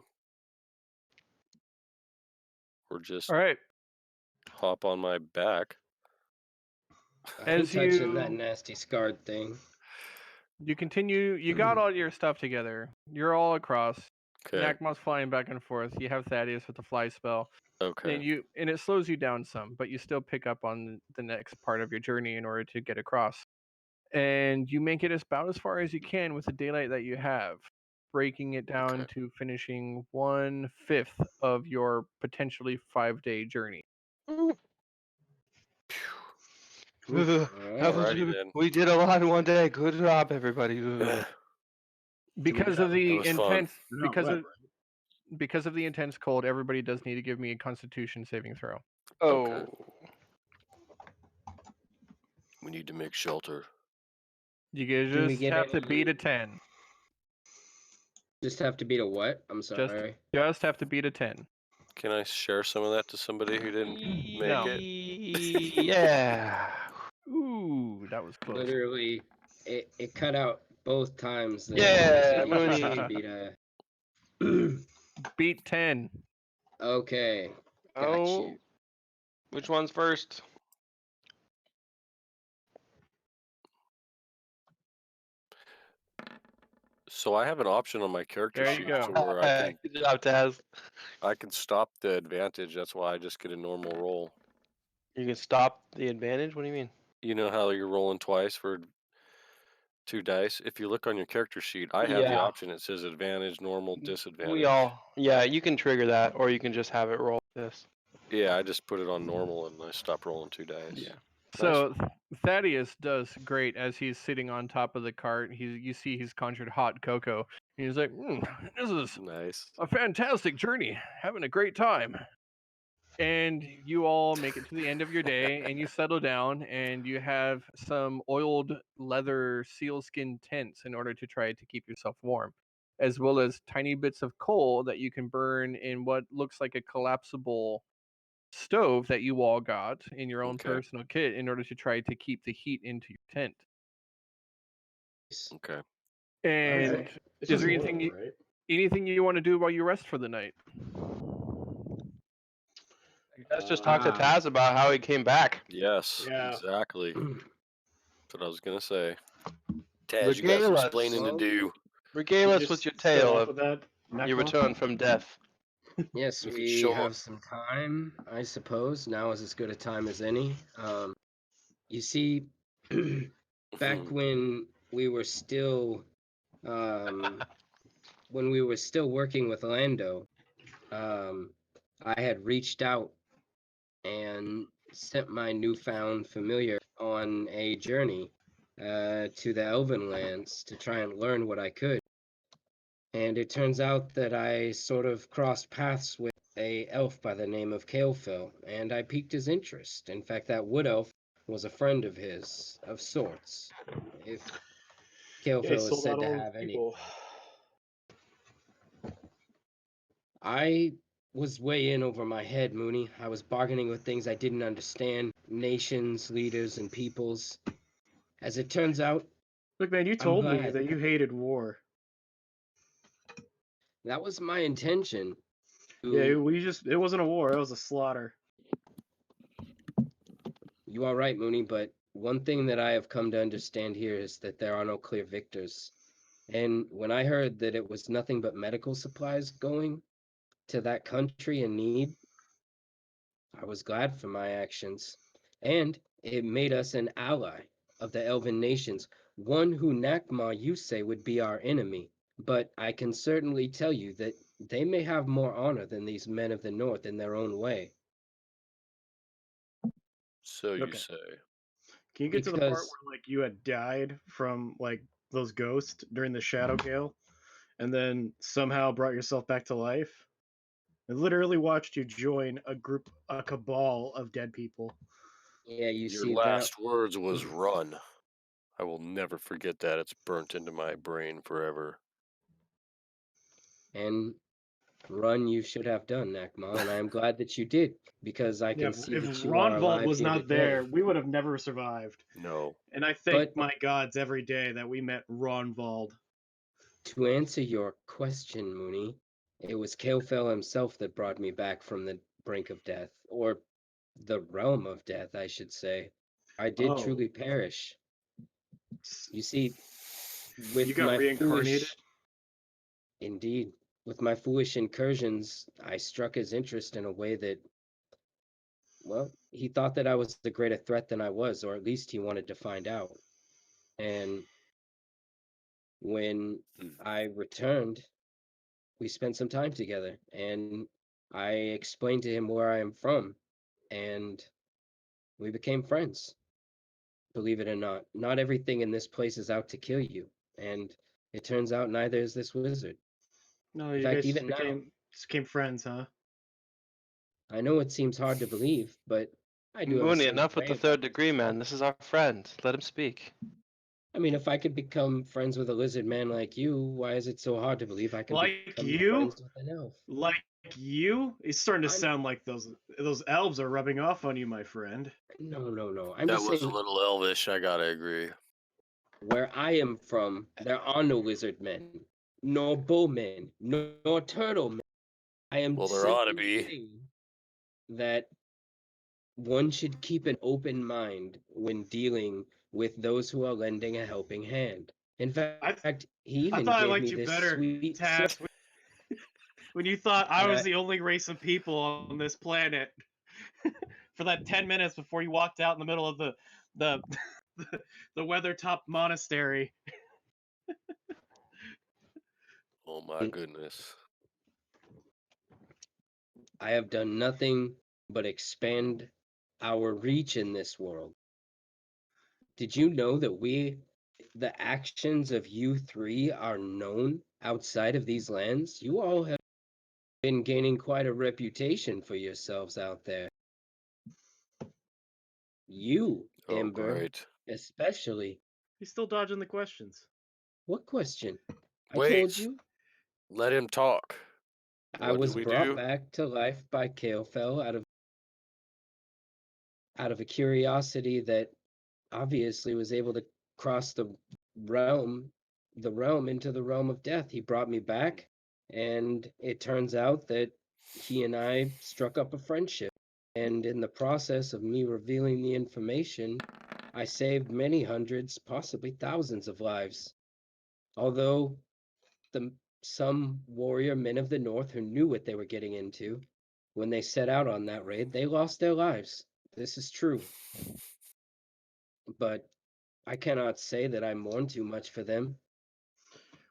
Or just All right. hop on my back. I'm As touching that you- nasty scarred thing. You continue. You got all your stuff together. You're all across. Okay. Nakma's flying back and forth. You have Thaddeus with the fly spell. Okay. And it slows you down some, but you still pick up on the next part of your journey in order to get across. And you make it about as far as you can with the daylight that you have, breaking it down Okay. to finishing 1/5 of your potentially 5-day journey. Alrighty then. We did a lot in one day. Good job, everybody. Because of the It was fun. intense They're not wet, because of the intense cold, everybody does need to give me a Constitution saving throw. Oh. We need to make shelter. You guys Do we just get have to any- beat a 10. Just have to beat a what? I'm sorry. Just have to beat a 10. Can I share some of that to somebody who didn't make No. it? Yeah. Ooh, that was close. Literally, it cut out both times. Then, Yeah, so you just Mooney. have to beat a. Beat 10. Okay. Got Oh. you. Which one's first? So I have an option on my character There you sheet go. to where I Good job, Taz. can stop the advantage. That's why I just get a normal roll. You can stop the advantage? What do you mean? You know how you're rolling twice for 2 dice? If you look on your character sheet, I have the Yeah. option. It says advantage, normal, disadvantage. Yeah, you can trigger that, or you can just have it roll this. Yeah, I just put it on normal and I stopped rolling 2 dice. Yeah. So Thaddeus does great as he's sitting on top of the cart. You see he's conjured hot cocoa. And he's like, this is Nice. a fantastic journey. Having a great time. And you all make it to the end of your day and you settle down and you have some oiled leather sealskin tents in order to try to keep yourself warm, as well as tiny bits of coal that you can burn in what looks like a collapsible stove that you all got in your own Okay. personal kit in order to try to keep the heat into your tent. Okay. And Alright. It's is just there one of anything them, right? anything you want to do while you rest for the night? Let's just talk to Ah. Taz about how he came back. Yes, Yeah. exactly. That's what I was gonna say. Taz, you got some Regale us. explaining to Well, do. Regale us Just with your set tale off of with that. your Necron? return from death. yes, You can we show have some time, I suppose. Now is as good a time as any. You see, back when we were still, um, when we were still working with Lando, I had reached out and sent my newfound familiar on a journey to the Elven lands to try and learn what I could. And it turns out that I sort of crossed paths with a elf by the name of Kalefell, and I piqued his interest. In fact, that wood elf was a friend of his, of sorts. If Yeah, he Kalefell is sold said out to all his have any. people. I was way in over my head, Mooney. I was bargaining with things I didn't understand, nations, leaders, and peoples. As it turns out, Look, man, you I'm told me glad. that you hated war. That was my intention. Yeah, To... it wasn't a war, it was a slaughter. You are right, Mooney, but one thing that I have come to understand here is that there are no clear victors. And when I heard that it was nothing but medical supplies going to that country in need, I was glad for my actions. And it made us an ally of the Elven nations, one who Nakma you say would be our enemy. But I can certainly tell you that they may have more honor than these men of the North in their own way. So you Okay. say. Can you get to the part Because, where like you had died from like those ghosts during the Shadow Gale, and then somehow brought yourself back to life? I literally watched you join a cabal of dead people. yeah, you Your see that. last words was run. I will never forget that. It's burnt into my brain forever. And run you should have done, Nakma, and I am glad that you did, because I Yeah, can see if that you are Ronvald alive was here not today. there, we would have never survived. No. And I thank But my gods every day that we met Ronvald. to answer your question, Mooney, it was Kalefell himself that brought me back from the brink of death, or the realm of death, I should say. I did Oh, truly perish. You see, you with got my reincarnated? indeed, with my foolish incursions, I struck his interest in a way that, well, he thought that I was a greater threat than I was, or at least he wanted to find out. And when Hmm. I returned, we spent some time together, and I explained to him where I am from, and we became friends. Believe it or not, not everything in this place is out to kill you, and it turns out neither is this wizard. No, In you fact, guys even now, just became friends, huh? I know it seems hard to believe, but I do have a Mooney, certain enough with way the about third this. degree, man. This is our friend. Let him speak. I mean, if I could become friends with a lizard man like you, why is it so hard to believe I can Like become you? friends with an elf? Like you? It's starting to I'm sound like those elves are rubbing off on you, my friend. no. I'm That just was a saying, little elvish, I gotta agree. where I am from, there are no lizard men, nor bowmen, nor turtle men. I am Well, there ought to simply be. saying that one should keep an open mind when dealing with those who are lending a helping hand. In I fact, he I even thought I gave liked me you this better, sweet silk, Taz, when you thought I and was the only race of people on this planet for that 10 minutes before you walked out in the middle of the the Weathertop Monastery. Oh my goodness. I have done nothing but expand our reach in this world. Did you know that the actions of you three, are known outside of these lands? You all have been gaining quite a reputation for yourselves out there. You, Oh, Ember, great. especially. He's still dodging the questions. What question? I told Wait, you let him talk. I What did was we brought do? back to life by Kalefell out of a curiosity that obviously was able to cross the realm, the realm into the realm of death. He brought me back, and it turns out that he and I struck up a friendship. And in the process of me revealing the information, I saved many hundreds, possibly thousands of lives. Although some warrior men of the North who knew what they were getting into, when they set out on that raid, they lost their lives. This is true. But I cannot say that I mourn too much for them.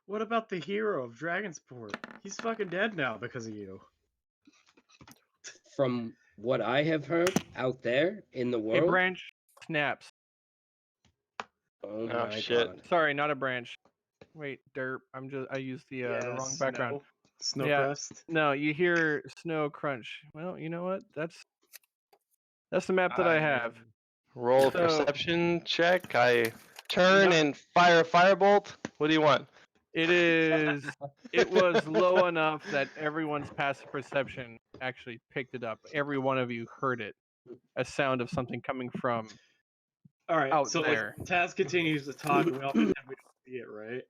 What about the hero of Dragonsport? He's fucking dead now because of you. From what I have heard out there in the A world, branch snaps. oh Oh, my shit. god. Sorry, not a branch. Wait, derp. I used the wrong background. Yeah. Snowcrest. No, you hear snow crunch. Well, you know what? That's the map that I have. Roll a So- perception check. I turn No. and fire a firebolt. What do you want? It was low enough that everyone's passive perception actually picked it up. Every one of you heard it. A sound of something coming from All right, out so there. like Taz continues to talk, and we all pretend we don't see it, right?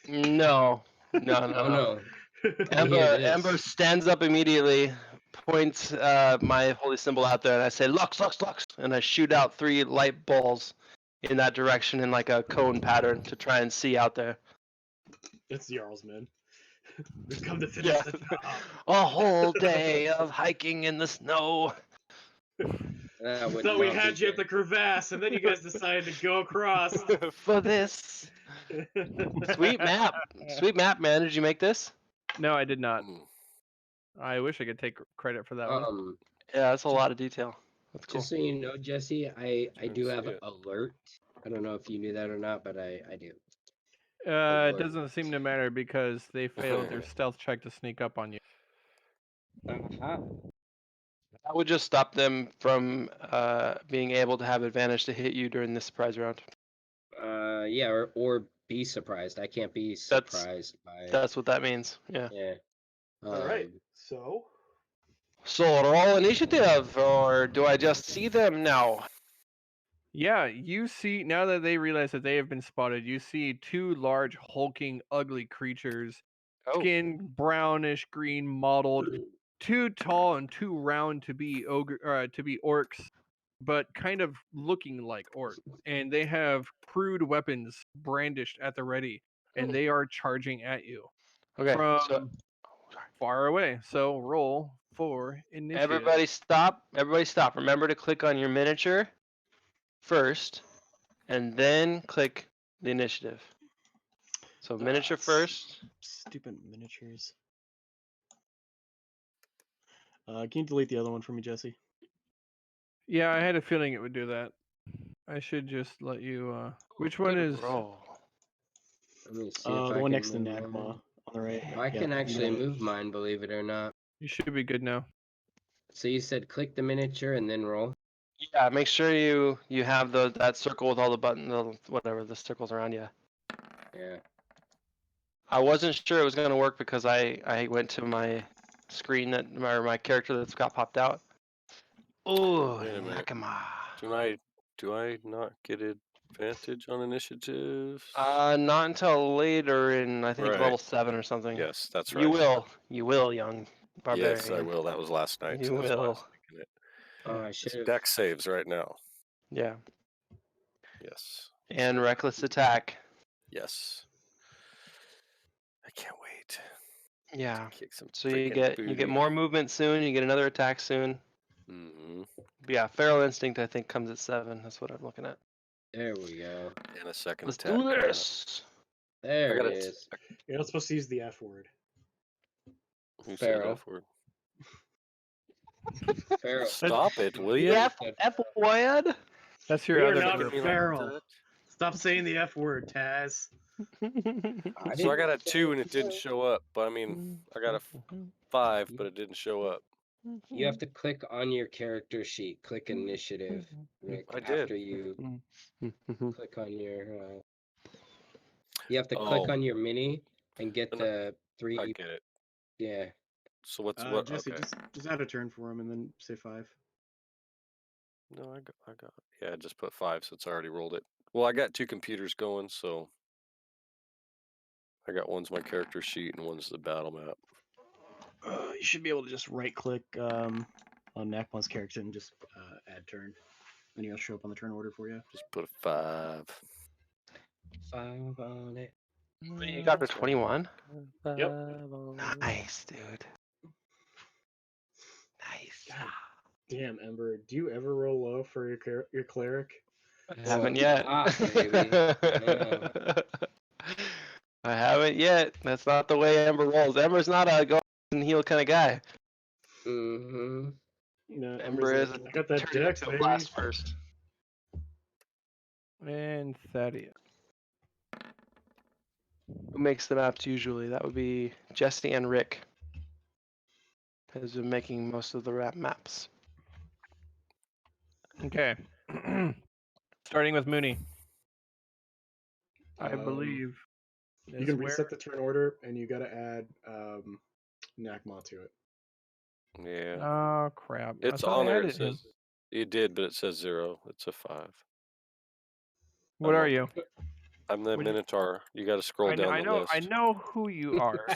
No. No, no, Oh no. no. I hear Ember, this. Ember stands up immediately, points my holy symbol out there, and I say, Lux, Lux, Lux! And I shoot out 3 light balls in that direction in like a cone pattern to try and see out there. It's Jarl's men. We've come to finish Yeah. the job. A whole day of hiking in the snow. That would Thought we not be had you at the good. crevasse, and then you guys decided to go across. For this. Sweet map. Sweet map, man. Did you make this? No, I did not. Mm. I wish I could take credit for that one. Yeah, that's a lot of detail. That's cool. Just so you know, Jesse, I Didn't do see have it. alert. I don't know if you knew that or not, but I do. It alert. doesn't seem to matter because they failed their stealth check to sneak up on you. Uh-huh. That would just stop them from being able to have advantage to hit you during this surprise round. Yeah, or be surprised. I can't be That's- surprised by. That's what that means. Yeah. Yeah. All right, so So roll initiative, or do I just see them now? Yeah, you see, now that they realize that they have been spotted, you see 2 large, hulking, ugly creatures, Oh, skin brownish green mottled, too tall and too round to be orcs, but kind of looking like orcs. And they have crude weapons brandished at the ready, and they are charging at you okay. from So far away. So roll for initiative. everybody stop. Everybody stop. Remember to click on your miniature first, and then click the initiative. So miniature first. stupid miniatures. Can you delete the other one for me, Jesse? Yeah, I had a feeling it would do that. I should just let you. Which one Good is? roll. Let me see The if I one can next to move Nagma mine. on the right. I can actually move. move mine, believe it or not. You should be good now. So you said click the miniature and then roll. Yeah, make sure you have that circle with all the buttons, whatever the circles around you. Yeah. I wasn't sure it was gonna work because I went to my screen or my character that's got popped out. Oh, Wait a minute. Nakama. Do I not get advantage on initiative? Not until later in I think Right. level 7 or something. Yes, that's You right. will, young barbarian. Yes, I will. That was last night. You That's why I will. was thinking it. Oh, I It's should have. deck saves right now. Yeah, Yes. and reckless attack. Yes. I can't wait Yeah. to kick some So freaking you get more movement soon. You get another attack soon. Mm-hmm. But yeah, feral instinct I think comes at 7. That's what I'm looking at. There we go. And a second Let's attack. do coming up. this. There got it it. is. You're not supposed to use the F word. Who said Feral. F word? Feral. Stop it, will you? Yeah, F word. That's We your are other. not Look at me like feral. that. Stop saying the F word, Taz. So I got a 2 and it didn't show up. But I mean, I got a 5, but it didn't show up. You have to click on your character sheet. Click initiative, Rick. I did. After you click on your. You have to Oh. click on your mini and get No, the 3. I get it. Yeah. So what? Jesse, Okay. just add a turn for him and then say 5. No, I got. Yeah, I just put 5, so it's already rolled it. Well, I got 2 computers going, so I got one's my character sheet and one's the battle map. You should be able to just right-click on Nakmon's character and just add turn. And he'll show up on the turn order for you. Just put a 5. 5 on it. You got to 21? Yep. Nice, dude. Nice. God damn, Ember. Do you ever roll low for your cleric? I haven't Well, yet. baby. No. I haven't yet. That's not the way Ember rolls. Ember's not a go and heal kind of guy. Mm-hmm. No, Ember Ember's is like, I got that turning deck, into a baby. blast first. And Thaddeus. Who makes the maps usually? That would be Jesse and Rick. Has been making most of the maps. Okay. Starting with Mooney. I believe. You is can where- reset the turn order, and you got to add Nakma to it. Yeah. Oh crap! I It's thought on I there. It added him. says you did, but it says 0. It's a 5. What I'm are on- you? I'm the Would you- Minotaur. You got to scroll I, down I the know. list. I know who you are.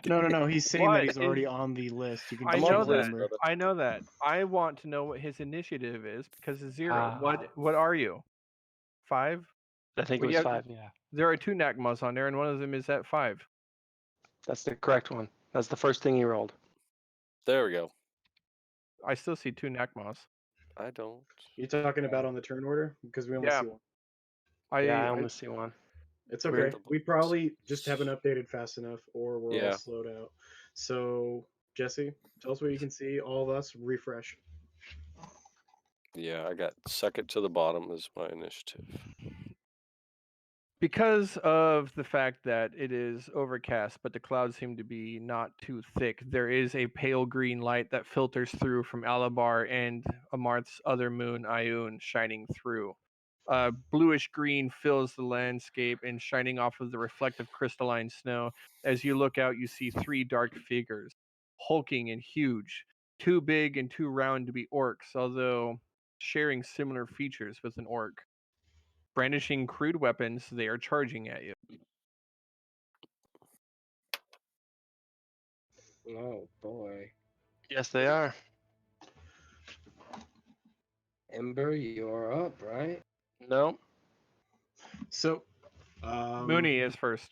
No. He's saying that What he's already is- on the list. You can I just I'm on know the list, that. remember. brother. I know that. I want to know what his initiative is because it's 0. Ah. What are you? 5? I think Well, it you was have- 5, yeah. There are 2 Nakmas on there, and one of them is at 5. That's the correct one. That's the first thing he rolled. There we go. I still see 2 Nakmas. I don't. You're talking about on the turn order? Because we only Yeah. see one. Yeah, I only see one. It's We're okay. at the We probably just haven't updated fast enough, or we're all Yeah. slowed out. So, Jesse, tell us what you can see. All of us, refresh. Yeah, I got second to the bottom is my initiative. Because of the fact that it is overcast, but the clouds seem to be not too thick, there is a pale green light that filters through from Alabar and Amarth's other moon, Ioun, shining through. Bluish green fills the landscape and shining off of the reflective crystalline snow. As you look out, you see 3 dark figures, hulking and huge, too big and too round to be orcs, although sharing similar features with an orc. Brandishing crude weapons, they are charging at you. Oh boy. Yes, they are. Ember, you're up, right? No. So, Mooney is first.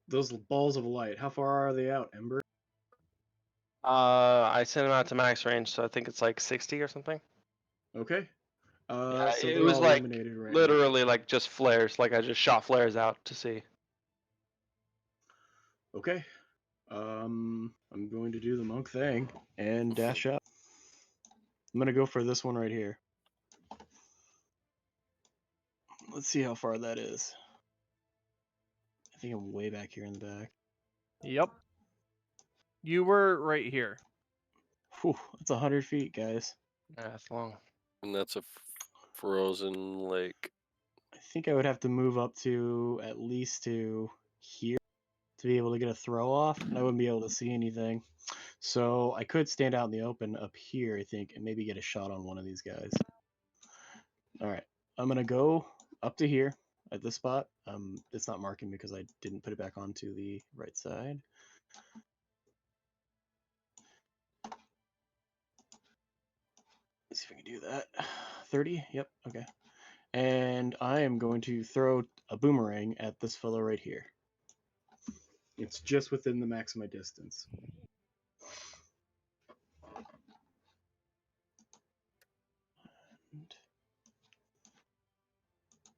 those balls of light, how far are they out, Ember? I sent him out to max range, so I think it's like 60 or something. Okay. Yeah, So it they're was all like illuminated right now. literally like just flares. Like I just shot flares out to see. Okay. I'm going to do the monk thing and dash up. I'm gonna go for this one right here. Let's see how far that is. I think I'm way back here in the back. Yep. You were right here. Whew, that's 100 feet, guys. Yeah, that's long. And that's a frozen lake. I think I would have to move up to at least to here to be able to get a throw off, and I wouldn't be able to see anything. So I could stand out in the open up here, I think, and maybe get a shot on one of these guys. All right, I'm gonna go up to here at this spot. It's not marking because I didn't put it back onto the right side. Let's see if I can do that. 30, yep, okay. And I am going to throw a boomerang at this fellow right here. It's just within the max of my distance.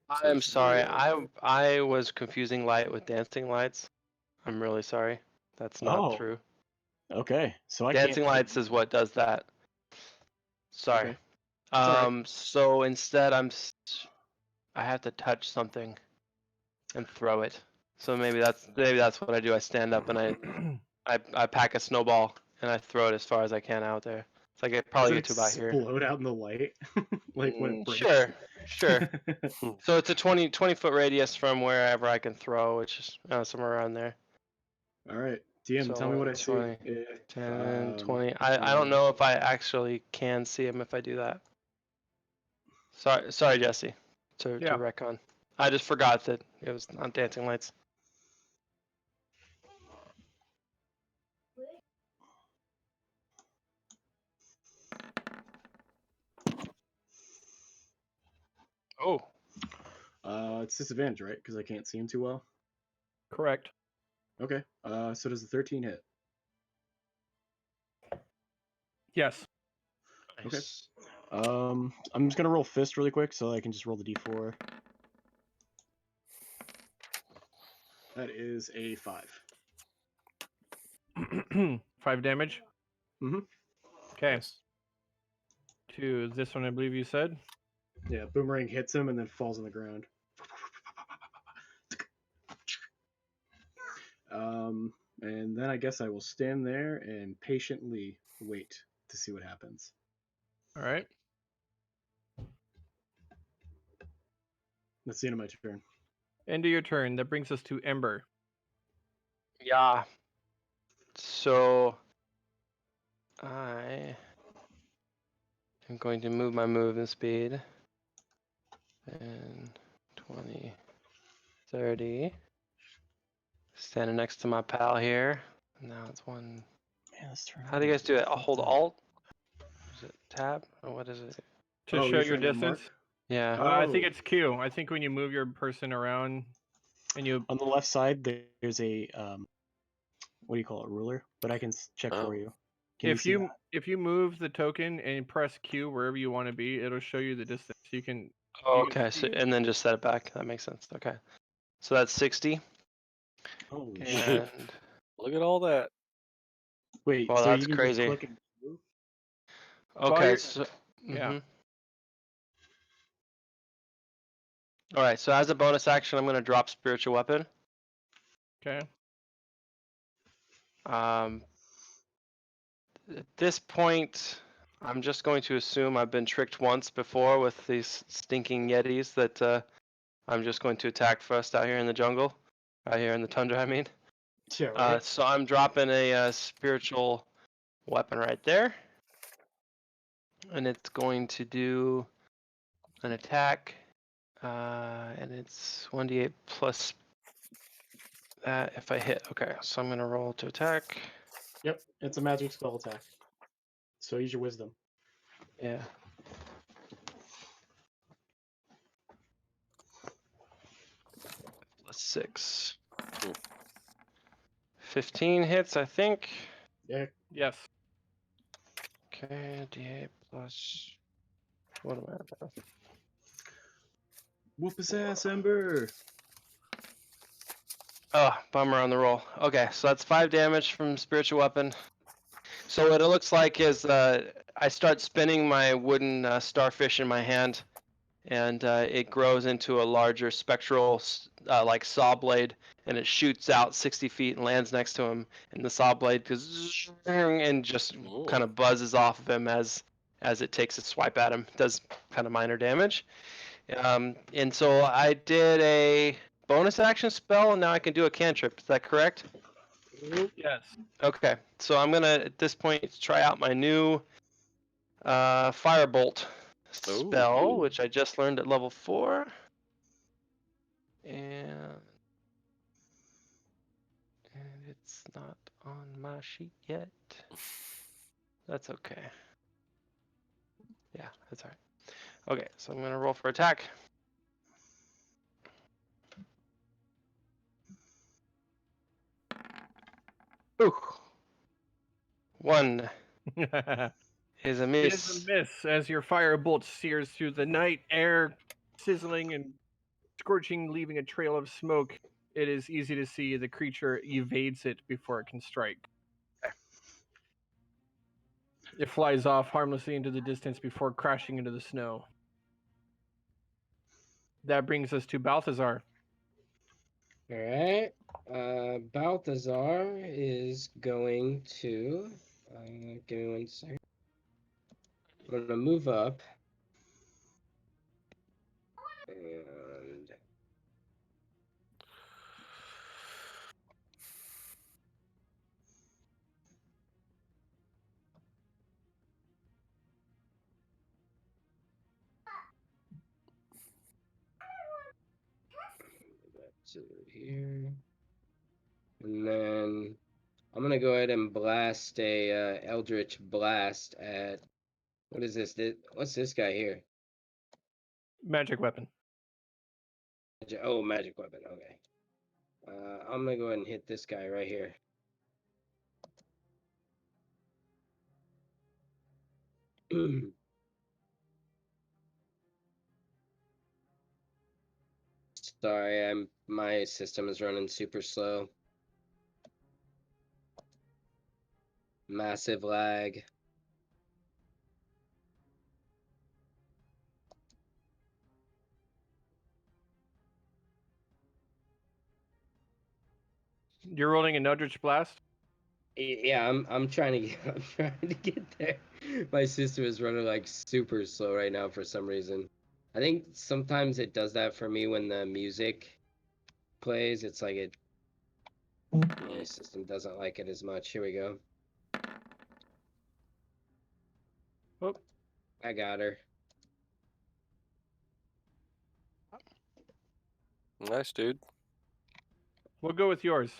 I'm sorry. I was confusing light with dancing lights. I'm really sorry. That's not Oh. true. Okay, so I Dancing can't. lights is what does that. Sorry. Okay. alright. So instead I have to touch something and throw it. So maybe that's what I do. I stand up and I pack a snowball and I throw it as far as I can out there. It's like it probably Does get it to about here. explode out in the light? Like when it breaks? Sure. So it's a 20 foot radius from wherever I can throw, which is somewhere around there. Alright, DM, tell me what I see. 20, If, 10, 20. I don't know if I actually can see him if I do that. Sorry, Jesse. to Yeah. wreck on. I just forgot that it was on dancing lights. Oh, It's disadvantage, right? Because I can't see him too well. Correct. Okay. So does the 13 hit? Yes. Okay. nice. I'm just gonna roll fist really quick so I can just roll the d4. That is a 5. 5 damage. Mhm. Okay. Nice. To this one, I believe you said. Yeah, boomerang hits him and then falls on the ground. And then I guess I will stand there and patiently wait to see what happens. All right. That's the end of my turn. End of your turn. That brings us to Ember. Yeah. So I am going to move my movement speed. And 20, 30. Standing next to my pal here. Now it's one. Man, this turn. How do you guys do it? I'll hold Alt. Is it Tab? Or what is it? To Oh, show you're your saying on distance. mark? Yeah. I think Oh. it's Q. I think when you move your person around and you. On the left side, there's a what do you call it, ruler? But I can check for Oh. you. Can you see that? If you move the token and press Q wherever you want to be, it'll show you the distance. You can. Oh, you can okay. So see- and then just set it back. That makes sense. Okay. So that's 60. Holy And shit! Look at all that. Wait, well, so that's you can just crazy. click and move? Okay. you're- So. Yeah. Mhm. All right. So as a bonus action, I'm going to drop spiritual weapon. Okay. At this point, I'm just going to assume I've been tricked once before with these stinking yetis that I'm just going to attack first out here in the jungle. Out here in the tundra, I mean. Yeah, right. So I'm dropping a spiritual weapon right there. And it's going to do an attack. And it's 1d8 plus that if I hit. Okay, so I'm going to roll to attack. Yep, it's a magic spell attack. So use your wisdom. Yeah. Plus 6. 15 hits, I think. Yeah. Yes. Okay, d8 plus. What am I at now? Whoop his ass, Ember. Oh, bummer on the roll. Okay, so that's 5 damage from spiritual weapon. So what it looks like is I start spinning my wooden starfish in my hand, and it grows into a larger spectral like saw blade, and it shoots out 60 feet and lands next to him. And the saw blade goes and just Ooh. kind of buzzes off of him as it takes a swipe at him. Does kind of minor damage. And so I did a bonus action spell, and now I can do a cantrip. Is that correct? Yes. Okay, so I'm gonna at this point try out my new firebolt spell, Ooh. which I just learned at level 4, and it's not on my sheet yet. That's okay. Yeah, that's all right. Okay, so I'm gonna roll for attack. Ooh, 1 is a It is a miss. miss as your firebolt sears through the night air, sizzling and scorching, leaving a trail of smoke. It is easy to see the creature evades it before it can strike. It flies off harmlessly into the distance before crashing into the snow. That brings us to Balthazar. All right. Balthazar is going to. Give me 1 second. I'm gonna move up. And So here. And then I'm gonna go ahead and blast a Eldritch Blast at what is this? What's this guy here? Magic weapon. Oh, magic weapon. Okay. I'm gonna go ahead and hit this guy right here. Sorry, my system is running super slow. Massive lag. You're rolling an Eldritch Blast? Yeah, I'm trying to get I'm trying to get there. My system is running like super slow right now for some reason. I think sometimes it does that for me when the music plays. It's like my system doesn't like it as much. Here we go. Oh, I got her. Nice, dude. we'll go with yours.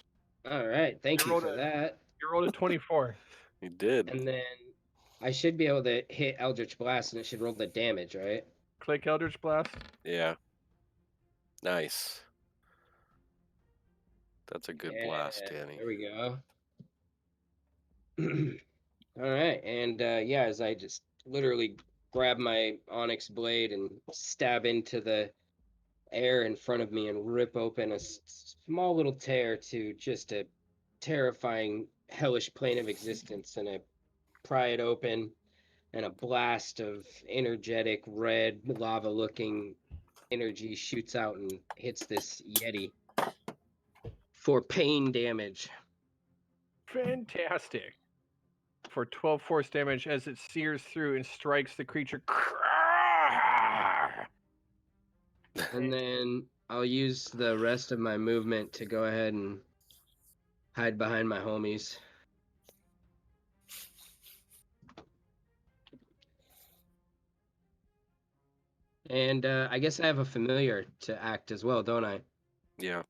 All right, thank You you rolled for that. You rolled a 24. You did. And then I should be able to hit Eldritch Blast and it should roll the damage, right? Click Eldritch Blast. Yeah. Nice. That's a good Yeah, blast, Danny. there we go. All right, and yeah, as I just literally grab my onyx blade and stab into the air in front of me and rip open a small little tear to just a terrifying, hellish plane of existence, and I pry it open, and a blast of energetic red lava-looking energy shoots out and hits this yeti for pain damage. Fantastic. For 12 force damage as it sears through and strikes the creature. And then I'll use the rest of my movement to go ahead and hide behind my homies. And I guess I have a familiar to act as well, don't I? Yeah.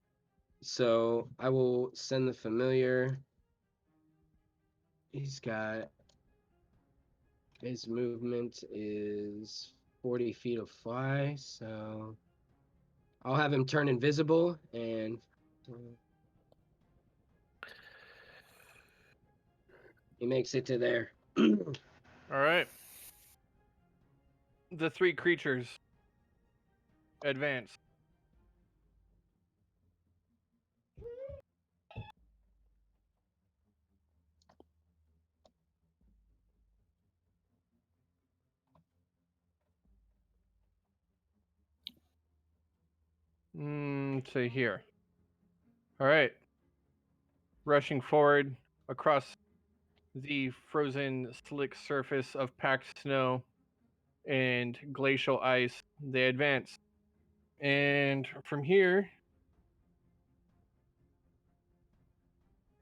So I will send the familiar. He's got his movement is 40 feet of fly, so I'll have him turn invisible and he makes it to there. All right. The three creatures advance. To here. All right. Rushing forward across the frozen, slick surface of packed snow and glacial ice, they advance. And from here,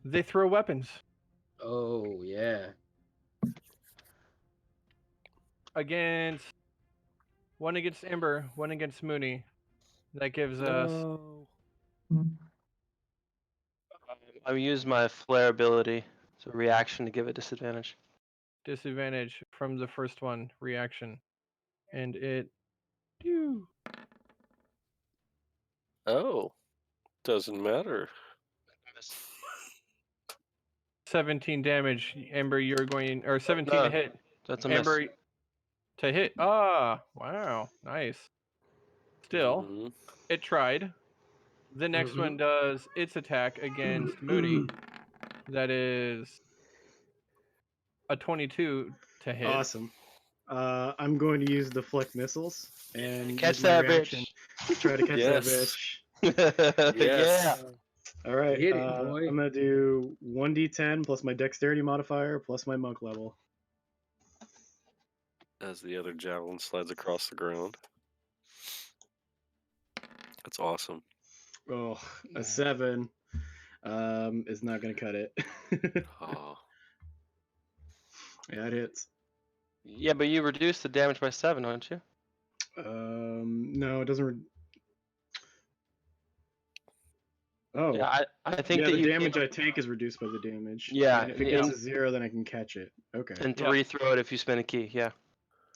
they throw weapons Oh, yeah. against one against Ember, one against Mooney. That gives us No. I use my flare ability, so reaction to give it disadvantage. disadvantage from the first one, reaction. And it. Pew. Oh. Doesn't matter. 17 damage. Ember, you're going. Or 17 No, to hit. that's a miss. Ember to hit. Ah, wow. Nice. Still, Mhm. it tried. The next one does its attack against Mooney. That is a 22 to hit. Awesome. I'm going to use deflect missiles and Catch use my that reaction to try to catch that Yes. bitch. Yes. All right. Hit it, boy. I'm gonna do 1d10 plus my dexterity modifier plus my monk level. As the other javelin slides across the ground. That's awesome. Oh, a 7 is not gonna cut it. Oh. Yeah, it hits. Yeah, but you reduced the damage by 7, don't you? No, it doesn't. Oh. Yeah, I think Yeah, that the you damage can. I take is reduced by the damage. Yeah, And if it gets to 0, then I can catch it. Okay. and Yep. 3 throw it if you spend a key. Yeah.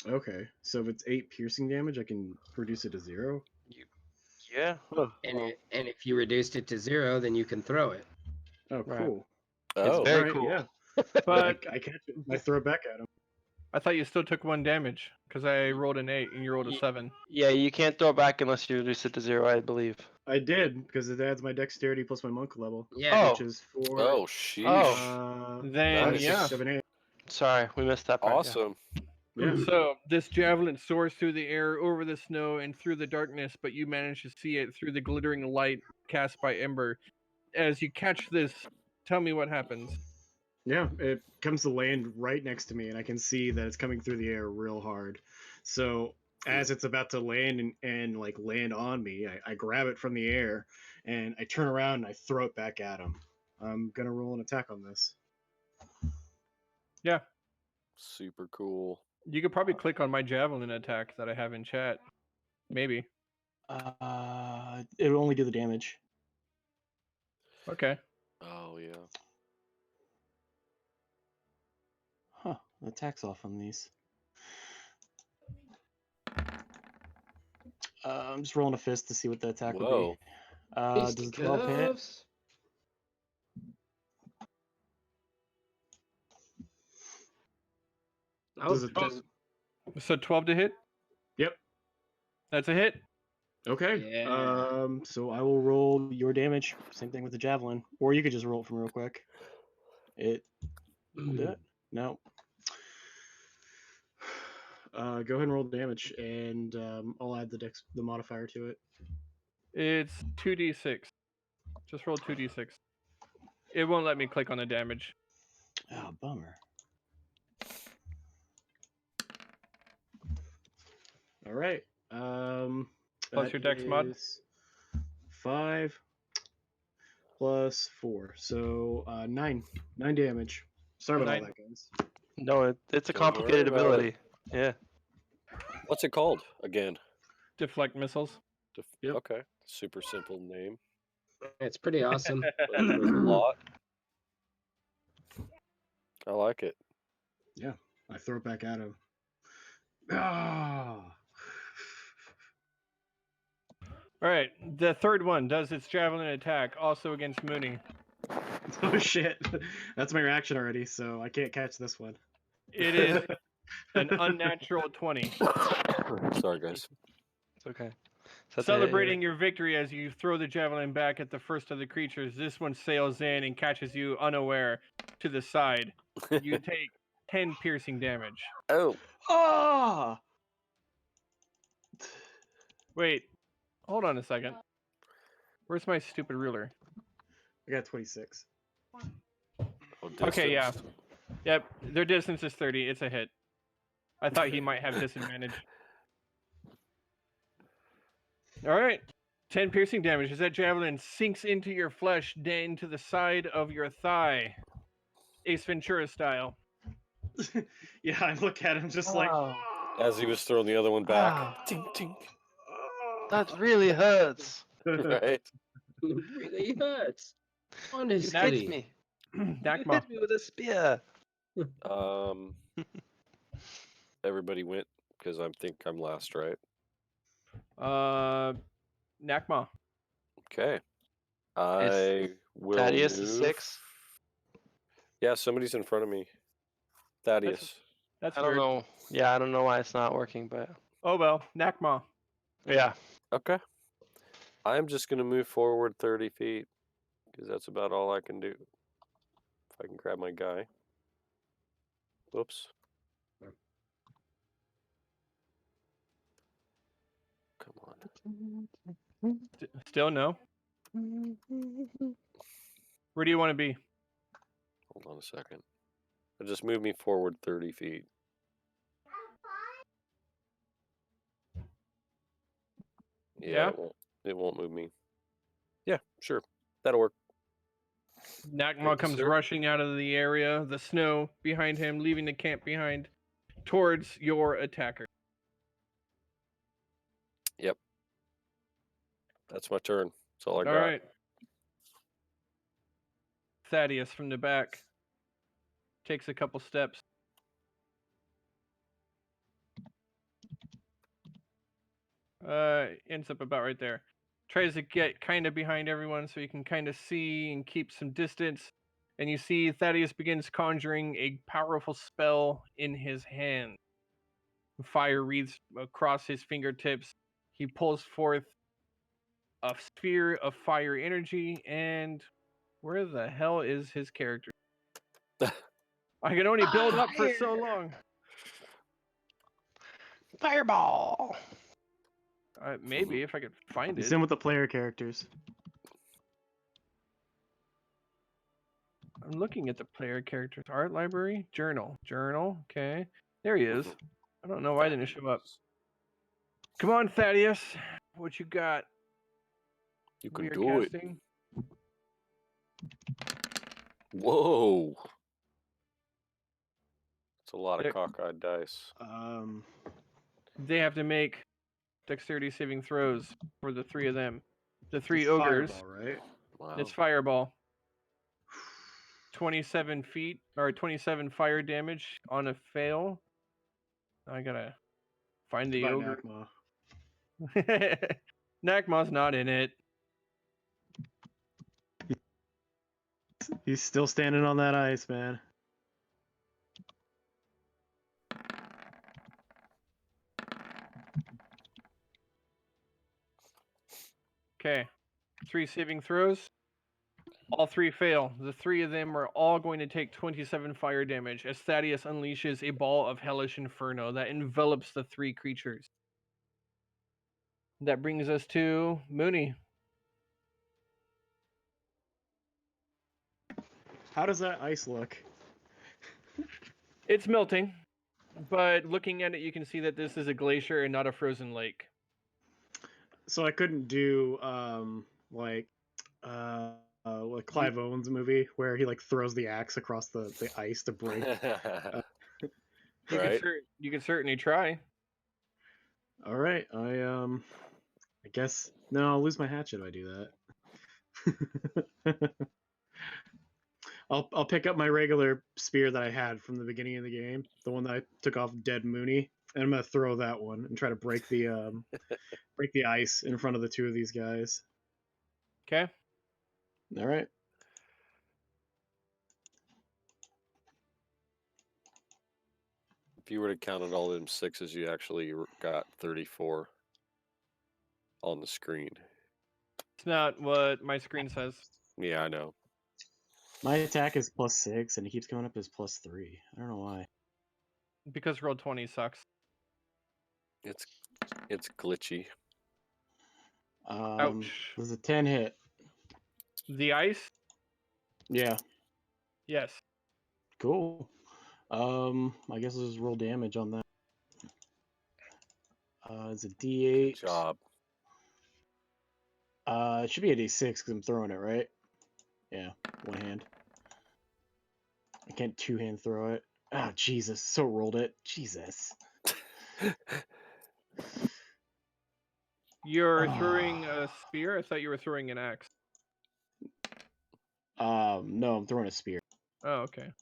Okay. So if it's 8 piercing damage, I can reduce it to 0? Yeah. And if you reduced it to 0, then you can throw it. Oh, Right. cool. Oh, very Alright, cool. yeah. But I catch it. I throw it back at him. I thought you still took 1 damage because I rolled an 8 and you rolled a 7. Yeah, you can't throw it back unless you reduce it to 0, I believe. I did, because it adds my dexterity plus my monk level. Yeah. Which is 4. oh, sheesh. Then 5, 6, yeah. 7, 8. Sorry, we missed that part. Awesome. Yeah. So this javelin soars through the air, over the snow, and through the darkness, but you manage to see it through the glittering light cast by Ember. As you catch this, tell me what happens. Yeah, it comes to land right next to me, and I can see that it's coming through the air real hard. So as it's about to land and like land on me, I grab it from the air, and I turn around and I throw it back at him. I'm gonna roll an attack on this. Yeah, Super cool. you could probably click on my javelin attack that I have in chat. Maybe. It'll only do the damage. Okay. Oh, yeah. Huh, the attack's off on these. I'm just rolling a fist to see what the attack would Whoa. be. Does a 12 hit? Fisticuffs. Does Oh, it does, So 12 to hit? Yep. That's a hit? Okay. Yeah. So I will roll your damage. Same thing with the javelin. Or you could just roll it from real quick. It will do it? No. Go ahead and roll the damage, and I'll add the modifier to it. It's 2d6. Just roll 2d6. It won't let me click on the damage. Oh, bummer. All right. Plus your dex mod? 5 plus 4, so 9. 9 damage. Sorry about all 9. that, guys. No, it's a Don't worry complicated about ability. Yeah. What's it called again? Deflect missiles. Yep. Okay. Super simple name. It's pretty awesome. But there's a lot. I like it. Yeah, I throw it back at him. Ah! All right, the third one does its javelin attack, also against Mooney. Oh shit! That's my reaction already, so I can't catch this one. It is an unnatural 20. Sorry, guys. It's okay. So Celebrating your victory as you throw the javelin back at the first of the creatures, this one sails in and catches you unaware to the side. You take 10 piercing damage. Oh. Ah! Wait, hold on a second. Where's my stupid ruler? I got 26. Oh, Okay, yeah. distance. Yep, their distance is 30. It's a hit. I thought he might have disadvantage. All right. 10 piercing damage as that javelin sinks into your flesh, into the side of your thigh. Ace Ventura style. Yeah, I look at him just like. Wow. As he was throwing the other one back. Wow. Tink, tink. That really hurts. Right? It really hurts. You Honestly. hit me. You Nakma. hit me with a spear. Everybody went because I think I'm last, right? Nakma. Okay. I will Thaddeus move. is 6. Yeah, somebody's in front of me. Thaddeus. That's I don't weird. know. Yeah, I don't know why it's not working, but Oh well, Nakma. yeah. Okay. I'm just going to move forward 30 feet because that's about all I can do. If I can grab my guy. Whoops. Come on. Still no. Where do you want to be? Hold on a second. Just move me forward 30 feet. Yeah? It won't move me. Yeah, sure. That'll work. Nakma Thank you, comes sir. rushing out of the area, the snow behind him, leaving the camp behind, towards your attacker. Yep. That's my turn. That's all I All got. right. Thaddeus from the back. Takes a couple steps. Ends up about right there. Tries to get kind of behind everyone so you can kind of see and keep some distance. And you see Thaddeus begins conjuring a powerful spell in his hand. Fire wreaths across his fingertips. He pulls forth a sphere of fire energy, and where the hell is his character? I can only build up for so long. Fireball. Maybe if I could find He's it. in with the player characters. I'm looking at the player characters. Art library, journal. Okay, there he is. I don't know why I didn't show up. Come on, Thaddeus. What you got? You We can are do it. casting. Whoa. It's a lot There- of cockeyed dice. They have to make dexterity saving throws for the three of them. The three It's ogres. Fireball, right? Wow. It's fireball. 27 feet or 27 fire damage on a fail. I gotta find the By ogre. Nakma. Nakma's not in it. He's still standing on that ice, man. Okay. 3 saving throws. All 3 fail. The 3 of them are all going to take 27 fire damage as Thaddeus unleashes a ball of hellish inferno that envelops the 3 creatures. That brings us to Mooney. How does that ice look? It's melting, but looking at it, you can see that this is a glacier and not a frozen lake. So I couldn't do like Clive Owen's movie where he like throws the axe across the ice to break. Right? You can certainly try. All right, I guess no, I'll lose my hatchet if I do that. I'll pick up my regular spear that I had from the beginning of the game, the one that I took off Dead Mooney, and I'm gonna throw that one and try to break the break the ice in front of the 2 of these guys. Okay. All right. If you were to count all them 6s, you actually got 34 on the screen. It's not what my screen says. Yeah, I know. My attack is +6, and he keeps coming up as +3. I don't know why. Because roll 20 sucks. It's glitchy. Ouch. Does a 10 hit? The ice? Yeah. Yes. Cool. I guess I'll just roll damage on that. It's a D8. Good job. It should be a D6 because I'm throwing it, right? Yeah, one hand. I can't 2-hand throw it. Oh, Jesus. So rolled it. Jesus. You're throwing a spear? I thought you were throwing an axe. No, I'm throwing a spear. Oh, okay.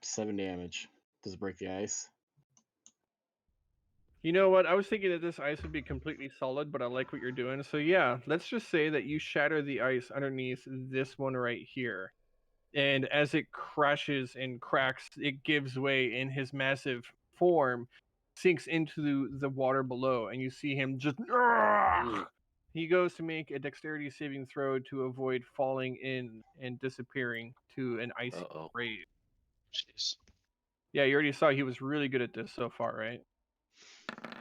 7 damage. Does it break the ice? You know what? I was thinking that this ice would be completely solid, but I like what you're doing. So yeah, let's just say that you shatter the ice underneath this one right here. And as it crashes and cracks, it gives way, and his massive form sinks into the water below, and you see him just... He goes to make a dexterity saving throw to avoid falling in and disappearing to an icy grave. Jeez. Yeah, you already saw he was really good at this so far, right?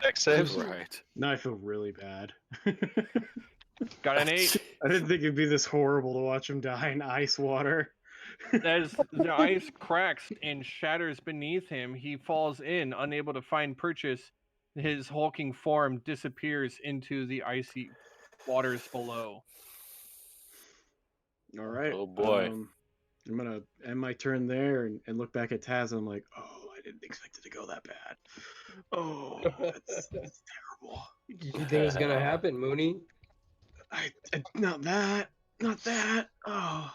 Dex saves. Right. Now I feel really bad. Got an 8. I didn't think it'd be this horrible to watch him die in ice water. As the ice cracks and shatters beneath him, he falls in, unable to find purchase. His hulking form disappears into the icy waters below. All right. Oh, boy. I'm gonna end my turn there and look back at Taz. And I'm like, oh, I didn't expect it to go that bad. Oh, that's terrible. Did you think it was gonna happen, Mooney? I not that. Not that. Oh.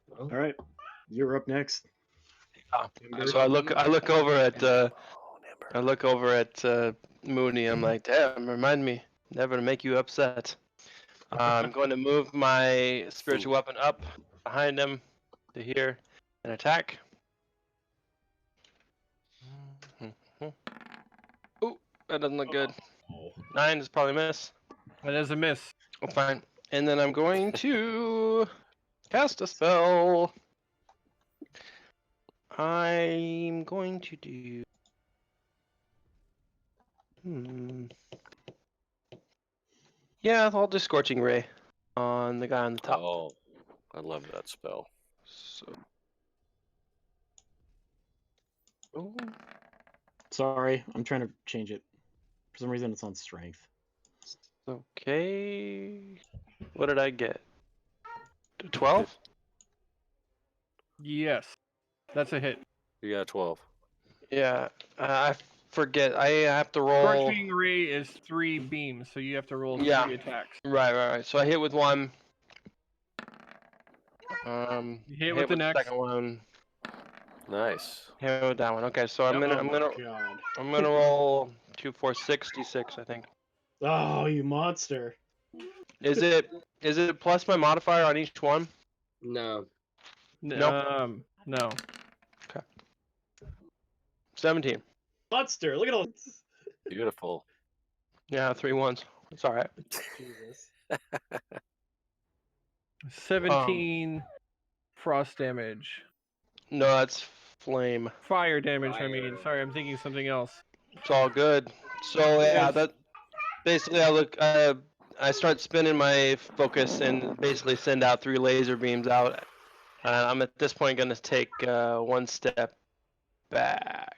Well, All right. You're up next. So I look over at Mooney. I'm like, damn, remind me never to make you upset. I'm going to move my spiritual weapon up behind him to here and attack. Ooh, that doesn't look good. 9 is probably miss. That is a miss. Oh, fine. And then I'm going to cast a spell. I'm going to do. Yeah, I'll do Scorching Ray on the guy on the top. Oh, I love that spell. So. Oh. Sorry, I'm trying to change it. For some reason, it's on strength. Okay. What did I get? 12? Yes, that's a hit. You got 12. Yeah, I forget. I have to roll. Scorching Ray is 3 beams, so you have to roll 3 Yeah. attacks. Right. So I hit with one. You hit with the next. second one. Nice. Hit with that one. Okay, so I'm Yep. gonna roll 2, 4, 6, D6, I think. Oh, you monster! Is it plus my modifier on each one? no. Nope. No. 17. Monster! Look at all. Beautiful. Yeah, 3 ones. It's all right. Jesus. 17 frost damage. No, that's flame. Fire damage, I Fire. mean. Sorry, I'm thinking something else. It's all good. So yeah, Yes. that basically I start spinning my focus and basically send out 3 laser beams out. I'm at this point gonna take 1 step back.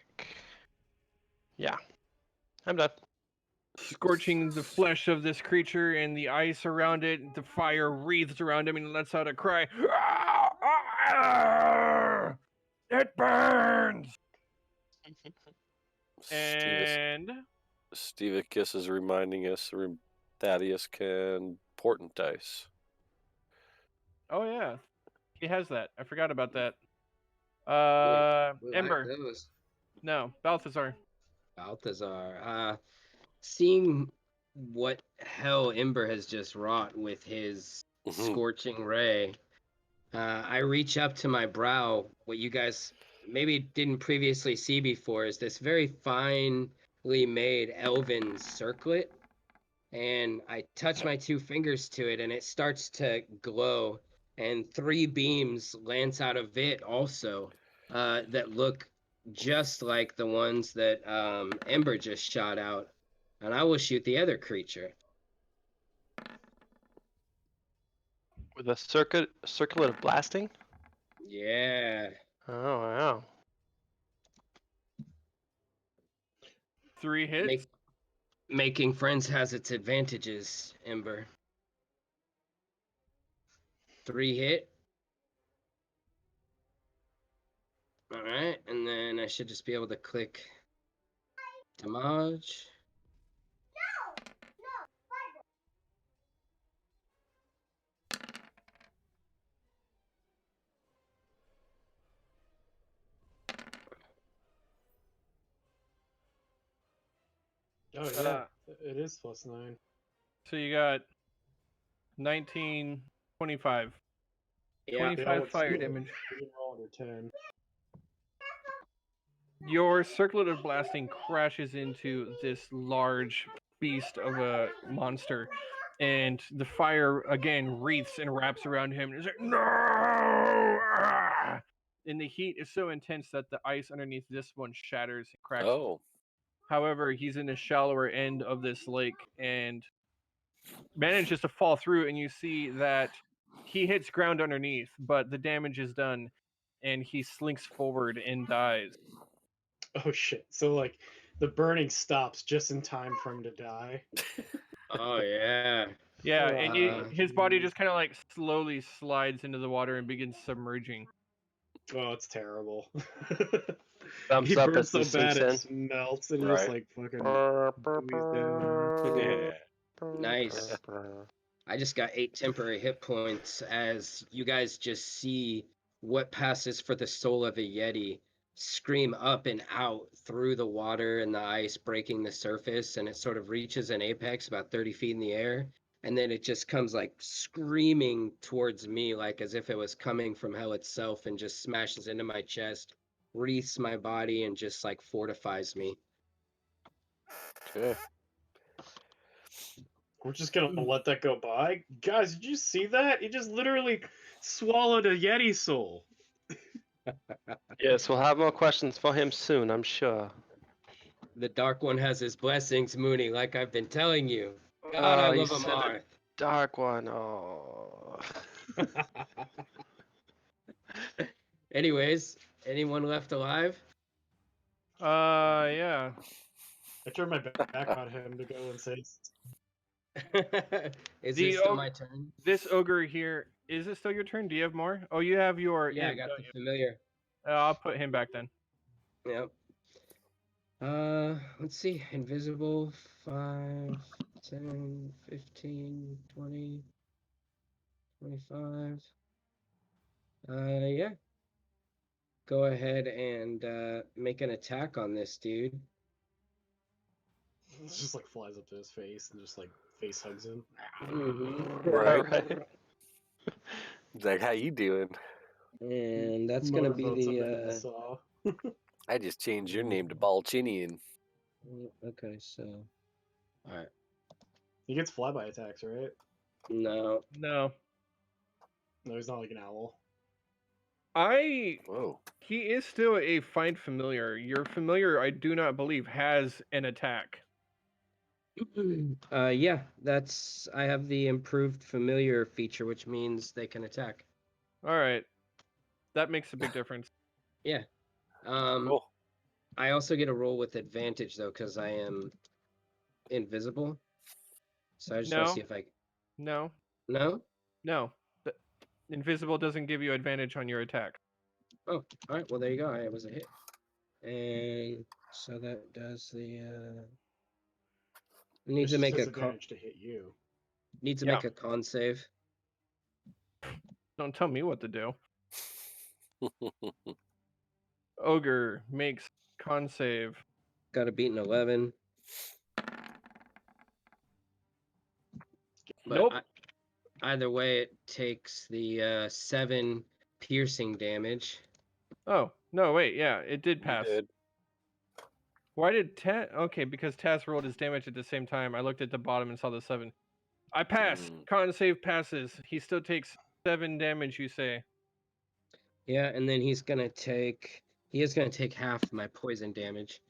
Yeah, I'm done. Scorching the flesh of this creature and the ice around it, the fire wreathes around him and lets out a cry. It burns! And Stevicus is reminding us Thaddeus can portent dice. oh yeah, he has that. I forgot about that. We Ember. like those. No, Balthazar. Balthazar. Seeing what hell Ember has just wrought with his scorching ray, I reach up to my brow. What you guys maybe didn't previously see before is this very finely made elven circlet. And I touch my 2 fingers to it, and it starts to glow. And 3 beams lance out of it also that look just like the ones that Ember just shot out. And I will shoot the other creature. With a circlet of blasting. Yeah. Oh wow. 3 hits. Making friends has its advantages, Ember. 3 hit. All right, and then I should just be able to click damage. Oh yeah, it is +9. So you got 19, 25. Yeah. 25 fire damage. You can roll under 10. Your circlet of blasting crashes into this large beast of a monster, and the fire again wreaths and wraps around him. And he's like, no! Ah! And the heat is so intense that the ice underneath this one shatters and cracks. Oh. However, he's in the shallower end of this lake and manages to fall through, and you see that he hits ground underneath, but the damage is done, and he slinks forward and dies. Oh shit! So like, the burning stops just in time for him to die. Oh yeah. Yeah, and his body geez. just kind of like slowly slides into the water and begins submerging. Oh, it's terrible. Thumbs He up burns as so this bad sinks it melts and Right. just like fucking buoys down. Yeah. Nice. I just got 8 temporary hit points as you guys just see what passes for the soul of a Yeti scream up and out through the water and the ice breaking the surface, and it sort of reaches an apex about 30 feet in the air, and then it just comes like screaming towards me, like as if it was coming from hell itself, and just smashes into my chest, wreaths my body, and just like fortifies me. Okay. We're just gonna let that go by. Guys, did you see that? He just literally swallowed a Yeti soul. Yes, we'll have more questions for him soon, I'm sure. The Dark One has his blessings, Mooney, like I've been telling you. God, I Oh, you love him, said a Arth. dark one. Oh. Anyways, anyone left alive? Yeah. I turned my back on him to go and say, Is The it still og- my turn? This ogre here, is it still your turn? Do you have more? Oh, you have your Yeah, I imp, got don't the you? familiar. I'll put him back then. Yep. Let's see. Invisible, 5, 10, 15, 20, 25. Yeah. Go ahead and make an attack on this dude. it just like flies up to his face and just like face hugs him. Mm-hmm. Right. Right. He's like, how you doing? And that's gonna be Motorboats up into the the saw. I just changed your name to Balchinian. okay, so all right. He gets flyby attacks, right? No, No. No, he's not like an owl. Whoa. He is still a find familiar. Your familiar, I do not believe, has an attack. yeah, I have the improved familiar feature, which means they can attack. All right. That makes a big difference. Yeah. Cool. I also get a roll with advantage though, because I am invisible. So I just want to No. see if I No. no. No. The invisible doesn't give you advantage on your attack. Oh, all right. Well, there you go. It was a hit, and so that does the. Needs to It's just make a disadvantage to hit you. Yeah. make a con save. Don't tell me what to do. Ogre makes con save. Got to beat an 11. But Nope. either way, it takes the 7 piercing damage. Oh, no, wait. Yeah, it did You pass. did. Why did Taz? Okay, because Taz rolled his damage at the same time. I looked at the bottom and saw the 7. I pass. Con save passes. He still takes 7 damage, you say? Yeah, and then he is gonna take half my poison damage.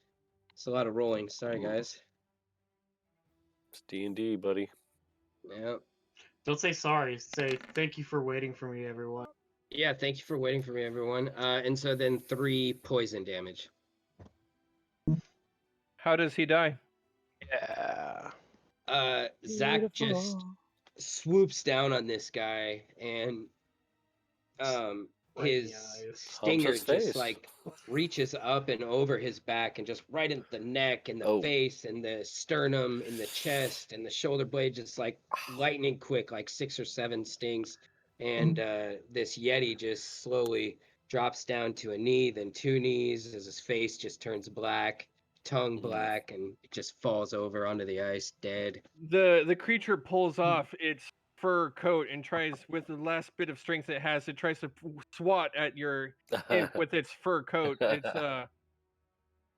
It's a lot of rolling. Sorry, guys. It's D&D, buddy. Yeah. Don't say sorry. Say thank you for waiting for me, everyone. Yeah, thank you for waiting for me, everyone. And so then 3 poison damage. How does he die? Yeah. Zach just swoops down on this guy, and Right in the his eyes. stinger his just face. like reaches up and over his back and just right in the neck and the Oh. face and the sternum and the chest and the shoulder blade, just like lightning quick, like 6 or 7 stings. And this Yeti just slowly drops down to a knee, then 2 knees, as his face just turns black, tongue black, and it just falls over onto the ice dead. The creature pulls off its fur coat and tries, with the last bit of strength it has, it tries to swat at your imp with its fur coat.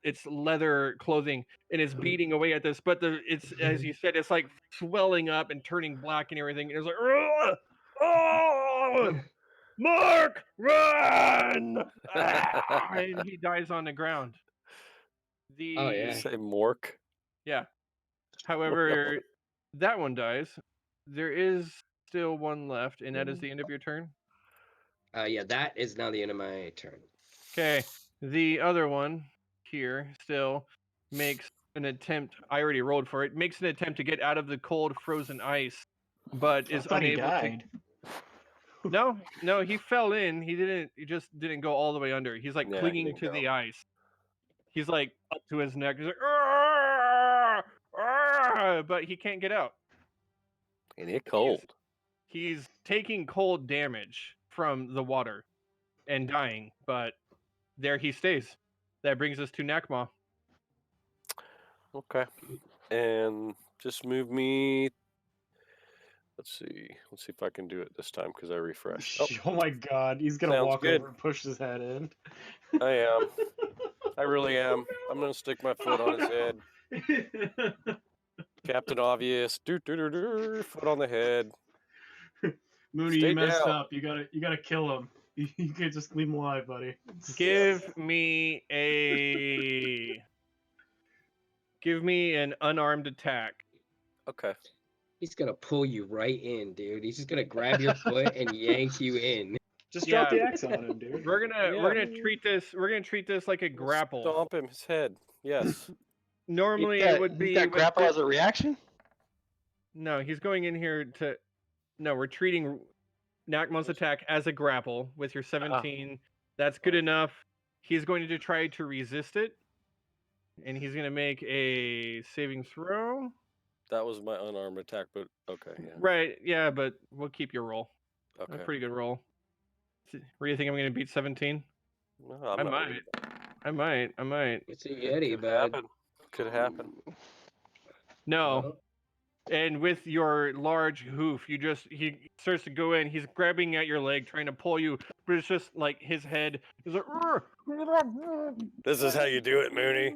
Its leather clothing, and it's beating away at this. But it's, as you said, it's like swelling up and turning black and everything. And it's like, oh, Mark, run! And he dies on the ground. Oh, yeah. Say Mork. Yeah. However, that one dies. There is still one left, and that is the end of your turn. Yeah, that is now the end of my turn. Okay. The other one here still makes an attempt. I already rolled for it. Makes an attempt to get out of the cold, frozen ice, but I is thought he unable to. died. No, he fell in. He didn't. He just didn't go all the way under. He's like Yeah, he clinging didn't to go. the ice. He's like up to his neck. He's like, "Arr! Arr!" But he can't get out. And it cold. He's taking cold damage from the water and dying, but there he stays. That brings us to Nakma. Okay. And just move me. Let's see. Let's see if I can do it this time because I refreshed. Oh, Oh my god, he's gonna sounds walk good. over and push his head in. I am. I really am. I'm gonna stick my foot on his head. Captain Obvious. Foot on the head. Mooney, Stay you messed down. up. You gotta kill him. You can't just leave him alive, buddy. Give me an unarmed attack. Okay. He's gonna pull you right in, dude. He's just gonna grab your foot and yank you in. Just drop Yeah. the axe on him, dude. We're gonna treat this like a grapple. Stomp him his head. Yes. Normally it would be He's got with grapple the- as a reaction. No, he's going in here to. No, we're treating Nakma's attack as a grapple with your 17. That's good enough. He's going to try to resist it, and he's going to make a saving throw. That was my unarmed attack, but okay. Yeah. Right, yeah, but we'll keep your roll. Okay. A pretty good roll. Where do you think I'm going to beat 17? No, I'm not worried. I might. It's a Yeti, Could bud. happen. Could happen. No. Well, And with your large hoof, he starts to go in. He's grabbing at your leg, trying to pull you, but it's just like his head is like. This is how you do it, Mooney.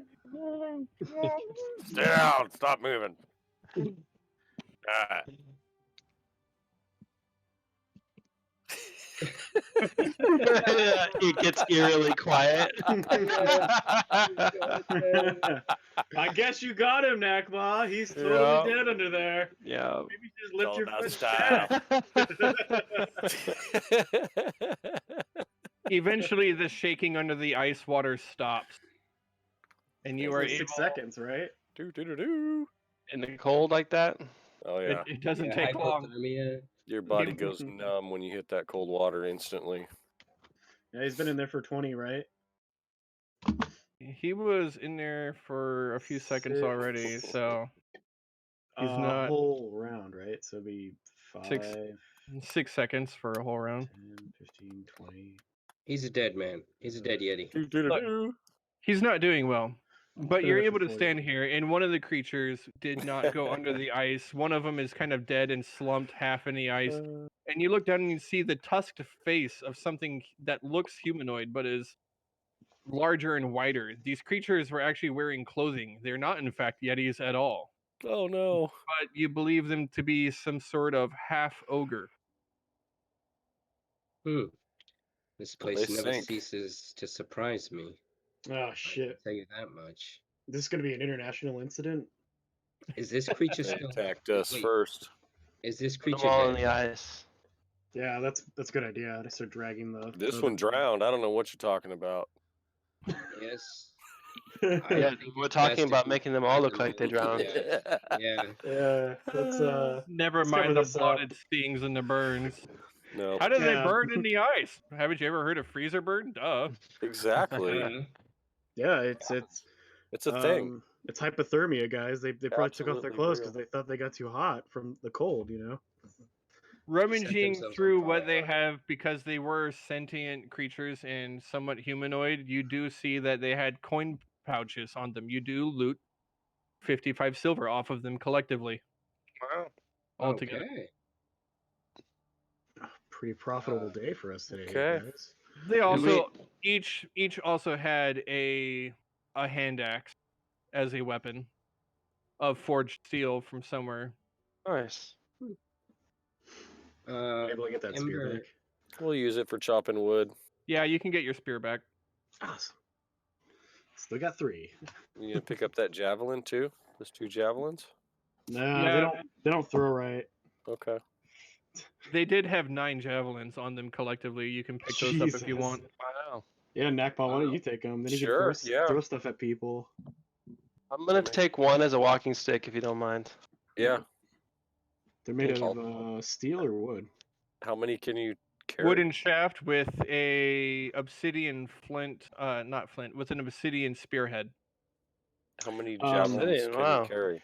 Stay down. Stop moving. Alright. It gets eerily quiet. I guess you got him, Nakma. He's totally Yeah. dead under there. Yeah. Maybe just lift all your about foot. style. Eventually, the shaking under the ice water stops, and you It's are like able. 6 seconds, right? Do. In the cold like that. Oh yeah. It doesn't yeah, take long. hypothermia. Your body goes numb when you hit that cold water instantly. Yeah, he's been in there for 20, right? He was in there for a few seconds already, so he's not Whole round, right? So it'd be 5, 6 seconds for a whole round. 10, 15, 20. He's a dead man. He's a dead Yeti. Do. He's not doing well, but been you're there for able to 40. stand here, and one of the creatures did not go under the ice. One of them is kind of dead and slumped half in the ice. And you look down and you see the tusked face of something that looks humanoid, but is larger and wider. These creatures were actually wearing clothing. They're not, in fact, Yetis at all. Oh no. But you believe them to be some sort of half ogre. This Well, place they never sink. ceases to surprise me. Oh, I can shit. tell you that much. This is going to be an international incident? Is this creature They still? attacked us Wait. first. Is this Put 'em creature all in dead? the ice. Yeah, that's a good idea. I start dragging the... This one drowned. I don't know what you're talking about. Yes. Yeah, I think we're it's talking best about if you making them all look find like they them. drowned. Yeah. Yeah, let's Never Let's cover mind the this up. blooded stings and the burns. No. How do they Yeah. burn in the ice? Haven't you ever heard of freezer burn? Duh. Exactly. yeah, it's It's a thing. It's hypothermia, guys. They probably took off their Absolutely clothes real. because they thought they got too hot from the cold, you know. Rummaging themselves on through what fire. they have, because they were sentient creatures and somewhat humanoid, you do see that they had coin pouches on them. You do loot 55 silver off of them collectively, Wow. altogether. Okay. Pretty profitable day for us today, Okay. guys. They also each also had a hand axe as a weapon of forged steel from somewhere. Nice. Able to get that spear Ember, back. We'll use it for chopping wood. Yeah, you can get your spear back. Awesome. Still got 3. You gonna pick up that javelin too? Those 2 javelins? No, No. they don't throw right. Okay. They did have 9 javelins on them collectively. You can pick those up if you Jesus. want. Wow. Yeah, Nakba, why don't you take them? Then you Sure, can yeah. throw stuff at people. I'm gonna take one as a walking stick if you don't mind. Yeah. They're made Thank of steel or wood. How many can you carry? Wooden shaft with a obsidian flint, not flint, with an obsidian spearhead. How many Um, javelins Obsidian, can wow. you carry?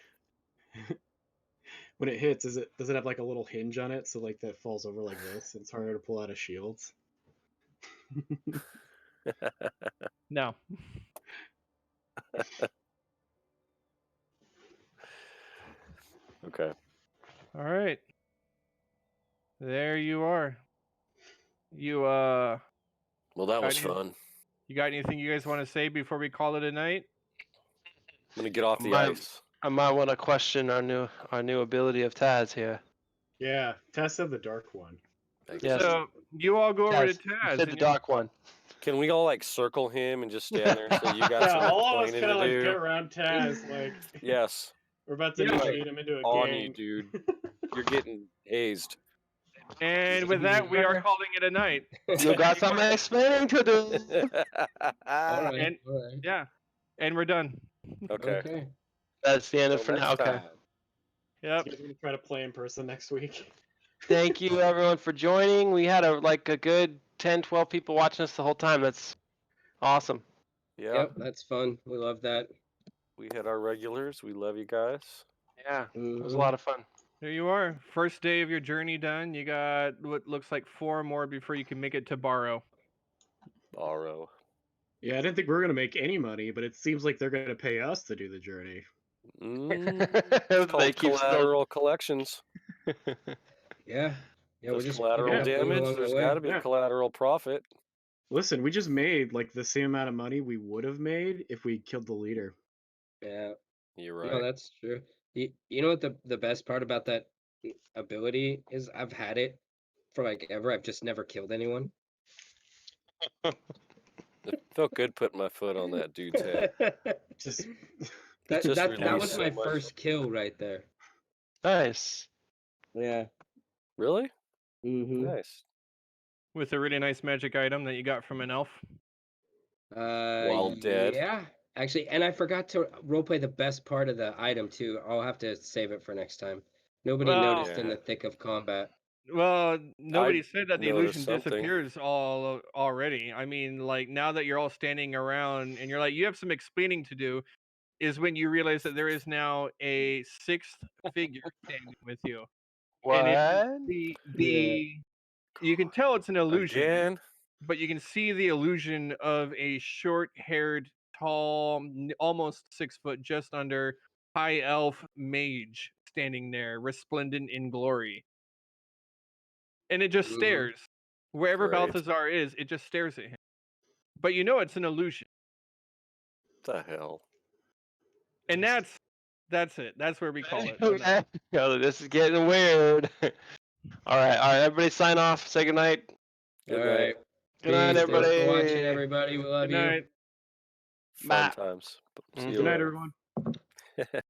when it hits, does it have like a little hinge on it so like that falls over like this? It's harder to pull out of shields. No. Okay. All right. There you are. You Well, that was Got any- fun. you got anything you guys want to say before we call it a night? I'm gonna get off the My- ice. I might want to question our new ability of Taz here. Yeah, Tess said the dark one. Yes. So you all go over to Taz, you Taz. said the and dark one. Can we all like circle him and just stand there and say you got Yeah, some all of us explaining kind of to like do? get around Taz, like Yes, we're about to Yeah. initiate him into a on gang. you, dude. You're getting hazed. And with that, we are calling it a night. You got some explaining to do. All right. And- all right. Yeah. And we're done. Okay. Okay. That's the end of Till for now. next Okay. time. Yep. You guys gonna try to play in person next week? Thank you everyone for joining. We had a good 10, 12 people watching us the whole time. That's awesome. Yeah, Yep, that's fun. We love that. we had our regulars. We love you guys. Yeah, it was a Mhm. lot of fun. There you are. First day of your journey done. You got what looks like 4 more before you can make it to Barrow. Borrow. Yeah, I didn't think we were gonna make any money, but it seems like they're gonna pay us to do the journey. It's They called keep collateral collections. Yeah. Yeah, we're There's just collateral yeah, picking up damage. along the There's way. got to be Yeah. collateral profit. Listen, we just made like the same amount of money we would have made if we killed the leader. Yeah. You're No, right. that's true. You know what the best part about that ability is? I've had it for like ever. I've just never killed anyone. It felt good putting my foot on that dude's head. Just that just that released was so my much. first kill right there. Nice. Yeah. Really? Mm-hmm. Nice. With a really nice magic item that you got from an elf. While dead. Yeah. Actually, and I forgot to roleplay the best part of the item too. I'll have to save it for next time. Nobody Well- noticed in Yeah. the thick of combat. Well, nobody said that the noticed illusion something. disappears all already. I mean, like now that you're all standing around and you're like, you have some explaining to do, is when you realize that there is now a 6th figure standing with you. What? And you can tell it's an illusion, Again? but you can see the illusion of a short-haired, tall, almost 6 foot, just under, high elf mage standing there, resplendent in glory. And it just Mhm. stares. Wherever Great. Balthazar is, it just stares at him. But you know it's an illusion. What the hell? And that's it. That's where we call it. Okay. Oh, this is getting weird. All right, everybody sign off. Say goodnight. Good All night. right. Good night, Peace. Thanks for watching, everybody. everybody. We love Good you. night. Fun Bye. times. See Mhm. you good night, later. everyone.